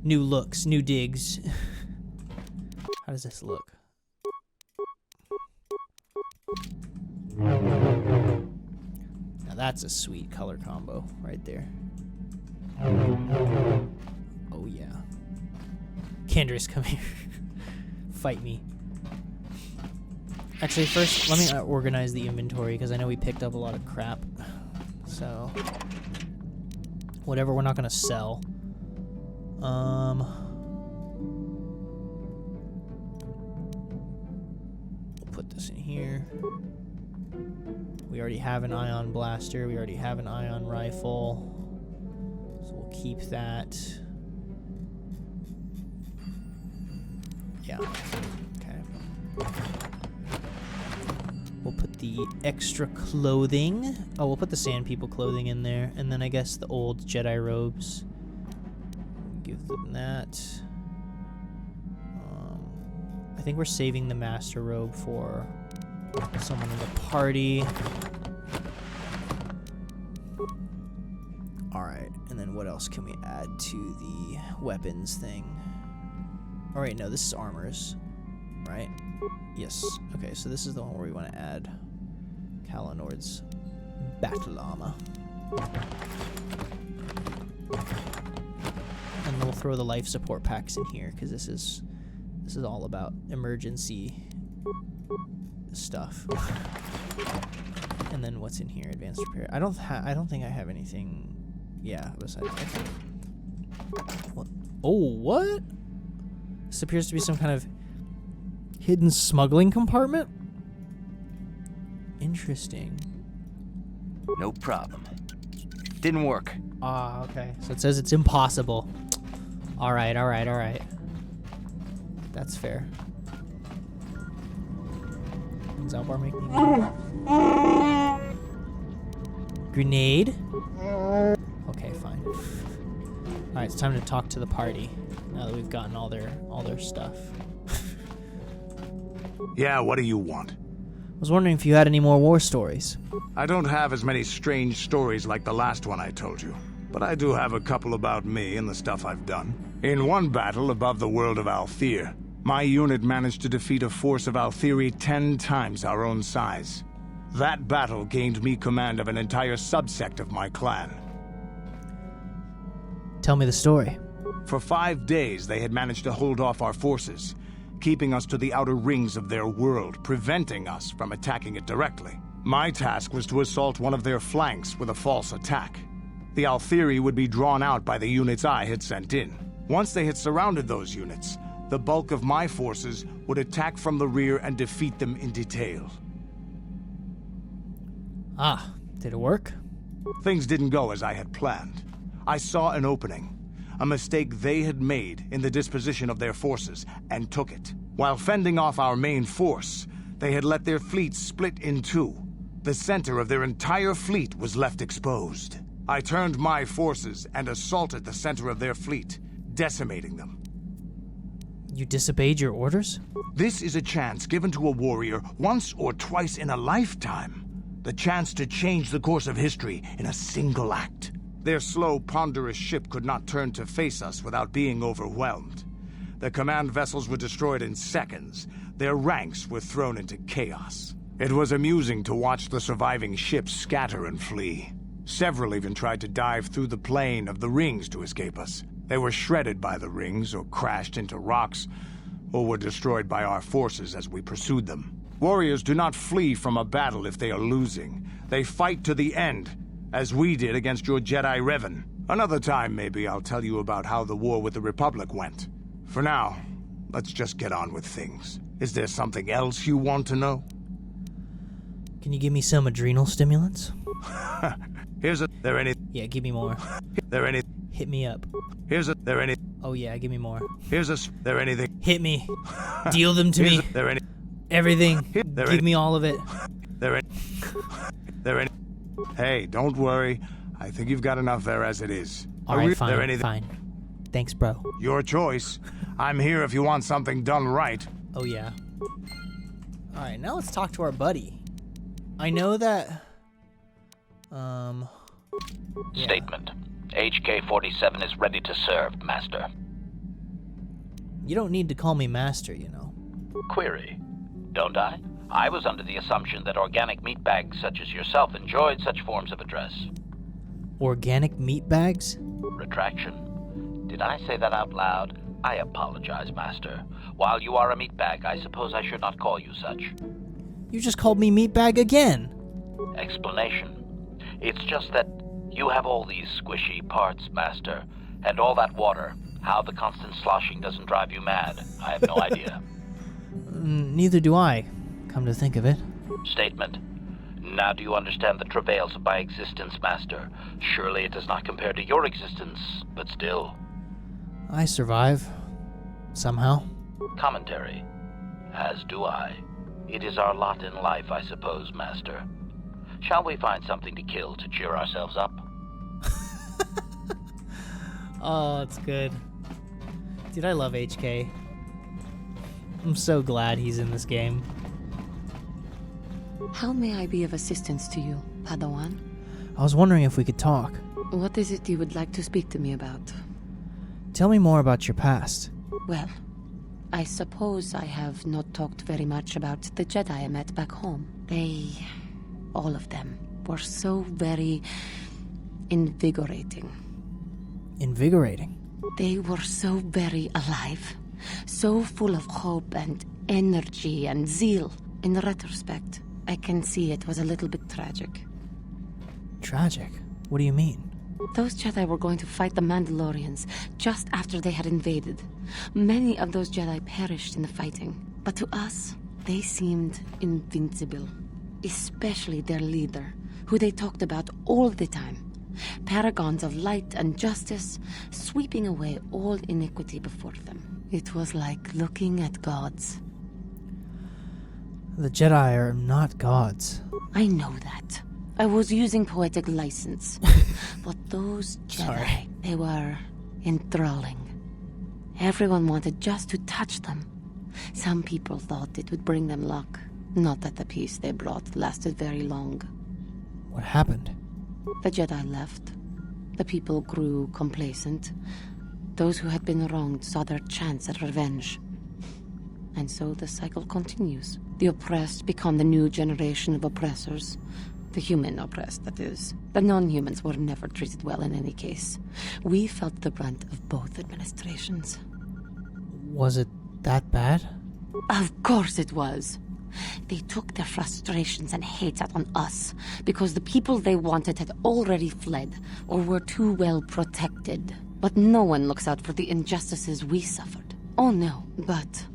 New looks, new digs. How does this look? Now that's a sweet color combo right there. Oh yeah. Candra's, come here. Fight me. Actually, first, let me organize the inventory because I know we picked up a lot of crap. So... Whatever we're not gonna sell. We'll put this in here. We already have an ion blaster. We already have an ion rifle. So we'll keep that. Yeah. We'll put the extra clothing. Oh, we'll put the Sand People clothing in there. And then I guess the old Jedi robes. Give them that. I think we're saving the Master Robe for someone in the party. Alright, and then what else can we add to the weapons thing? Alright, no, this is armors, right? Yes. Okay, so this is the one where we want to add Kalinord's battle armor. And then we'll throw the life support packs in here, because this is all about emergency stuff. And then what's in here? Advanced repair. I don't think I have anything. Yeah, besides what? Oh, what? This appears to be some kind of hidden smuggling compartment. Interesting. No problem. Didn't work. Ah, okay. So it says it's impossible. All right. That's fair. Zalbar make me grenade. Okay, fine. All right, it's time to talk to the party. Now that we've gotten all their stuff. Yeah, what do you want? I was wondering if you had any more war stories. I don't have as many strange stories like the last one I told you, but I do have a couple about me and the stuff I've done. In one battle above the world of Althir, my unit managed to defeat a force of Althiri 10 times our own size. That battle gained me command of an entire subsect of my clan. Tell me the story. For 5 days, they had managed to hold off our forces, keeping us to the outer rings of their world, preventing us from attacking it directly. My task was to assault one of their flanks with a false attack. The Althiri would be drawn out by the units I had sent in. Once they had surrounded those units, the bulk of my forces would attack from the rear and defeat them in detail. Ah, did it work? Things didn't go as I had planned. I saw an opening, a mistake they had made in the disposition of their forces, and took it. While fending off our main force, they had let their fleet split in two. The center of their entire fleet was left exposed. I turned my forces and assaulted the center of their fleet, decimating them. You disobeyed your orders? This is a chance given to a warrior once or twice in a lifetime. The chance to change the course of history in a single act. Their slow, ponderous ship could not turn to face us without being overwhelmed. The command vessels were destroyed in seconds. Their ranks were thrown into chaos. It was amusing to watch the surviving ships scatter and flee. Several even tried to dive through the plane of the rings to escape us. They were shredded by the rings, or crashed into rocks, or were destroyed by our forces as we pursued them. Warriors do not flee from a battle if they are losing. They fight to the end, as we did against your Jedi Revan. Another time, maybe, I'll tell you about how the war with the Republic went. For now, let's just get on with things. Is there something else you want to know? Can you give me some adrenal stimulants? There any... Yeah, give me more. There any... Hit me up. There any... Oh yeah, give me more. There anything... Hit me. Deal them to me. There any... Everything. Give me all of it. There any... Hey, don't worry. I think you've got enough there as it is. Alright, fine, fine. Thanks, bro. Your choice. I'm here if you want something done right. Oh yeah. Alright, now let's talk to our buddy. I know that... Yeah. Statement. HK-47 is ready to serve, Master. You don't need to call me Master, you know. Query. Don't I? I was under the assumption that organic meat bags such as yourself enjoyed such forms of address. Organic meat bags? Retraction. Did I say that out loud? I apologize, Master. While you are a meat bag, I suppose I should not call you such. You just called me meat bag again. Explanation. It's just that you have all these squishy parts, Master, and all that water. How the constant sloshing doesn't drive you mad, I have no idea. Neither do I, come to think of it. Statement. Now do you understand the travails of my existence, Master? Surely it does not compare to your existence, but still. I survive. Somehow. Commentary. As do I. It is our lot in life, I suppose, Master. Shall we find something to kill to cheer ourselves up? Oh, it's good. Dude, I love HK. I'm so glad he's in this game. How may I be of assistance to you, Padawan? I was wondering if we could talk. What is it you would like to speak to me about? Tell me more about your past. Well, I suppose I have not talked very much about the Jedi I met back home. They, all of them, were so very invigorating. Invigorating? They were so very alive, so full of hope and energy and zeal. In retrospect, I can see it was a little bit tragic. Tragic? What do you mean? Those Jedi were going to fight the Mandalorians just after they had invaded. Many of those Jedi perished in the fighting, but to us, they seemed invincible. Especially their leader, who they talked about all the time. Paragons of light and justice, sweeping away all iniquity before them. It was like looking at gods. The Jedi are not gods. I know that. I was using poetic license. But those Jedi, they were enthralling. Everyone wanted just to touch them. Some people thought it would bring them luck. Not that the peace they brought lasted very long. What happened? The Jedi left. The people grew complacent. Those who had been wronged saw their chance at revenge. And so the cycle continues. The oppressed become the new generation of oppressors. The human oppressed, that is. The non-humans were never treated well in any case. We felt the brunt of both administrations. Was it that bad? Of course it was. They took their frustrations and hate out on us because the people they wanted had already fled or were too well protected. But no one looks out for the injustices we suffered. Oh no, but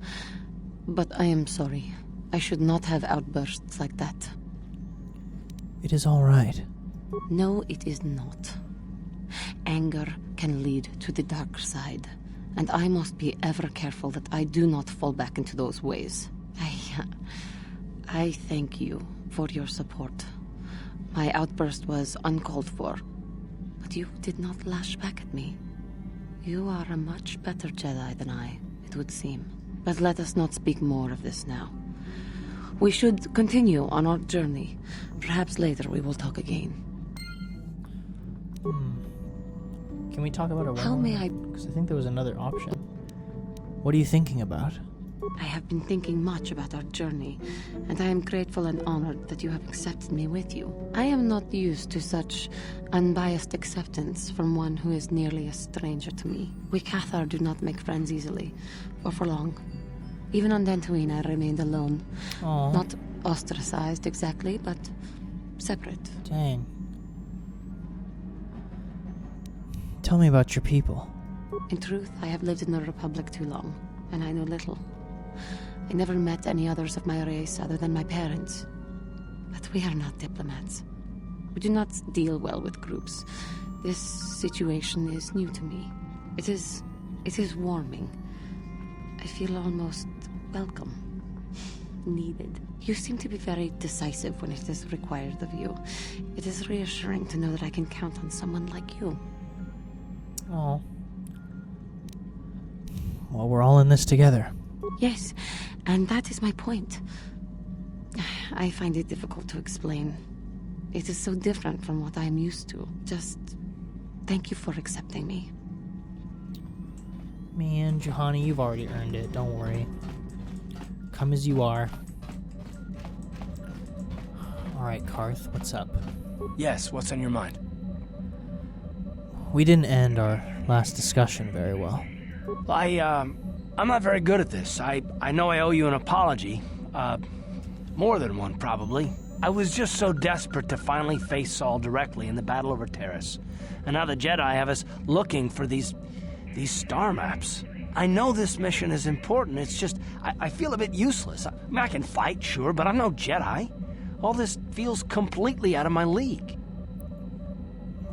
I am sorry. I should not have outbursts like that. It is all right. No, it is not. Anger can lead to the dark side, and I must be ever careful that I do not fall back into those ways. I thank you for your support. My outburst was uncalled for, but you did not lash back at me. You are a much better Jedi than I, it would seem. But let us not speak more of this now. We should continue on our journey. Perhaps later we will talk again. Can we talk about it? How may I? Because I think there was another option. What are you thinking about? I have been thinking much about our journey, and I am grateful and honored that you have accepted me with you. I am not used to such unbiased acceptance from one who is nearly a stranger to me. We Cathar do not make friends easily, or for long. Even on Dantooine, I remained alone. Aww. Not ostracized exactly, but separate. Dang. Tell me about your people. In truth, I have lived in the Republic too long, and I know little. I never met any others of my race other than my parents. But we are not diplomats. We do not deal well with groups. This situation is new to me. It is warming. I feel almost welcome. Needed. You seem to be very decisive when it is required of you. It is reassuring to know that I can count on someone like you. Oh. Well, we're all in this together. Yes, and that is my point. I find it difficult to explain. It is so different from what I am used to. Just thank you for accepting me. Man, Juhani, you've already earned it. Don't worry. Come as you are. Alright, Karth, what's up? Yes, what's on your mind? We didn't end our last discussion very well. I'm not very good at this. I know I owe you an apology. More than one, probably. I was just so desperate to finally face Saul directly in the battle over Terrace. And now the Jedi have us looking for these star maps. I know this mission is important, it's just, I feel a bit useless. I mean, I can fight, sure, but I'm no Jedi. All this feels completely out of my league.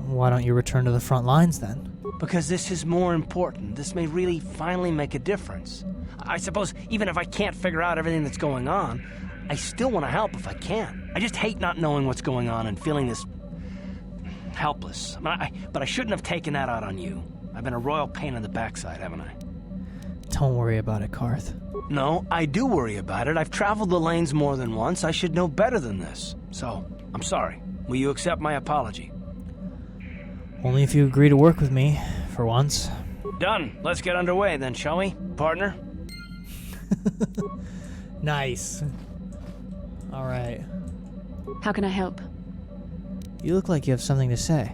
Why don't you return to the front lines, then? Because this is more important. This may really finally make a difference. I suppose even if I can't figure out everything that's going on, I still want to help if I can. I just hate not knowing what's going on and feeling this helpless. But I shouldn't have taken that out on you. I've been a royal pain in the backside, haven't I? Don't worry about it, Carth. No, I do worry about it. I've traveled the lanes more than once. I should know better than this. So, I'm sorry. Will you accept my apology? Only if you agree to work with me, for once. Done. Let's get underway then, shall we, partner? Nice. All right. How can I help? You look like you have something to say.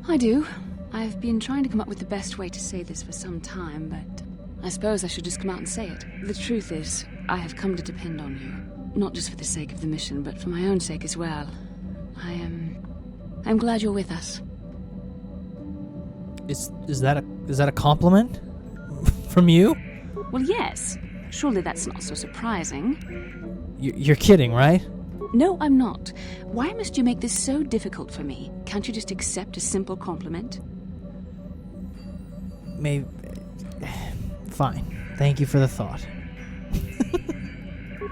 I do. I've been trying to come up with the best way to say this for some time, but I suppose I should just come out and say it. The truth is, I have come to depend on you. Not just for the sake of the mission, but for my own sake as well. I'm glad you're with us. Is that a compliment from you? Well, yes. Surely that's not so surprising. You're kidding, right? No, I'm not. Why must you make this so difficult for me? Can't you just accept a simple compliment? Maybe. Fine. Thank you for the thought.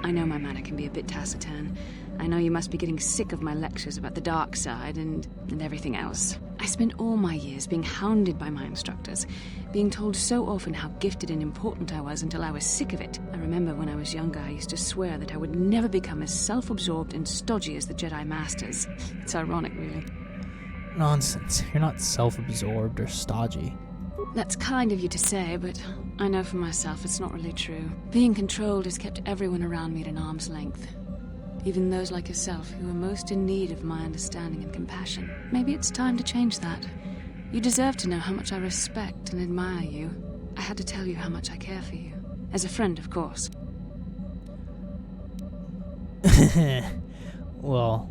I know my manner can be a bit taciturn. I know you must be getting sick of my lectures about the dark side and everything else. I spent all my years being hounded by my instructors, being told so often how gifted and important I was until I was sick of it. I remember when I was younger, I used to swear that I would never become as self-absorbed and stodgy as the Jedi Masters. It's ironic, really. Nonsense. You're not self-absorbed or stodgy. That's kind of you to say, but I know for myself it's not really true. Being controlled has kept everyone around me at an arm's length. Even those like yourself who are most in need of my understanding and compassion. Maybe it's time to change that. You deserve to know how much I respect and admire you. I had to tell you how much I care for you. As a friend, of course. Well,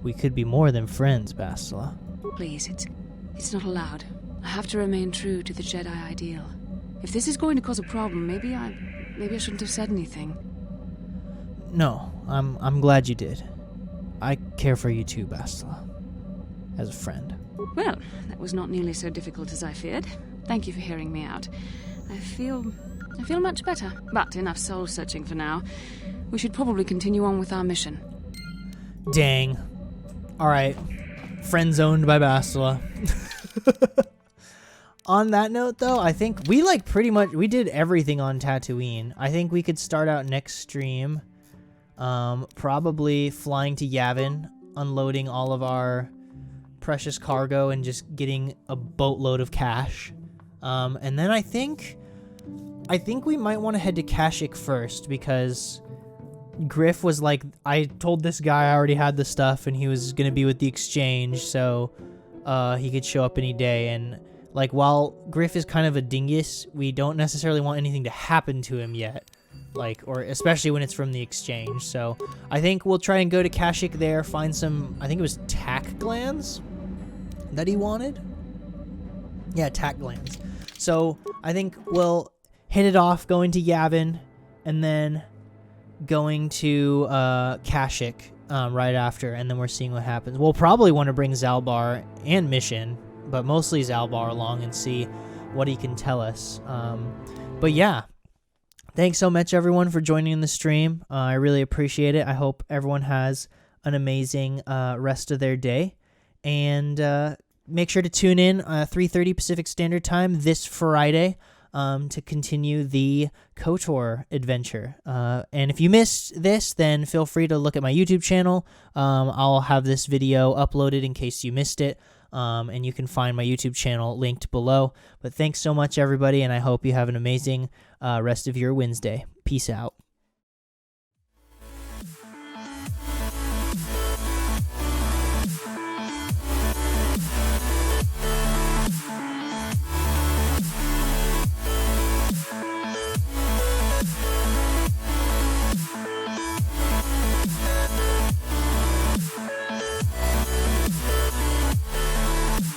we could be more than friends, Bastila. Please, it's not allowed. I have to remain true to the Jedi ideal. If this is going to cause a problem, maybe I shouldn't have said anything. No, I'm glad you did. I care for you too, Bastila. As a friend. Well, that was not nearly so difficult as I feared. Thank you for hearing me out. I feel much better. But enough soul searching for now. We should probably continue on with our mission. Dang. Alright. Friend zoned by Bastila. On that note, though, I think we we did everything on Tatooine. I think we could start out next stream, probably flying to Yavin, unloading all of our precious cargo and just getting a boatload of cash. And then I think we might want to head to Kashyyyk first, because Griff was like, I told this guy I already had the stuff and he was gonna be with the exchange, so he could show up any day. And like, while Griff is kind of a dingus, we don't necessarily want anything to happen to him yet. Like, or especially when it's from the exchange. So I think we'll try and go to Kashyyyk there, find some, I think it was tack glands that he wanted. Yeah, tack glands. So I think we'll hit it off going to Yavin and then going to Kashyyyk right after, and then we're seeing what happens. We'll probably want to bring Zalbar and Mission, but mostly Zalbar along and see what he can tell us. But yeah, thanks so much everyone for joining the stream. I really appreciate it. I hope everyone has an amazing rest of their day, and make sure to tune in 3:30 Pacific Standard Time this Friday to continue the KOTOR adventure. And if you missed this, then feel free to look at my YouTube channel. I'll have this video uploaded in case you missed it. And you can find my YouTube channel linked below. But thanks so much, everybody, and I hope you have an amazing rest of your Wednesday. Peace out.